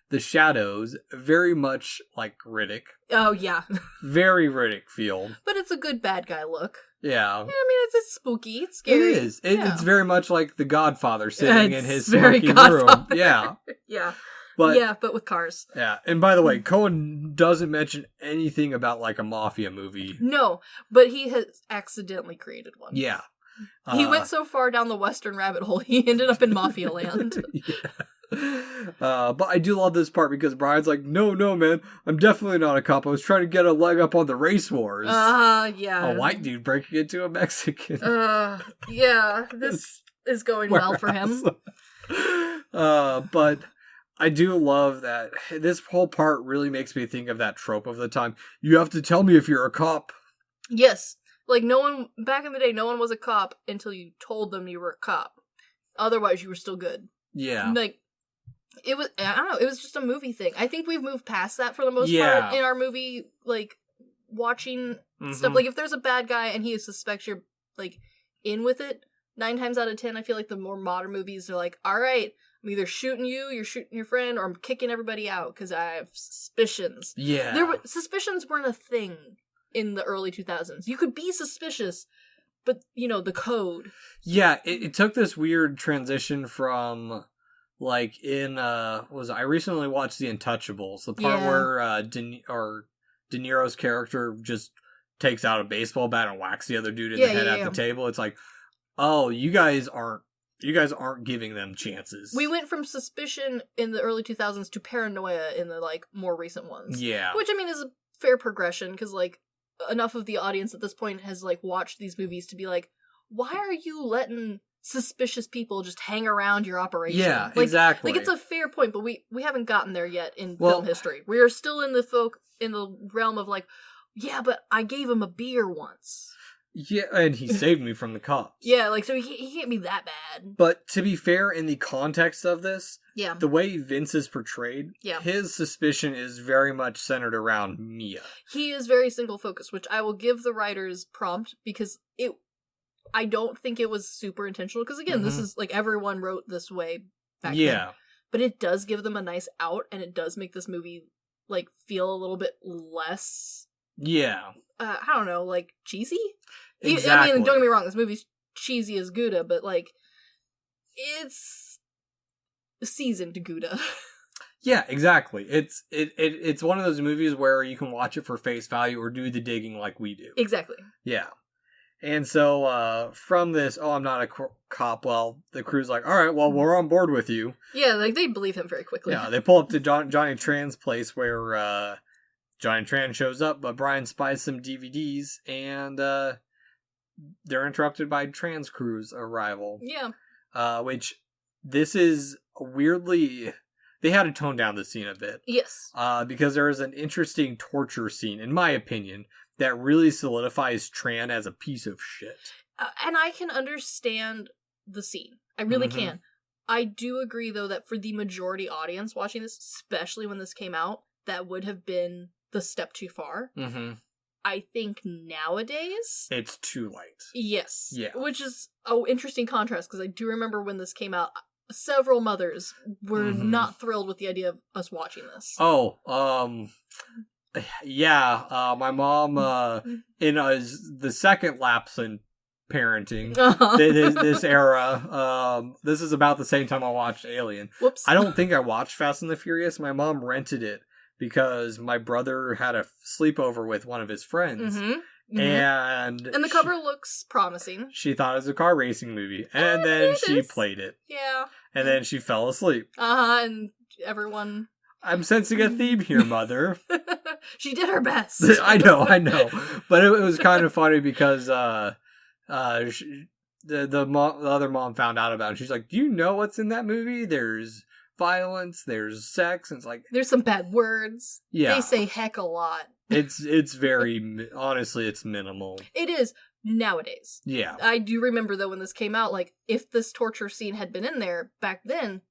[SPEAKER 2] The shadows, very much like Riddick.
[SPEAKER 3] Oh, yeah.
[SPEAKER 2] Very Riddick feel.
[SPEAKER 3] But it's a good bad guy look.
[SPEAKER 2] Yeah.
[SPEAKER 3] I mean, it's spooky. It's scary.
[SPEAKER 2] It is. It's very much like the Godfather sitting in his smoky room. Yeah.
[SPEAKER 3] Yeah.
[SPEAKER 2] But
[SPEAKER 3] with cars.
[SPEAKER 2] Yeah. And by the way, Coen doesn't mention anything about, like, a mafia movie.
[SPEAKER 3] No, but he has accidentally created one.
[SPEAKER 2] Yeah.
[SPEAKER 3] He went so far down the Western rabbit hole, he ended up in Mafia Land.
[SPEAKER 2] But I do love this part because Brian's like, no, man, I'm definitely not a cop. I was trying to get a leg up on the race wars.
[SPEAKER 3] Yeah.
[SPEAKER 2] A white dude breaking into a Mexican.
[SPEAKER 3] Yeah, this is going well for him.
[SPEAKER 2] But I do love that this whole part really makes me think of that trope of the time. You have to tell me if you're a cop.
[SPEAKER 3] Yes. Like, back in the day, no one was a cop until you told them you were a cop. Otherwise, you were still good.
[SPEAKER 2] Yeah.
[SPEAKER 3] Like, it was, I don't know, it was just a movie thing. I think we've moved past that for the most part in our movie, like, watching stuff. Like, if there's a bad guy and he suspects you're like in with it. 9 times out of 10, I feel like the more modern movies are like, all right, I'm either shooting you, you're shooting your friend, or I'm kicking everybody out because I have suspicions.
[SPEAKER 2] Yeah.
[SPEAKER 3] Suspicions weren't a thing in the early 2000s. You could be suspicious, but, you know, the code.
[SPEAKER 2] Yeah, it took this weird transition from, like, I recently watched The Untouchables, the part where De Niro's character just takes out a baseball bat and whacks the other dude in the head at the table. It's like, oh, you guys aren't giving them chances.
[SPEAKER 3] We went from suspicion in the early 2000s to paranoia in the, like, more recent ones.
[SPEAKER 2] Yeah.
[SPEAKER 3] Which, I mean, is a fair progression, because, like, enough of the audience at this point has, like, watched these movies to be like, why are you letting suspicious people just hang around your operation?
[SPEAKER 2] Yeah,
[SPEAKER 3] like,
[SPEAKER 2] exactly.
[SPEAKER 3] Like, it's a fair point, but we haven't gotten there yet in film history. We are still in the realm of, like, yeah, but I gave him a beer once.
[SPEAKER 2] Yeah, and he saved me from the cops.
[SPEAKER 3] Yeah, like, so he can't be that bad.
[SPEAKER 2] But to be fair, in the context of this,
[SPEAKER 3] yeah,
[SPEAKER 2] the way Vince is portrayed, his suspicion is very much centered around Mia.
[SPEAKER 3] He is very single-focused, which I will give the writers prompt, because I don't think it was super intentional, because again, this is, like, everyone wrote this way back then. But it does give them a nice out, and it does make this movie, like, feel a little bit less... I don't know, like, cheesy?
[SPEAKER 2] Exactly.
[SPEAKER 3] I mean, don't get me wrong, this movie's cheesy as Gouda, but, like, it's seasoned Gouda.
[SPEAKER 2] Yeah, exactly. It's one of those movies where you can watch it for face value or do the digging like we do.
[SPEAKER 3] Exactly.
[SPEAKER 2] Yeah. And so, from this, I'm not a cop, well, the crew's like, all right, well, we're on board with you.
[SPEAKER 3] Yeah, like, they believe him very quickly.
[SPEAKER 2] Yeah, they pull up to Johnny Tran's place where, Johnny Tran shows up, but Brian spies some DVDs, and they're interrupted by Tran's crew's arrival.
[SPEAKER 3] Yeah.
[SPEAKER 2] Which, this is weirdly... They had to tone down the scene a bit.
[SPEAKER 3] Yes.
[SPEAKER 2] Because there is an interesting torture scene, in my opinion, that really solidifies Tran as a piece of shit.
[SPEAKER 3] And I can understand the scene. I really can. I do agree, though, that for the majority audience watching this, especially when this came out, that would have been the step too far. I think nowadays...
[SPEAKER 2] It's too late.
[SPEAKER 3] Yes.
[SPEAKER 2] Yeah.
[SPEAKER 3] Which is an interesting contrast, because I do remember when this came out, several mothers were not thrilled with the idea of us watching this.
[SPEAKER 2] Oh, yeah, my mom, in the second lapse in parenting, this era, this is about the same time I watched Alien.
[SPEAKER 3] Whoops.
[SPEAKER 2] I don't think I watched Fast and the Furious. My mom rented it because my brother had a sleepover with one of his friends. And
[SPEAKER 3] the cover looks promising.
[SPEAKER 2] She thought it was a car racing movie. And then she played it.
[SPEAKER 3] Yeah.
[SPEAKER 2] And then she fell asleep.
[SPEAKER 3] And everyone...
[SPEAKER 2] I'm sensing a theme here, Mother.
[SPEAKER 3] She did her best.
[SPEAKER 2] I know. But it was kind of funny because the other mom found out about it. She's like, do you know what's in that movie? There's violence, there's sex, and it's like...
[SPEAKER 3] There's some bad words.
[SPEAKER 2] Yeah.
[SPEAKER 3] They say heck a lot.
[SPEAKER 2] It's very... Honestly, it's minimal.
[SPEAKER 3] It is. Nowadays.
[SPEAKER 2] Yeah.
[SPEAKER 3] I do remember, though, when this came out, like, if this torture scene had been in there back then,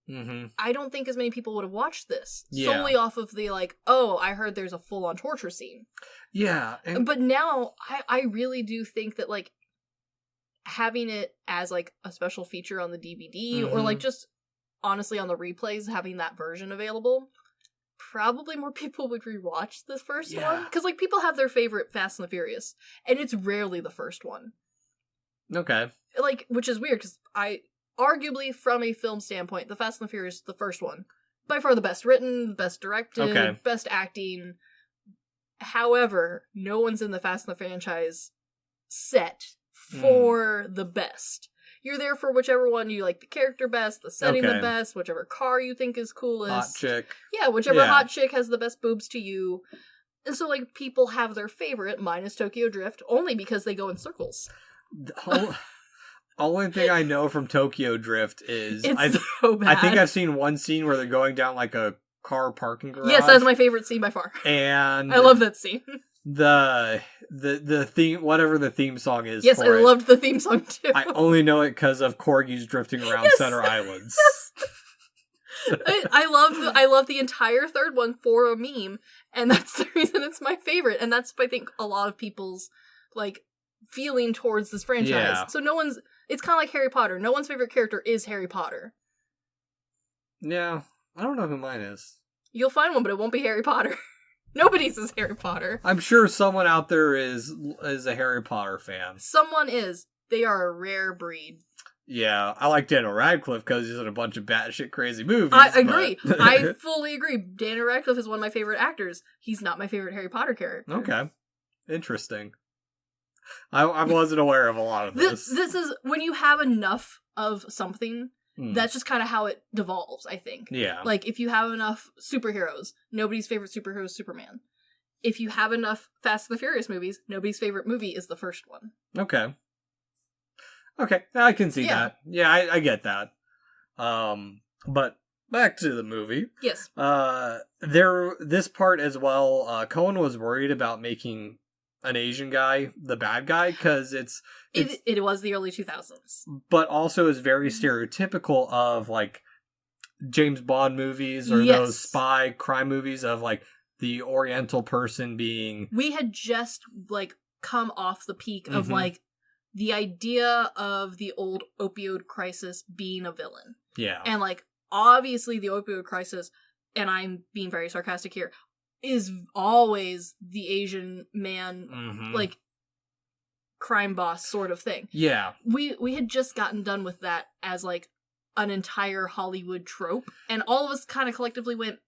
[SPEAKER 3] I don't think as many people would have watched this.
[SPEAKER 2] Yeah.
[SPEAKER 3] Solely off of the, like, oh, I heard there's a full-on torture scene.
[SPEAKER 2] Yeah.
[SPEAKER 3] But now, I really do think that, like, having it as, like, a special feature on the DVD, or, like, just, honestly, on the replays, having that version available... Probably more people would rewatch the first one. Because, like, people have their favorite Fast and the Furious. And it's rarely the first one.
[SPEAKER 2] Okay.
[SPEAKER 3] Like, which is weird, because arguably, from a film standpoint, the Fast and the Furious, the first one, by far the best written, best directed, best acting. However, no one's in the Fast and the franchise set for the best. You're there for whichever one you like the character best, the setting the best, whichever car you think is coolest.
[SPEAKER 2] Hot chick.
[SPEAKER 3] Yeah, whichever hot chick has the best boobs to you. And so, like, people have their favorite, minus Tokyo Drift, only because they go in circles.
[SPEAKER 2] The only thing I know from Tokyo Drift is...
[SPEAKER 3] It's so bad.
[SPEAKER 2] I think I've seen one scene where they're going down, like, a car parking garage.
[SPEAKER 3] Yes, that's my favorite scene by far.
[SPEAKER 2] And...
[SPEAKER 3] I love that scene.
[SPEAKER 2] The theme, whatever the theme song is.
[SPEAKER 3] Yes, I loved the theme song too.
[SPEAKER 2] I only know it because of corgis drifting around Center Islands.
[SPEAKER 3] Yes. I love the entire third one for a meme, and that's the reason it's my favorite. And that's, I think, a lot of people's, like, feeling towards this franchise.
[SPEAKER 2] Yeah.
[SPEAKER 3] So it's kind of like Harry Potter. No one's favorite character is Harry Potter.
[SPEAKER 2] Yeah. I don't know who mine is.
[SPEAKER 3] You'll find one, but it won't be Harry Potter. Nobody's is Harry Potter.
[SPEAKER 2] I'm sure someone out there is a Harry Potter fan.
[SPEAKER 3] Someone is. They are a rare breed.
[SPEAKER 2] Yeah, I like Daniel Radcliffe because he's in a bunch of batshit crazy movies.
[SPEAKER 3] I agree. I fully agree. Daniel Radcliffe is one of my favorite actors. He's not my favorite Harry Potter character.
[SPEAKER 2] Okay. Interesting. I wasn't aware of a lot of this.
[SPEAKER 3] This is when you have enough of something, that's just kind of how it devolves, I think.
[SPEAKER 2] Yeah.
[SPEAKER 3] Like, if you have enough superheroes, nobody's favorite superhero is Superman. If you have enough Fast and the Furious movies, nobody's favorite movie is the first one. Okay, I can see that. Yeah, I get that. But back to the movie. Yes.
[SPEAKER 2] This part as well, Coen was worried about making an Asian guy the bad guy because
[SPEAKER 3] it was the early 2000s,
[SPEAKER 2] but also is very stereotypical of like James Bond movies or those spy crime movies of like the Oriental person being.
[SPEAKER 3] We had just like come off the peak of like the idea of the old opioid crisis being a villain.
[SPEAKER 2] Yeah,
[SPEAKER 3] and like obviously the opioid crisis, and I'm being very sarcastic here, is always the Asian man, like, crime boss sort of thing. Yeah. We had just gotten done with that as, like, an entire Hollywood trope, and all of us kind of collectively went,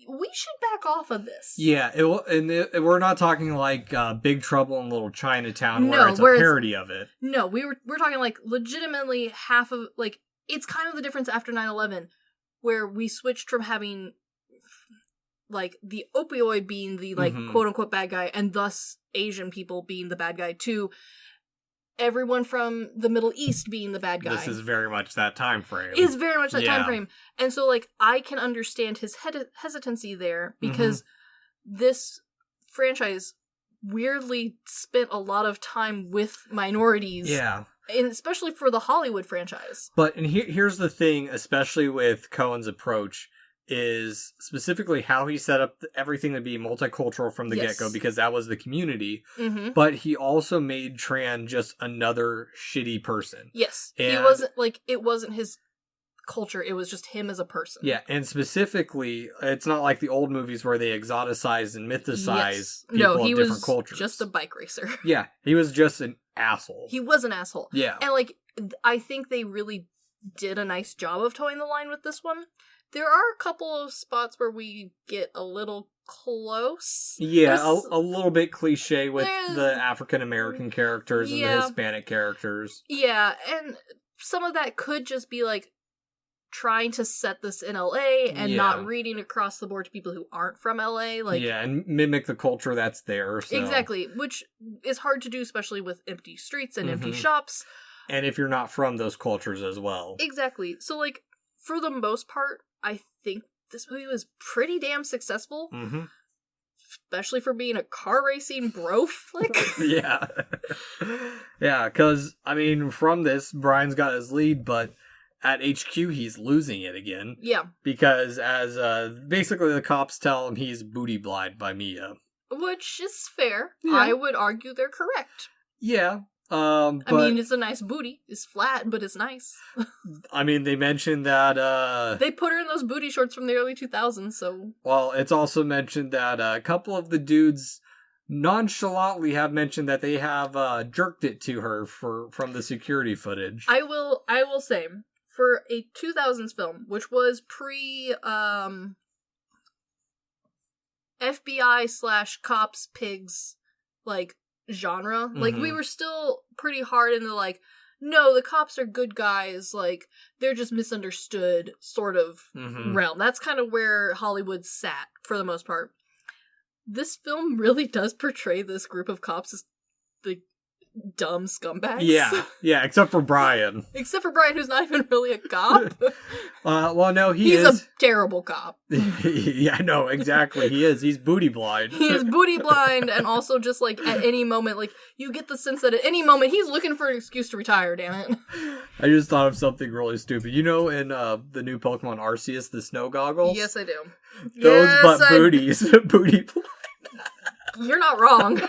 [SPEAKER 3] we should back off of this.
[SPEAKER 2] Yeah, we're not talking like Big Trouble in Little Chinatown where it's a parody of it.
[SPEAKER 3] No, we're talking, like, legitimately half of, like, it's kind of the difference after 9/11, where we switched from having like the opioid being the like quote unquote bad guy and thus Asian people being the bad guy to everyone from the Middle East being the bad guy.
[SPEAKER 2] This is very much that time frame.
[SPEAKER 3] Is very much that time frame. And so like I can understand his hesitancy there because this franchise weirdly spent a lot of time with minorities. Yeah. And especially for the Hollywood franchise.
[SPEAKER 2] But and here's the thing, especially with Coen's approach, is specifically how he set up everything to be multicultural from the get-go, because that was the community. But he also made Tran just another shitty person.
[SPEAKER 3] Yes. And he wasn't, like, it wasn't his culture, it was just him as a person.
[SPEAKER 2] Yeah, and specifically, it's not like the old movies where they exoticize and mythicize people of different cultures.
[SPEAKER 3] He was just a bike racer.
[SPEAKER 2] Yeah, he was just an asshole.
[SPEAKER 3] He was an asshole.
[SPEAKER 2] Yeah.
[SPEAKER 3] And, like, I think they really did a nice job of towing the line with this one. There are a couple of spots where we get a little close.
[SPEAKER 2] Yeah, a little bit cliche with the African-American characters and the Hispanic characters.
[SPEAKER 3] Yeah, and some of that could just be, like, trying to set this in LA and not reading across the board to people who aren't from LA. Like,
[SPEAKER 2] yeah, and mimic the culture that's there. So.
[SPEAKER 3] Exactly, which is hard to do, especially with empty streets and empty shops.
[SPEAKER 2] And if you're not from those cultures as well.
[SPEAKER 3] Exactly. So, like, for the most part, I think this movie was pretty damn successful. Especially for being a car racing bro flick.
[SPEAKER 2] Yeah. Yeah, because, I mean, from this, Brian's got his lead, but at HQ, he's losing it again. Yeah. Because as, basically the cops tell him he's booty blind by Mia.
[SPEAKER 3] Which is fair. Yeah. I would argue they're correct.
[SPEAKER 2] Yeah.
[SPEAKER 3] I mean, it's a nice booty. It's flat, but it's nice.
[SPEAKER 2] I mean, they mentioned that,
[SPEAKER 3] they put her in those booty shorts from the early 2000s, so...
[SPEAKER 2] Well, it's also mentioned that a couple of the dudes nonchalantly have mentioned that they have, jerked it to her from the security footage.
[SPEAKER 3] I will say, for a 2000s film, which was pre, FBI/cops pigs, like, genre. Like, we were still pretty hard in the, like, no, the cops are good guys, like, they're just misunderstood sort of realm. That's kind of where Hollywood sat, for the most part. This film really does portray this group of cops as the dumb scumbags.
[SPEAKER 2] Yeah, except for Brian.
[SPEAKER 3] Except for Brian, who's not even really a cop.
[SPEAKER 2] Well, no, he's
[SPEAKER 3] a terrible cop.
[SPEAKER 2] Yeah, no, exactly. He is. He's booty blind.
[SPEAKER 3] He is booty blind, and also just, like, at any moment, like, you get the sense that at any moment, he's looking for an excuse to retire, damn it.
[SPEAKER 2] I just thought of something really stupid. You know, in the new Pokemon Arceus, the snow goggles?
[SPEAKER 3] Yes, I do.
[SPEAKER 2] Those booties. Booty blind.
[SPEAKER 3] You're not wrong.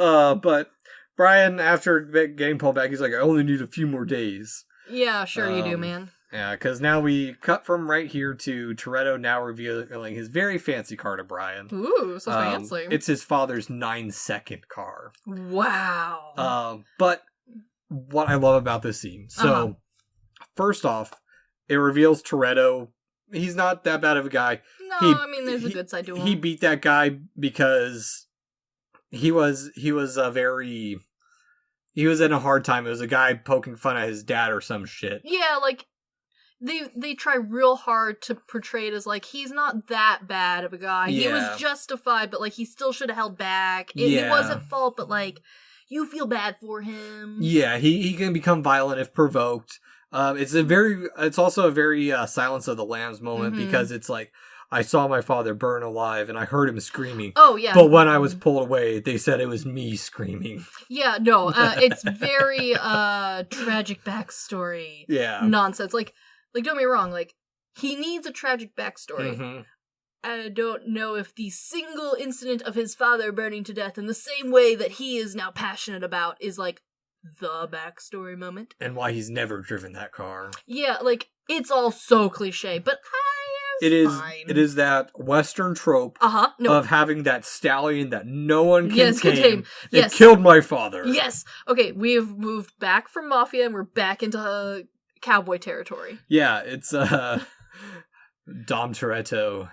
[SPEAKER 2] But Brian, after getting pulled back, he's like, I only need a few more days.
[SPEAKER 3] Yeah, sure you do, man.
[SPEAKER 2] Yeah, because now we cut from right here to Toretto now revealing his very fancy car to Brian.
[SPEAKER 3] Ooh, so fancy.
[SPEAKER 2] It's his father's 9-second car.
[SPEAKER 3] Wow.
[SPEAKER 2] But what I love about this scene. So, first off, it reveals Toretto. He's not that bad of a guy.
[SPEAKER 3] No, I mean, there's a good side to him.
[SPEAKER 2] He beat that guy because he was in a hard time. It was a guy poking fun at his dad or some shit.
[SPEAKER 3] Yeah, like, they try real hard to portray it as, like, he's not that bad of a guy.
[SPEAKER 2] Yeah.
[SPEAKER 3] He was justified, but, like, he still should have held back. It wasn't fault, but, like, you feel bad for him.
[SPEAKER 2] Yeah, he can become violent if provoked. It's also a very Silence of the Lambs moment because it's like, I saw my father burn alive and I heard him screaming.
[SPEAKER 3] Oh, yeah.
[SPEAKER 2] But when I was pulled away, they said it was me screaming.
[SPEAKER 3] Yeah, no, it's very tragic backstory.
[SPEAKER 2] Yeah.
[SPEAKER 3] Nonsense. Like, don't get me wrong, like, he needs a tragic backstory.
[SPEAKER 2] Mm-hmm.
[SPEAKER 3] I don't know if the single incident of his father burning to death in the same way that he is now passionate about is, like, the backstory moment.
[SPEAKER 2] And why he's never driven that car.
[SPEAKER 3] Yeah, like, it's all so cliche, but fine.
[SPEAKER 2] It is that Western trope of having that stallion that no one can tame. It killed my father.
[SPEAKER 3] Yes. Okay, we've moved back from Mafia and we're back into cowboy territory.
[SPEAKER 2] Yeah, it's Dom Toretto.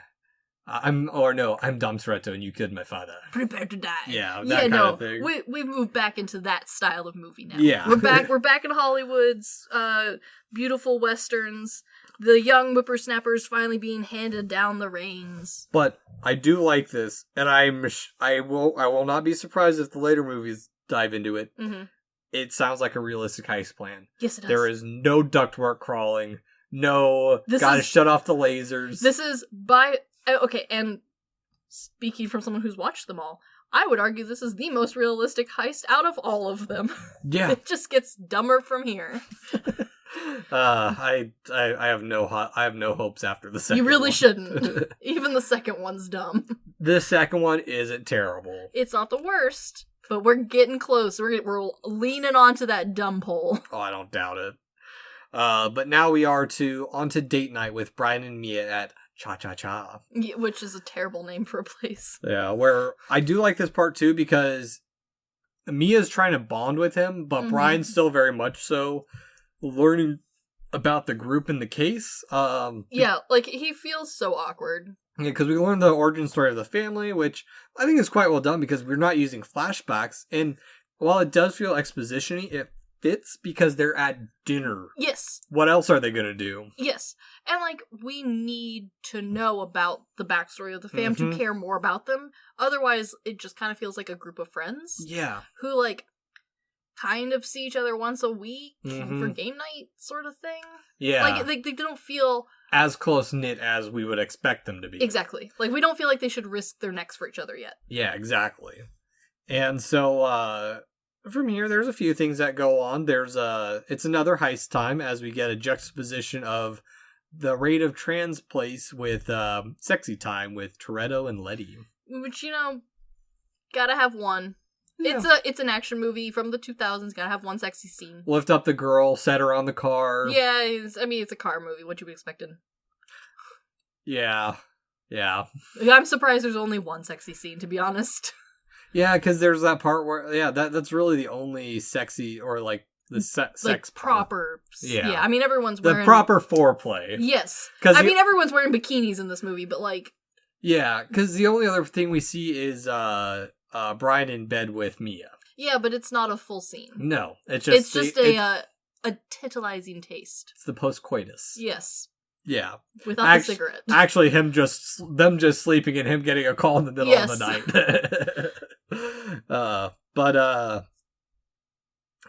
[SPEAKER 2] I'm Dom Toretto and you killed my father.
[SPEAKER 3] Prepare to die.
[SPEAKER 2] Yeah, that kind of thing.
[SPEAKER 3] We've moved back into that style of movie now.
[SPEAKER 2] Yeah.
[SPEAKER 3] We're back in Hollywood's beautiful westerns. The young whippersnappers finally being handed down the reins.
[SPEAKER 2] But I do like this, and I will not be surprised if the later movies dive into it.
[SPEAKER 3] Mm-hmm.
[SPEAKER 2] It sounds like a realistic heist plan.
[SPEAKER 3] Yes, it does.
[SPEAKER 2] There is no ductwork crawling. No, gotta shut off the lasers.
[SPEAKER 3] This is okay, and speaking from someone who's watched them all, I would argue this is the most realistic heist out of all of them.
[SPEAKER 2] Yeah.
[SPEAKER 3] It just gets dumber from here.
[SPEAKER 2] I have no hopes after the second one.
[SPEAKER 3] You really shouldn't. Even the second one's dumb.
[SPEAKER 2] The second one isn't terrible.
[SPEAKER 3] It's not the worst, but we're getting close. We're leaning onto that dumb pole.
[SPEAKER 2] Oh, I don't doubt it. But now we are onto date night with Brian and Mia at Cha Cha Cha.
[SPEAKER 3] Yeah, which is a terrible name for a place.
[SPEAKER 2] Yeah, where I do like this part too because Mia's trying to bond with him, but Brian's still very much so learning about the group and the case.
[SPEAKER 3] Yeah, like he feels so awkward.
[SPEAKER 2] Yeah, because we learned the origin story of the family, which I think is quite well done because we're not using flashbacks. And while it does feel exposition-y, it fits because they're at dinner.
[SPEAKER 3] Yes.
[SPEAKER 2] What else are they going to do?
[SPEAKER 3] Yes. And, like, we need to know about the backstory of the fam to care more about them. Otherwise, it just kind of feels like a group of friends.
[SPEAKER 2] Yeah.
[SPEAKER 3] Who, like, kind of see each other once a week for game night sort of thing.
[SPEAKER 2] Yeah.
[SPEAKER 3] Like, they don't feel
[SPEAKER 2] as close-knit as we would expect them to be.
[SPEAKER 3] Exactly. Like, we don't feel like they should risk their necks for each other yet.
[SPEAKER 2] Yeah, exactly. And so, from here, there's a few things that go on. It's another heist time as we get a juxtaposition of the rate of trans place with sexy time with Toretto and Letty.
[SPEAKER 3] Which, gotta have one. Yeah. It's an action movie from the 2000s. Gotta have one sexy scene.
[SPEAKER 2] Lift up the girl, set her on the car.
[SPEAKER 3] Yeah, it's a car movie. What you be expecting?
[SPEAKER 2] Yeah.
[SPEAKER 3] I'm surprised there's only one sexy scene, to be honest.
[SPEAKER 2] Yeah, because there's that part where that's really the only sexy or like the sex
[SPEAKER 3] proper.
[SPEAKER 2] Yeah.
[SPEAKER 3] I mean everyone's wearing
[SPEAKER 2] the proper foreplay.
[SPEAKER 3] Yes, I mean everyone's wearing bikinis in this movie, but like. Yeah,
[SPEAKER 2] because the only other thing we see is Brian in bed with Mia.
[SPEAKER 3] Yeah, but it's not a full scene.
[SPEAKER 2] No, it's just
[SPEAKER 3] a titillizing taste.
[SPEAKER 2] It's the post-coitus.
[SPEAKER 3] Yes.
[SPEAKER 2] Yeah.
[SPEAKER 3] Without the cigarette.
[SPEAKER 2] Actually, them just sleeping and him getting a call in the middle of the night.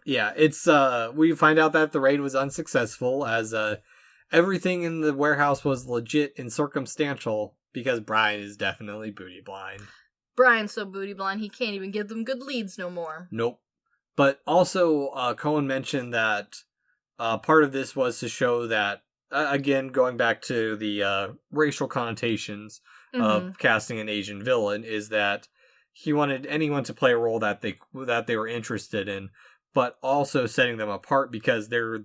[SPEAKER 2] Yeah, it's we find out that the raid was unsuccessful as everything in the warehouse was legit and circumstantial because Brian is definitely booty blind.
[SPEAKER 3] Brian's so booty blind he can't even give them good leads no more.
[SPEAKER 2] Nope. But also, Cohen mentioned that part of this was to show that, again, going back to the racial connotations of casting an Asian villain, is that he wanted anyone to play a role that they were interested in, but also setting them apart because they're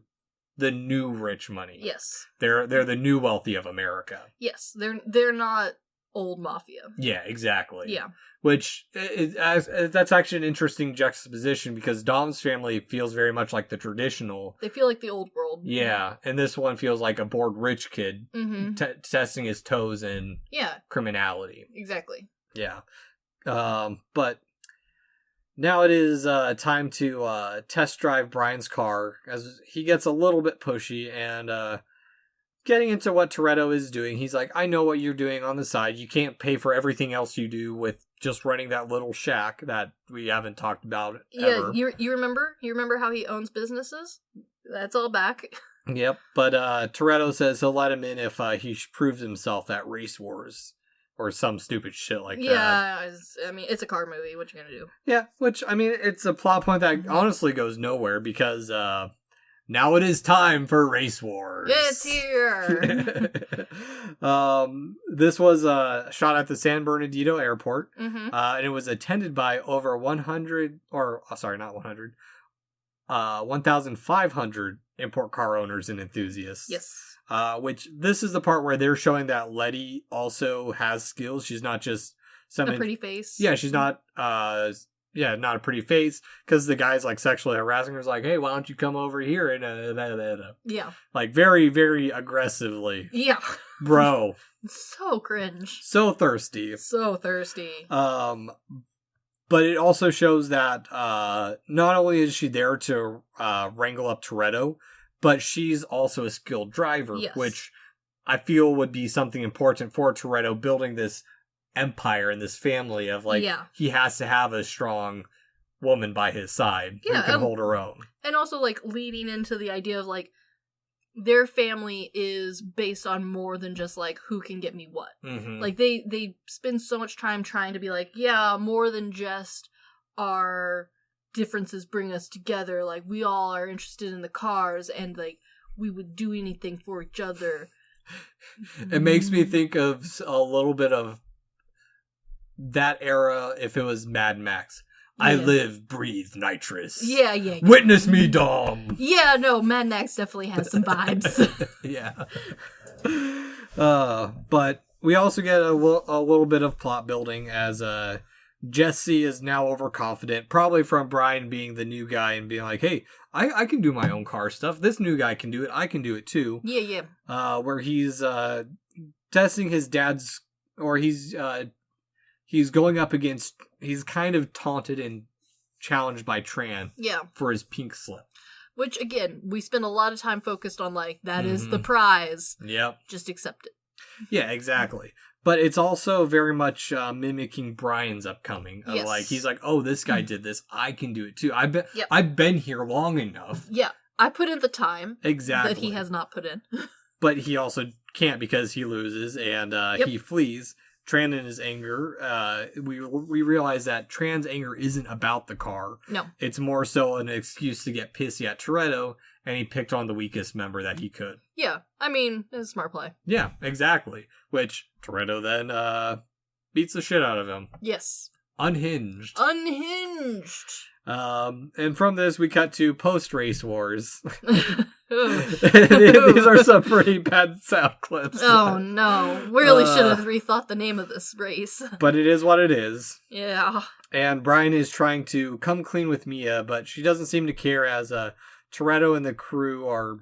[SPEAKER 2] the new rich money.
[SPEAKER 3] Yes.
[SPEAKER 2] They're the new wealthy of America.
[SPEAKER 3] Yes, they're not old mafia.
[SPEAKER 2] Yeah, exactly.
[SPEAKER 3] Yeah.
[SPEAKER 2] Which that's actually an interesting juxtaposition because Dom's family feels very much like the traditional.
[SPEAKER 3] They feel like the old world.
[SPEAKER 2] Yeah, and this one feels like a bored rich kid testing his toes in criminality.
[SPEAKER 3] Exactly.
[SPEAKER 2] Yeah. But now it is time to test drive Brian's car as he gets a little bit pushy and getting into what Toretto is doing. He's like, I know what you're doing on the side. You can't pay for everything else you do with just running that little shack that we haven't talked about ever.
[SPEAKER 3] Yeah, you remember? You remember how he owns businesses? That's all back.
[SPEAKER 2] Yep, but Toretto says he'll let him in if he proves himself at Race Wars. Or some stupid shit like that.
[SPEAKER 3] Yeah, I mean, it's a car movie. What you gonna do?
[SPEAKER 2] Yeah, which, I mean, it's a plot point that honestly goes nowhere because now it is time for Race Wars.
[SPEAKER 3] It's here!
[SPEAKER 2] This was shot at the San Bernardino Airport, and it was attended by over 1,500 import car owners and enthusiasts.
[SPEAKER 3] Yes.
[SPEAKER 2] Which this is the part where they're showing that Letty also has skills. She's not just
[SPEAKER 3] a pretty face.
[SPEAKER 2] Yeah, she's not not a pretty face because the guy's like sexually harassing her. He's like, hey, why don't you come over here and
[SPEAKER 3] yeah,
[SPEAKER 2] like very, very aggressively.
[SPEAKER 3] Yeah,
[SPEAKER 2] bro.
[SPEAKER 3] So cringe.
[SPEAKER 2] So thirsty.
[SPEAKER 3] So thirsty.
[SPEAKER 2] But it also shows that not only is she there to wrangle up Toretto, but she's also a skilled driver, which I feel would be something important for Toretto building this empire and this family of like, he has to have a strong woman by his side who can hold her own. And
[SPEAKER 3] also like leading into the idea of like, their family is based on more than just like who can get me what. Like they spend so much time trying to be like, yeah, more than just our differences bring us together. Like we all are interested in the cars and like we would do anything for each other.
[SPEAKER 2] It makes me think of a little bit of that era if it was Mad Max. I live, breathe, nitrous.
[SPEAKER 3] Yeah.
[SPEAKER 2] Witness me, Dom.
[SPEAKER 3] Yeah, no, Mad Max definitely has some vibes.
[SPEAKER 2] Yeah. But we also get a little bit of plot building as Jesse is now overconfident, probably from Brian being the new guy and being like, hey, I can do my own car stuff. This new guy can do it. I can do it too.
[SPEAKER 3] Yeah.
[SPEAKER 2] Where he's testing his dad's, or he's going up against, he's kind of taunted and challenged by Tran for his pink slip.
[SPEAKER 3] Which, again, we spend a lot of time focused on, like, that is the prize.
[SPEAKER 2] Yep.
[SPEAKER 3] Just accept it.
[SPEAKER 2] Yeah, exactly. But it's also very much mimicking Brian's upcoming.
[SPEAKER 3] Yes.
[SPEAKER 2] Like, he's like, oh, this guy did this. I can do it too. I've been here long enough.
[SPEAKER 3] Yeah. I put in the time.
[SPEAKER 2] Exactly.
[SPEAKER 3] That he has not put in.
[SPEAKER 2] But he also can't because he loses and he flees. Tran in his anger, we realize that Tran's anger isn't about the car.
[SPEAKER 3] No. It's
[SPEAKER 2] more so an excuse to get pissy at Toretto, and he picked on the weakest member that he could.
[SPEAKER 3] Yeah, I mean, it's a smart play.
[SPEAKER 2] Yeah, exactly. Which Toretto then beats the shit out of him.
[SPEAKER 3] Yes.
[SPEAKER 2] Unhinged. And from this, we cut to post-race wars. These are some pretty bad sound clips.
[SPEAKER 3] Oh, no. We really should have rethought the name of this race.
[SPEAKER 2] But it is what it is.
[SPEAKER 3] Yeah.
[SPEAKER 2] And Brian is trying to come clean with Mia, but she doesn't seem to care as Toretto and the crew are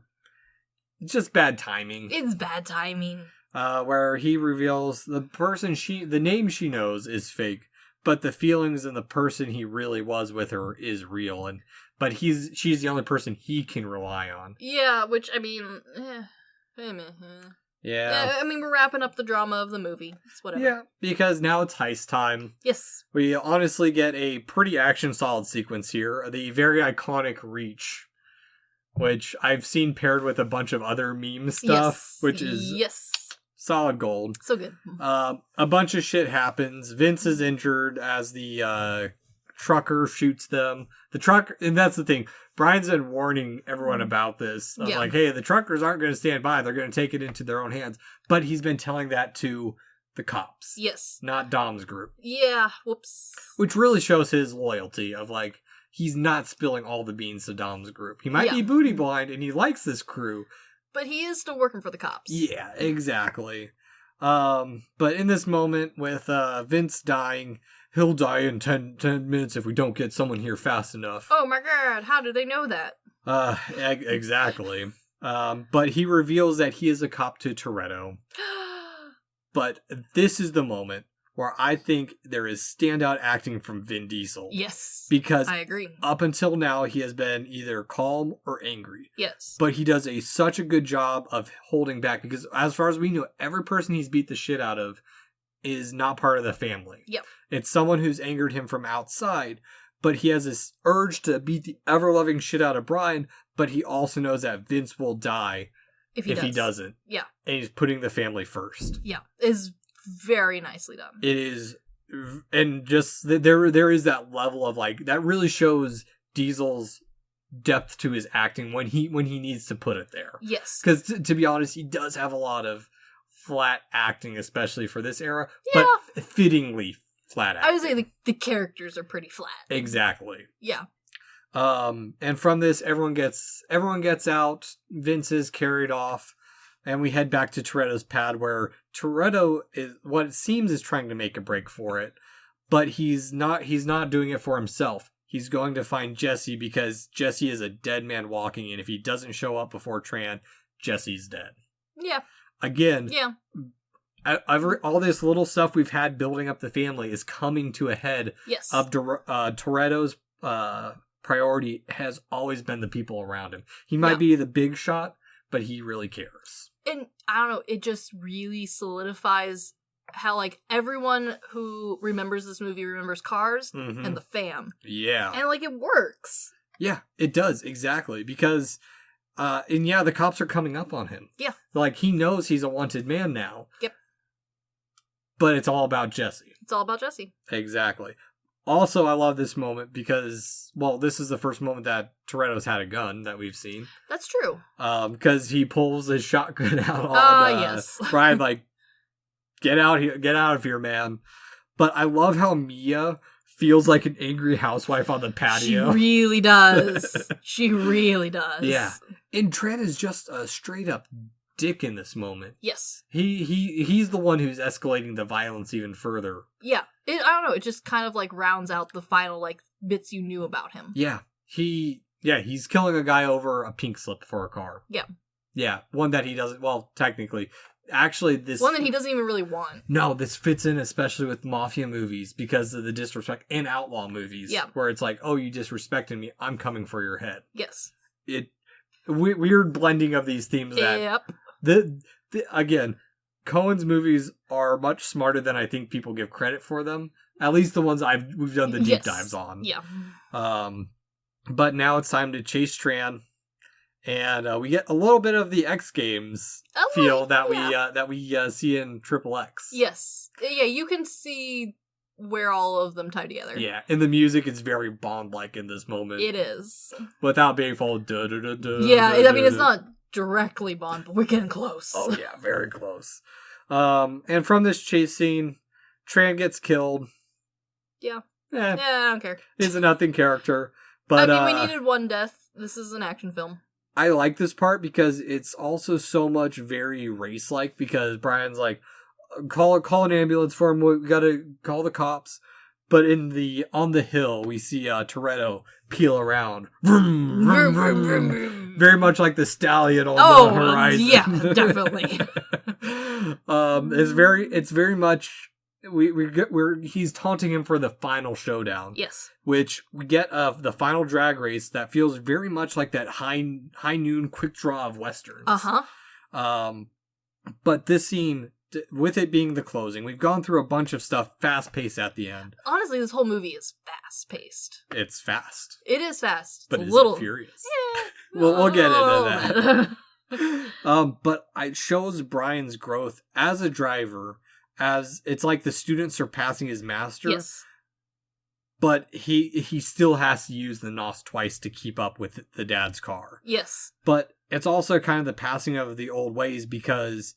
[SPEAKER 2] just bad timing.
[SPEAKER 3] It's bad timing.
[SPEAKER 2] Where he reveals the name she knows is fake, but the feelings and the person he really was with her is real, but she's the only person he can rely on.
[SPEAKER 3] Yeah, which I mean,
[SPEAKER 2] yeah.
[SPEAKER 3] I mean, we're wrapping up the drama of the movie. It's whatever.
[SPEAKER 2] Yeah, because now it's heist time.
[SPEAKER 3] Yes.
[SPEAKER 2] We honestly get a pretty action-solid sequence here. The very iconic reach, which I've seen paired with a bunch of other meme stuff, which is solid gold.
[SPEAKER 3] So good.
[SPEAKER 2] A bunch of shit happens. Vince is injured as the trucker shoots them. And that's the thing. Brian's been warning everyone about this. Like, hey, the truckers aren't going to stand by. They're going to take it into their own hands. But he's been telling that to the cops.
[SPEAKER 3] Yes.
[SPEAKER 2] Not Dom's group.
[SPEAKER 3] Yeah, whoops.
[SPEAKER 2] Which really shows his loyalty of, like, he's not spilling all the beans to Dom's group. He might be booty blind and he likes this crew.
[SPEAKER 3] But he is still working for the cops.
[SPEAKER 2] Yeah, exactly. But in this moment with Vince dying, he'll die in 10 minutes if we don't get someone here fast enough.
[SPEAKER 3] Oh my god, how do they know that?
[SPEAKER 2] Exactly. But he reveals that he is a cop to Toretto. But this is the moment where I think there is standout acting from Vin Diesel.
[SPEAKER 3] Yes.
[SPEAKER 2] Because
[SPEAKER 3] I agree.
[SPEAKER 2] Up until now, he has been either calm or angry.
[SPEAKER 3] Yes.
[SPEAKER 2] But he does such a good job of holding back because as far as we know, every person he's beat the shit out of is not part of the family.
[SPEAKER 3] Yep.
[SPEAKER 2] It's someone who's angered him from outside, but he has this urge to beat the ever-loving shit out of Brian, but he also knows that Vince will die if he doesn't.
[SPEAKER 3] Yeah.
[SPEAKER 2] And he's putting the family first.
[SPEAKER 3] Yeah. It's very nicely done.
[SPEAKER 2] It is, and just there is that level of like that really shows Diesel's depth to his acting when he needs to put it there.
[SPEAKER 3] Yes.
[SPEAKER 2] Because to be honest, he does have a lot of flat acting, especially for this era,
[SPEAKER 3] yeah.
[SPEAKER 2] but fittingly flat acting.
[SPEAKER 3] I would say the characters are pretty flat.
[SPEAKER 2] Exactly.
[SPEAKER 3] Yeah.
[SPEAKER 2] And from this, everyone gets out. Vince is carried off, and we head back to Toretto's pad, where Toretto is what it seems is trying to make a break for it, but he's not doing it for himself. He's going to find Jesse because Jesse is a dead man walking, and if he doesn't show up before Tran, Jesse's dead.
[SPEAKER 3] Yeah.
[SPEAKER 2] Again.
[SPEAKER 3] Yeah.
[SPEAKER 2] All this little stuff we've had building up the family is coming to a head.
[SPEAKER 3] Yes.
[SPEAKER 2] Toretto's priority has always been the people around him. He might be the big shot, but he really cares.
[SPEAKER 3] And I don't know, it just really solidifies how like everyone who remembers this movie remembers Cars and the fam.
[SPEAKER 2] Yeah.
[SPEAKER 3] And like it works.
[SPEAKER 2] Yeah, it does, exactly. Because and yeah, the cops are coming up on him.
[SPEAKER 3] Yeah.
[SPEAKER 2] Like he knows he's a wanted man now.
[SPEAKER 3] Yep.
[SPEAKER 2] But it's all about Jesse.
[SPEAKER 3] It's all about Jesse.
[SPEAKER 2] Exactly. Also, I love this moment because, well, this is the first moment that Toretto's had a gun that we've seen.
[SPEAKER 3] That's true.
[SPEAKER 2] Because he pulls his shotgun out on
[SPEAKER 3] yes.
[SPEAKER 2] Brian, like, get out of here, man. But I love how Mia feels like an angry housewife on the patio.
[SPEAKER 3] She really does. She really does.
[SPEAKER 2] Yeah. And Tran is just a straight up dick in this moment.
[SPEAKER 3] Yes.
[SPEAKER 2] He's the one who's escalating the violence even further.
[SPEAKER 3] Yeah. I don't know, it just kind of like rounds out the final like bits you knew about him.
[SPEAKER 2] Yeah. He's killing a guy over a pink slip for a car.
[SPEAKER 3] Yeah.
[SPEAKER 2] Yeah. One that he doesn't, well, technically. Actually, this
[SPEAKER 3] one that he doesn't even really want.
[SPEAKER 2] No, this fits in especially with mafia movies because of the disrespect, and outlaw movies.
[SPEAKER 3] Yeah.
[SPEAKER 2] Where it's like, oh, you disrespected me, I'm coming for your head.
[SPEAKER 3] Yes.
[SPEAKER 2] Weird blending of these themes that...
[SPEAKER 3] Yep.
[SPEAKER 2] Again, Coen's movies are much smarter than I think people give credit for them. At least the ones we've done the deep dives on.
[SPEAKER 3] Yeah.
[SPEAKER 2] But now it's time to chase Tran, and we get a little bit of the X Games feel that we see in Triple X.
[SPEAKER 3] Yes. Yeah, you can see where all of them tie together.
[SPEAKER 2] Yeah, and the music is very Bond-like in this moment.
[SPEAKER 3] It is.
[SPEAKER 2] Without being full da-da-da-da.
[SPEAKER 3] Yeah, I mean, it's not directly Bond, but we're getting close.
[SPEAKER 2] Oh yeah, very close. And from this chase scene, Tran gets killed.
[SPEAKER 3] Yeah. Yeah, I don't care.
[SPEAKER 2] He's a nothing character. But
[SPEAKER 3] I mean, we needed one death. This is an action film.
[SPEAKER 2] I like this part because it's also so much very race-like because Brian's like, call an ambulance for him, we gotta call the cops. But on the hill, we see Toretto peel around. Vroom, vroom, vroom, vroom. Very much like the stallion on the horizon.
[SPEAKER 3] Yeah, definitely.
[SPEAKER 2] It's very much he's taunting him for the final showdown.
[SPEAKER 3] Yes. Which
[SPEAKER 2] we get the final drag race that feels very much like that high noon quick draw of westerns. But this scene, with it being the closing, we've gone through a bunch of stuff fast-paced at the end.
[SPEAKER 3] Honestly, this whole movie is fast-paced.
[SPEAKER 2] It's fast.
[SPEAKER 3] It is fast.
[SPEAKER 2] But it's it furious?
[SPEAKER 3] Yeah.
[SPEAKER 2] We'll get into that. But it shows Brian's growth as a driver, as it's like the student surpassing his master.
[SPEAKER 3] Yes.
[SPEAKER 2] But he still has to use the NOS twice to keep up with the dad's car.
[SPEAKER 3] Yes.
[SPEAKER 2] But it's also kind of the passing of the old ways because...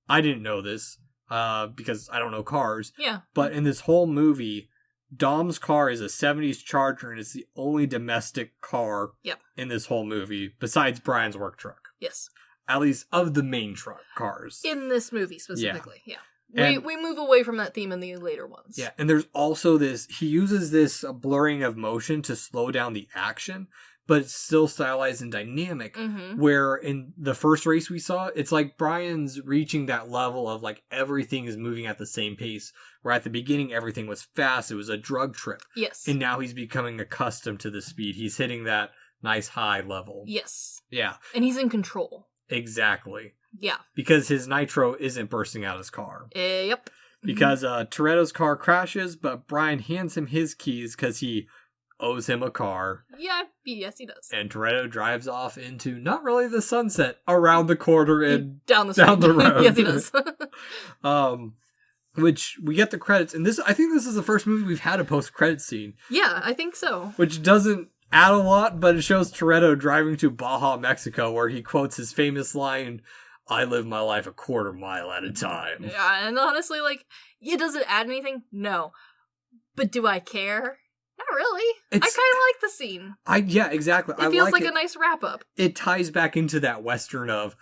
[SPEAKER 2] I didn't know this, because I don't know cars.
[SPEAKER 3] Yeah.
[SPEAKER 2] But in this whole movie, Dom's car is a 70s Charger, and it's the only domestic car in this whole movie, besides Brian's work truck.
[SPEAKER 3] Yes.
[SPEAKER 2] At least of the main truck cars.
[SPEAKER 3] In this movie, specifically, yeah.
[SPEAKER 2] And
[SPEAKER 3] we move away from that theme in the later ones.
[SPEAKER 2] Yeah, and there's also this, he uses this blurring of motion to slow down the action, but it's still stylized and dynamic, where in the first race we saw, it's like Brian's reaching that level of like everything is moving at the same pace, where at the beginning everything was fast, it was a drug trip.
[SPEAKER 3] Yes.
[SPEAKER 2] And now he's becoming accustomed to the speed. He's hitting that nice high level.
[SPEAKER 3] Yes.
[SPEAKER 2] Yeah.
[SPEAKER 3] And he's in control.
[SPEAKER 2] Exactly.
[SPEAKER 3] Yeah.
[SPEAKER 2] Because his nitro isn't bursting out his car.
[SPEAKER 3] Yep.
[SPEAKER 2] Because Toretto's car crashes, but Brian hands him his keys because he owes him a car.
[SPEAKER 3] Yeah, yes, he does.
[SPEAKER 2] And Toretto drives off into not really the sunset, around the corner and
[SPEAKER 3] down the
[SPEAKER 2] road.
[SPEAKER 3] Yes, he does.
[SPEAKER 2] Which we get the credits, and I think this is the first movie we've had a post-credit scene.
[SPEAKER 3] Yeah, I think so.
[SPEAKER 2] Which doesn't add a lot, but it shows Toretto driving to Baja, Mexico, where he quotes his famous line, "I live my life a quarter mile at a time."
[SPEAKER 3] Yeah, and honestly, like, does it add anything? No. But do I care? Not really. I kind of like the scene.
[SPEAKER 2] Yeah, exactly.
[SPEAKER 3] It feels like a nice wrap-up.
[SPEAKER 2] It ties back into that Western of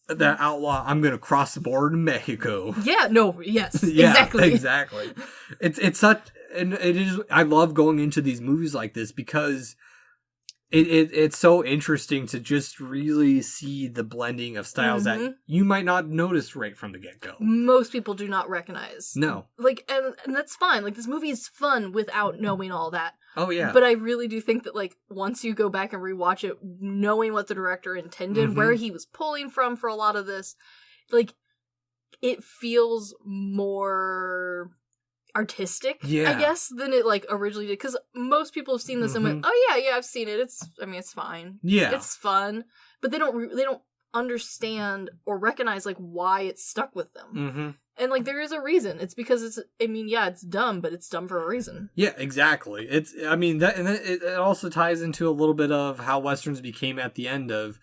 [SPEAKER 2] the outlaw, I'm going to cross the border to Mexico.
[SPEAKER 3] Yeah, no, yes,
[SPEAKER 2] yeah,
[SPEAKER 3] exactly.
[SPEAKER 2] Exactly. It's such, and it is, I love going into these movies like this because it's so interesting to just really see the blending of styles that you might not notice right from the get-go.
[SPEAKER 3] Most people do not recognize.
[SPEAKER 2] No.
[SPEAKER 3] Like, and that's fine. Like, this movie is fun without knowing all that.
[SPEAKER 2] Oh, yeah.
[SPEAKER 3] But I really do think that, like, once you go back and rewatch it, knowing what the director intended, where he was pulling from for a lot of this, like, it feels more artistic, I guess, than it, like, originally did. Because most people have seen this and went, oh, yeah, I've seen it. It's fine. Yeah. It's fun. But they don't understand or recognize, like, why it's stuck with them. And, like, there is a reason. It's because it's dumb, but it's dumb for a reason.
[SPEAKER 2] Yeah, exactly. It also ties into a little bit of how Westerns became at the end of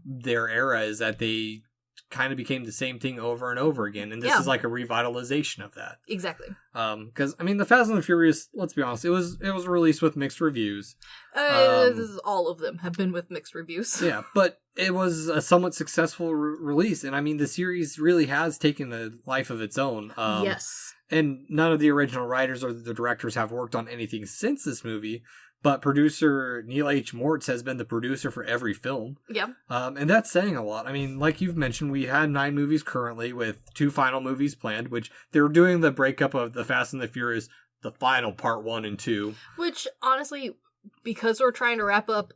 [SPEAKER 2] their era, is that they kind of became the same thing over and over again. And this is like a revitalization of that.
[SPEAKER 3] Exactly.
[SPEAKER 2] Because, the Fast and the Furious, let's be honest, it was released with mixed reviews.
[SPEAKER 3] All of them have been with mixed reviews.
[SPEAKER 2] Yeah, but it was a somewhat successful release. And, the series really has taken a life of its own.
[SPEAKER 3] Yes. And
[SPEAKER 2] none of the original writers or the directors have worked on anything since this movie. But producer Neil H. Moritz has been the producer for every film.
[SPEAKER 3] Yeah.
[SPEAKER 2] And that's saying a lot. Like you've mentioned, we had 9 movies currently with 2 final movies planned, which they were doing the breakup of the Fast and the Furious, the final part 1 and 2. Which,
[SPEAKER 3] honestly, because we're trying to wrap up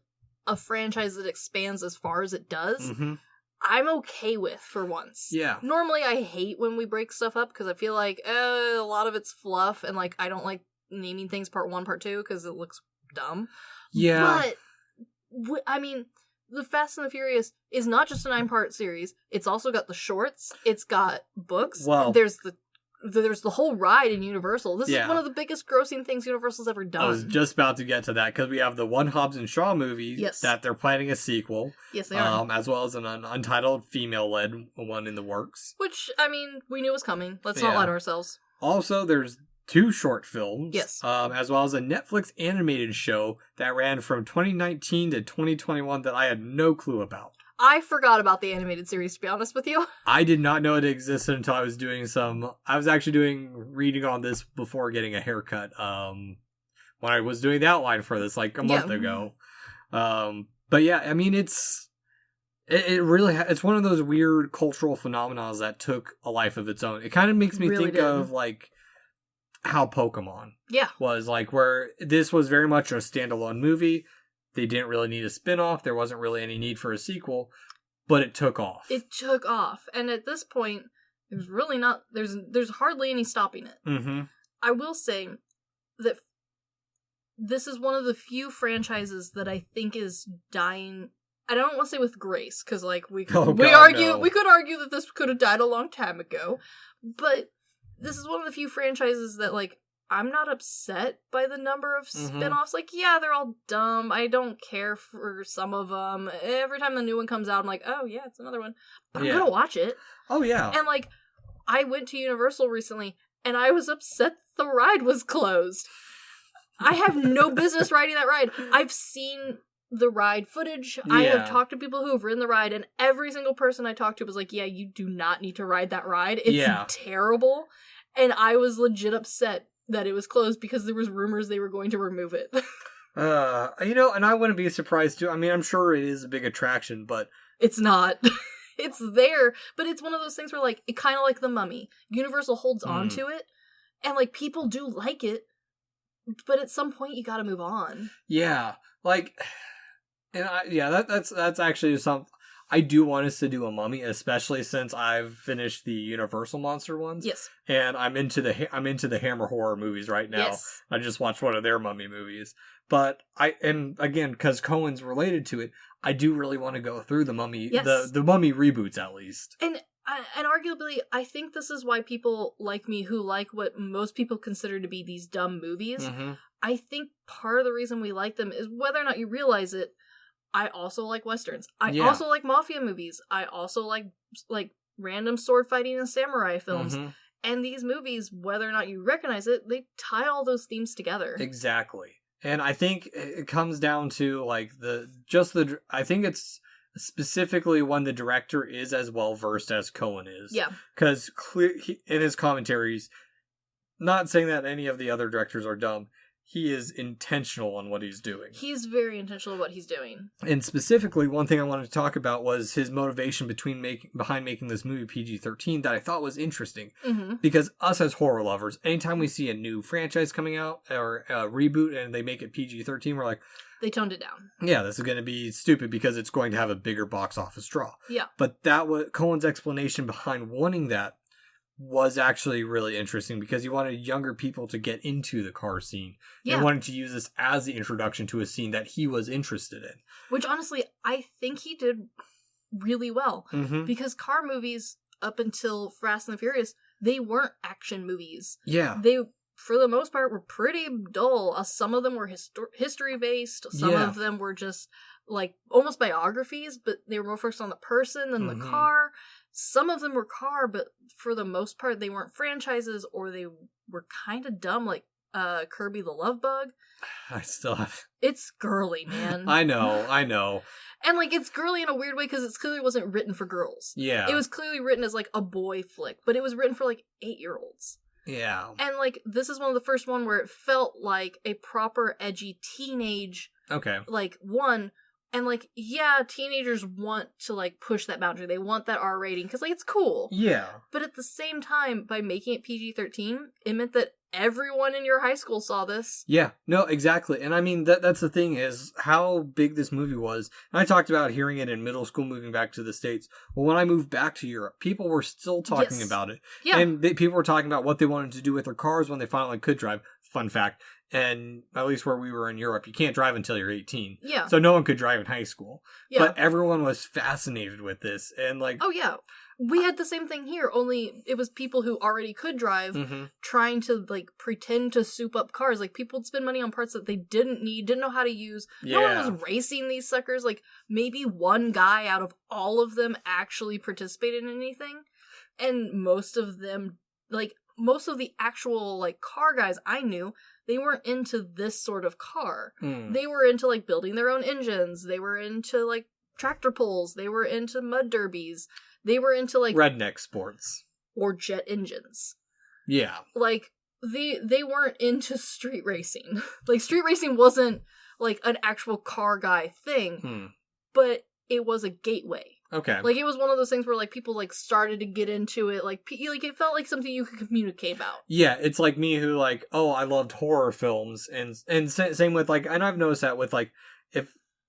[SPEAKER 3] a franchise that expands as far as it does, I'm okay with for once.
[SPEAKER 2] Yeah.
[SPEAKER 3] Normally I hate when we break stuff up because I feel like a lot of it's fluff and, like, I don't like naming things part 1, part 2 because it looks dumb.
[SPEAKER 2] Yeah.
[SPEAKER 3] But, the Fast and the Furious is not just a 9-part series. It's also got the shorts. It's got books.
[SPEAKER 2] Well,
[SPEAKER 3] there's the whole ride in Universal. This is one of the biggest grossing things Universal's ever done.
[SPEAKER 2] I was just about to get to that because we have the One Hobbs and Shaw movie that they're planning a sequel.
[SPEAKER 3] Yes, they are.
[SPEAKER 2] As well as an untitled female-led one in the works.
[SPEAKER 3] Which, we knew was coming. Let's not lie to ourselves.
[SPEAKER 2] Also, there's 2 short films.
[SPEAKER 3] Yes.
[SPEAKER 2] As well as a Netflix animated show that ran from 2019 to 2021 that I had no clue about.
[SPEAKER 3] I forgot about the animated series, to be honest with you.
[SPEAKER 2] I did not know it existed until I was actually reading on this before getting a haircut, when I was doing the outline for this, like, a month ago. But yeah, it really, it's one of those weird cultural phenomena that took a life of its own. It kind of makes me think of, like, how Pokemon was, like, where this was very much a standalone movie. They didn't really need a spin-off. There wasn't really any need for a sequel, but it took off. And at this point, there's really not, there's hardly any stopping it. I will say that this is one of the few franchises that I think is dying. I don't want to say with grace, because, like, we could argue that this could have died a long time ago, but this is one of the few franchises that, like, I'm not upset by the number of spin-offs. Like, yeah, they're all dumb. I don't care for some of them. Every time the new one comes out, I'm like, oh, yeah, it's another one. But I'm gonna watch it. Oh, yeah.
[SPEAKER 3] And, like, I went to Universal recently, and I was upset the ride was closed. I have no business riding that ride. I've seen the ride footage.
[SPEAKER 2] Yeah.
[SPEAKER 3] I have talked to people who have ridden the ride, and every single person I talked to was like, yeah, you do not need to ride that ride. It's terrible. And I was legit upset that it was closed because there was rumors they were going to remove it.
[SPEAKER 2] And I wouldn't be surprised too. I mean, I'm sure it is a big attraction, but
[SPEAKER 3] it's not. It's there, but it's one of those things where, like, it kind of like The Mummy. Universal holds on to it, and, like, people do like it, but at some point you gotta move on.
[SPEAKER 2] Yeah, like, and that's actually something I do want us to do, a Mummy, especially since I've finished the Universal monster ones.
[SPEAKER 3] Yes,
[SPEAKER 2] and I'm into the Hammer horror movies right now.
[SPEAKER 3] Yes.
[SPEAKER 2] I just watched one of their Mummy movies, but again, because Cohen's related to it, I do really want to go through the Mummy, the Mummy reboots at least.
[SPEAKER 3] And arguably, I think this is why people like me, who like what most people consider to be these dumb movies,
[SPEAKER 2] Mm-hmm.
[SPEAKER 3] I think part of the reason we like them is whether or not you realize it. I also like Westerns. I also like mafia movies. I also like random sword fighting and samurai films.
[SPEAKER 2] Mm-hmm.
[SPEAKER 3] And these movies, whether or not you recognize it, they tie all those themes together.
[SPEAKER 2] Exactly. And I think it comes down to, like, I think it's specifically when the director is as well versed as Cohen is.
[SPEAKER 3] Yeah.
[SPEAKER 2] Because in his commentaries, not saying that any of the other directors are dumb, he is intentional on what he's doing.
[SPEAKER 3] He's very intentional what he's doing.
[SPEAKER 2] And specifically, one thing I wanted to talk about was his motivation behind making this movie PG-13 that I thought was interesting.
[SPEAKER 3] Mm-hmm.
[SPEAKER 2] Because us as horror lovers, anytime we see a new franchise coming out or a reboot and they make it PG-13, we're like,
[SPEAKER 3] they toned it down.
[SPEAKER 2] yeah, this is going to be stupid because it's going to have a bigger box office draw.
[SPEAKER 3] Yeah.
[SPEAKER 2] But that was Cohen's explanation behind wanting that was actually really interesting because he wanted younger people to get into the car scene and wanted to use this as the introduction to a scene that he was interested in. Which,
[SPEAKER 3] honestly, I think he did really well.
[SPEAKER 2] Mm-hmm.
[SPEAKER 3] Because car movies, up until Fast and the Furious, they weren't action movies.
[SPEAKER 2] Yeah.
[SPEAKER 3] They, for the most part, were pretty dull. Some of them were history-based. Some of them were just, like, almost biographies, but they were more focused on the person than the car. Some of them were car, but for the most part, they weren't franchises, or they were kind of dumb, like Kirby the Love Bug.
[SPEAKER 2] I still have...
[SPEAKER 3] It's girly, man.
[SPEAKER 2] I know.
[SPEAKER 3] And, like, it's girly in a weird way, because it clearly wasn't written for girls.
[SPEAKER 2] Yeah.
[SPEAKER 3] It was clearly written as, like, a boy flick, but it was written for, like, 8-year-olds.
[SPEAKER 2] Yeah.
[SPEAKER 3] And, like, this is one of the first one where it felt like a proper edgy teenage...
[SPEAKER 2] Okay.
[SPEAKER 3] Like, one... And, like, yeah, teenagers want to, like, push that boundary. They want that R rating, because, like, it's cool.
[SPEAKER 2] Yeah.
[SPEAKER 3] But at the same time, by making it PG-13, it meant that everyone in your high school saw this.
[SPEAKER 2] Yeah, no, exactly. And I mean, that's the thing, is how big this movie was. And I talked about hearing it in middle school, moving back to the States. Well, when I moved back to Europe, people were still talking about it.
[SPEAKER 3] Yeah.
[SPEAKER 2] And people were talking about what they wanted to do with their cars when they finally could drive. Fun fact. And at least where we were in Europe, you can't drive until you're 18.
[SPEAKER 3] Yeah.
[SPEAKER 2] So no one could drive in high school.
[SPEAKER 3] Yeah.
[SPEAKER 2] But everyone was fascinated with this. And, like...
[SPEAKER 3] Oh, yeah. We had the same thing here, only it was people who already could drive trying to, like, pretend to soup up cars. Like, people would spend money on parts that they didn't need, didn't know how to use.
[SPEAKER 2] Yeah.
[SPEAKER 3] No one was racing these suckers. Like, maybe one guy out of all of them actually participated in anything. And most of them, like, most of the actual, like, car guys I knew, they weren't into this sort of car. They were into, like, building their own engines. They were into, like, tractor pulls. They were into mud derbies. They were into, like...
[SPEAKER 2] redneck sports.
[SPEAKER 3] Or jet engines.
[SPEAKER 2] Yeah.
[SPEAKER 3] Like, they weren't into street racing. Like, street racing wasn't, like, an actual car guy thing. But it was a gateway.
[SPEAKER 2] Okay.
[SPEAKER 3] Like, it was one of those things where, like, people, like, started to get into it. Like, it felt like something you could communicate about.
[SPEAKER 2] Yeah, it's like me who, like, oh, I loved horror films. And same with, like, and I've noticed that with, like,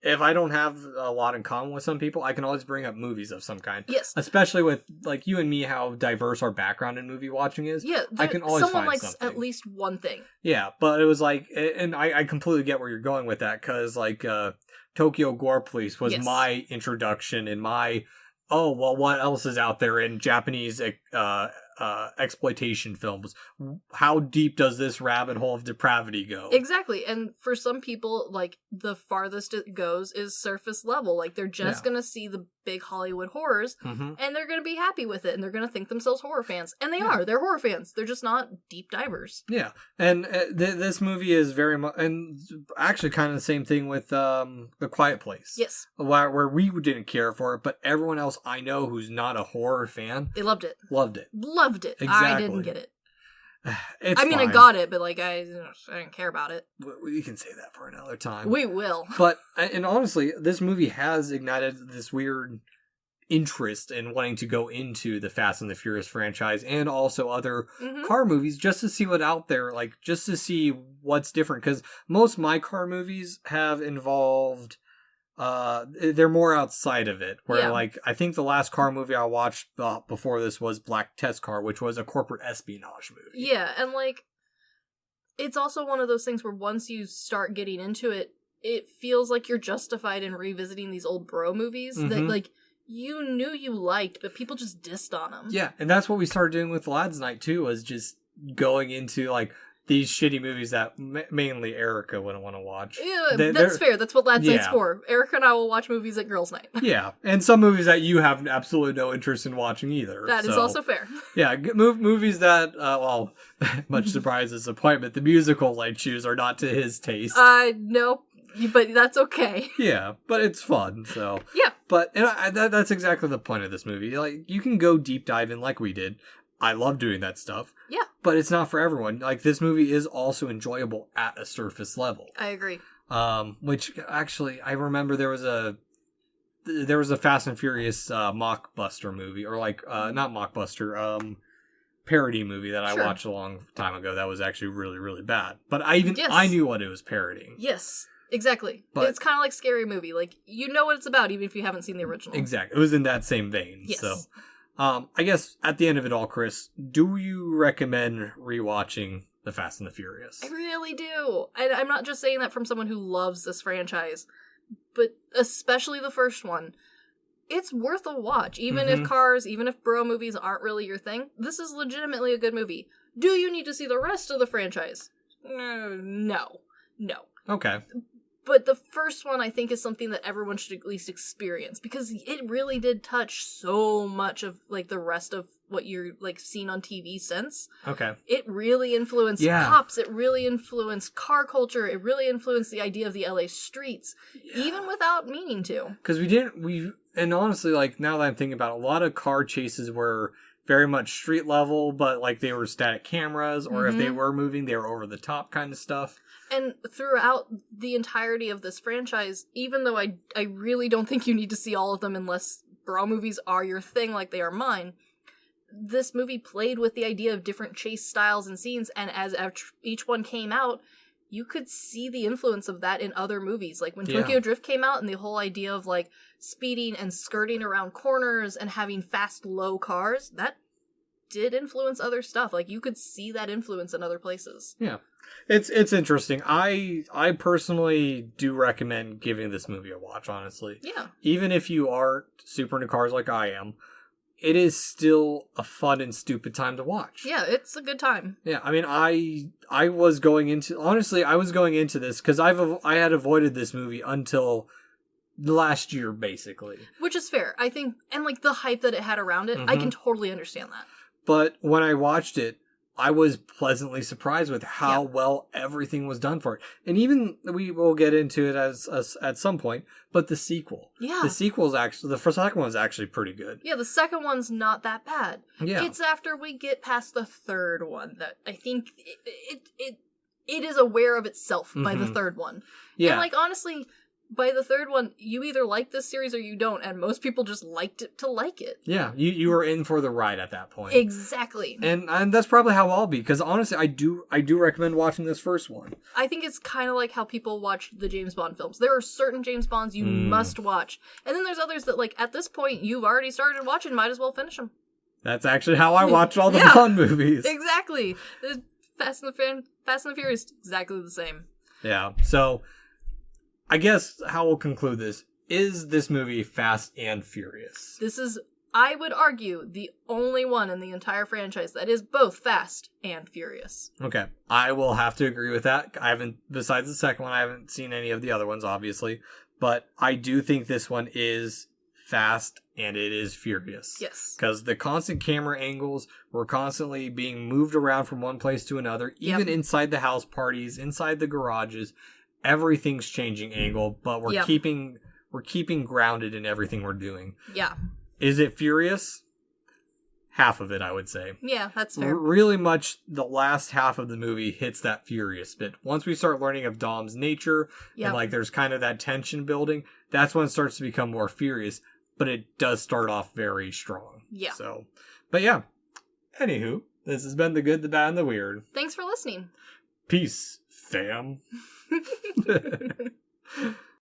[SPEAKER 2] if I don't have a lot in common with some people, I can always bring up movies of some kind.
[SPEAKER 3] Yes.
[SPEAKER 2] Especially with, like, you and me, how diverse our background in movie watching is.
[SPEAKER 3] Yeah,
[SPEAKER 2] I can always
[SPEAKER 3] someone
[SPEAKER 2] find
[SPEAKER 3] likes
[SPEAKER 2] something.
[SPEAKER 3] at least one thing.
[SPEAKER 2] Yeah, but it was like, and I completely get where you're going with that, because, like, Tokyo Gore Police was my introduction and my... oh, well, what else is out there in Japanese exploitation films. How deep does this rabbit hole of depravity go?
[SPEAKER 3] Exactly. And for some people, like, the farthest it goes is surface level. Like, they're just gonna see the big Hollywood horrors, and they're gonna be happy with it, and they're gonna think themselves horror fans. And they are. They're horror fans. They're just not deep divers.
[SPEAKER 2] Yeah. And this movie is very much... And actually kind of the same thing with The Quiet Place.
[SPEAKER 3] Yes.
[SPEAKER 2] Where we didn't care for it, but everyone else I know who's not a horror fan...
[SPEAKER 3] They loved it.
[SPEAKER 2] Loved it.
[SPEAKER 3] Loved it.
[SPEAKER 2] Exactly.
[SPEAKER 3] I didn't get it.
[SPEAKER 2] Fine.
[SPEAKER 3] I got it, but like I didn't care about it.
[SPEAKER 2] We can say that for another time.
[SPEAKER 3] We will.
[SPEAKER 2] But, and honestly, this movie has ignited this weird interest in wanting to go into the Fast and the Furious franchise and also other car movies just to see what's out there, like just to see what's different. Because most of my car movies have involved... they're more outside of it, where like I think the last car movie I watched before this was Black Test Car, which was a corporate espionage movie.
[SPEAKER 3] Yeah, and like it's also one of those things where once you start getting into it, it feels like you're justified in revisiting these old bro movies that like you knew you liked, but people just dissed on them.
[SPEAKER 2] Yeah, and that's what we started doing with Lads Night too, was just going into like these shitty movies that mainly Erica wouldn't want to watch.
[SPEAKER 3] Yeah, that's fair. That's what Lads Night's for. Erica and I will watch movies at Girls' Night.
[SPEAKER 2] Yeah, and some movies that you have absolutely no interest in watching either.
[SPEAKER 3] That is also fair.
[SPEAKER 2] Yeah, movies that, much surprise disappointment, the musical I choose are not to his taste.
[SPEAKER 3] No, but that's okay.
[SPEAKER 2] Yeah, but it's fun, so.
[SPEAKER 3] Yeah.
[SPEAKER 2] But that's exactly the point of this movie. Like, you can go deep dive in like we did. I love doing that stuff. Yeah. But it's not for everyone. Like, this movie is also enjoyable at a surface level.
[SPEAKER 3] I agree.
[SPEAKER 2] Which, actually, I remember there was a Fast and Furious mockbuster movie, or like, not mockbuster, parody movie that I watched a long time ago that was actually really, really bad. But I knew what it was parodying.
[SPEAKER 3] Yes. Exactly. But it's kind of like Scary Movie. Like, you know what it's about even if you haven't seen the original.
[SPEAKER 2] Exactly. It was in that same vein. Yes. So. I guess at the end of it all, Chris, do you recommend rewatching The Fast and the Furious?
[SPEAKER 3] I really do. I'm not just saying that from someone who loves this franchise, but especially the first one. It's worth a watch. Even if cars, even if bro movies aren't really your thing, this is legitimately a good movie. Do you need to see the rest of the franchise? No.
[SPEAKER 2] Okay.
[SPEAKER 3] But the first one, I think, is something that everyone should at least experience, because it really did touch so much of, like, the rest of what you're, like, seen on TV since. Okay. It really influenced cops. It really influenced car culture. It really influenced the idea of the LA streets, even without meaning to.
[SPEAKER 2] Because and honestly, like, now that I'm thinking about it, a lot of car chases were very much street level, but, like, they were static cameras, or if they were moving, they were over the top kind of stuff.
[SPEAKER 3] And throughout the entirety of this franchise, even though I really don't think you need to see all of them unless bro movies are your thing like they are mine, this movie played with the idea of different chase styles and scenes, and as each one came out, you could see the influence of that in other movies. Like when Tokyo Drift came out and the whole idea of like speeding and skirting around corners and having fast, low cars, that did influence other stuff. Like you could see that influence in other places.
[SPEAKER 2] Yeah. It's interesting. I personally do recommend giving this movie a watch, honestly. Yeah. Even if you aren't super into cars like I am, it is still a fun and stupid time to watch.
[SPEAKER 3] Yeah, it's a good time.
[SPEAKER 2] Yeah, I mean, I was going into this because I had avoided this movie until last year, basically.
[SPEAKER 3] Which is fair, I think, and like the hype that it had around it, I can totally understand that.
[SPEAKER 2] But when I watched it, I was pleasantly surprised with how well everything was done for it. And even, we will get into it as at some point, but the sequel. Yeah. The sequel's actually, the second one's actually pretty good.
[SPEAKER 3] Yeah, the second one's not that bad. Yeah. It's after we get past the third one that I think it is aware of itself by the third one. Yeah. And like, honestly, by the third one, you either like this series or you don't, and most people just liked it to like it.
[SPEAKER 2] Yeah, you were in for the ride at that point.
[SPEAKER 3] Exactly.
[SPEAKER 2] And that's probably how I'll be, because honestly, I do recommend watching this first one.
[SPEAKER 3] I think it's kind of like how people watch the James Bond films. There are certain James Bonds you must watch, and then there's others that, like, at this point, you've already started watching, might as well finish them.
[SPEAKER 2] That's actually how I watch all the Bond movies.
[SPEAKER 3] Exactly. Fast and the Furious, exactly the same.
[SPEAKER 2] Yeah, so I guess how we'll conclude this is movie Fast and Furious.
[SPEAKER 3] This is I would argue, the only one in the entire franchise that is both Fast and Furious.
[SPEAKER 2] Okay. I will have to agree with that. Besides the second one, I haven't seen any of the other ones, obviously. But I do think this one is Fast and it is Furious.
[SPEAKER 3] Yes.
[SPEAKER 2] Because the constant camera angles were constantly being moved around from one place to another, even inside the house parties, inside the garages. Everything's changing angle, but we're keeping grounded in everything we're doing.
[SPEAKER 3] Yeah.
[SPEAKER 2] Is it Furious? Half of it, I would say.
[SPEAKER 3] Yeah, that's fair.
[SPEAKER 2] Really much the last half of the movie hits that Furious bit. Once we start learning of Dom's nature, and like there's kind of that tension building, that's when it starts to become more Furious. But it does start off very strong.
[SPEAKER 3] Yeah.
[SPEAKER 2] So, but yeah. Anywho, this has been The Good, the Bad, and the Weird.
[SPEAKER 3] Thanks for listening.
[SPEAKER 2] Peace, fam.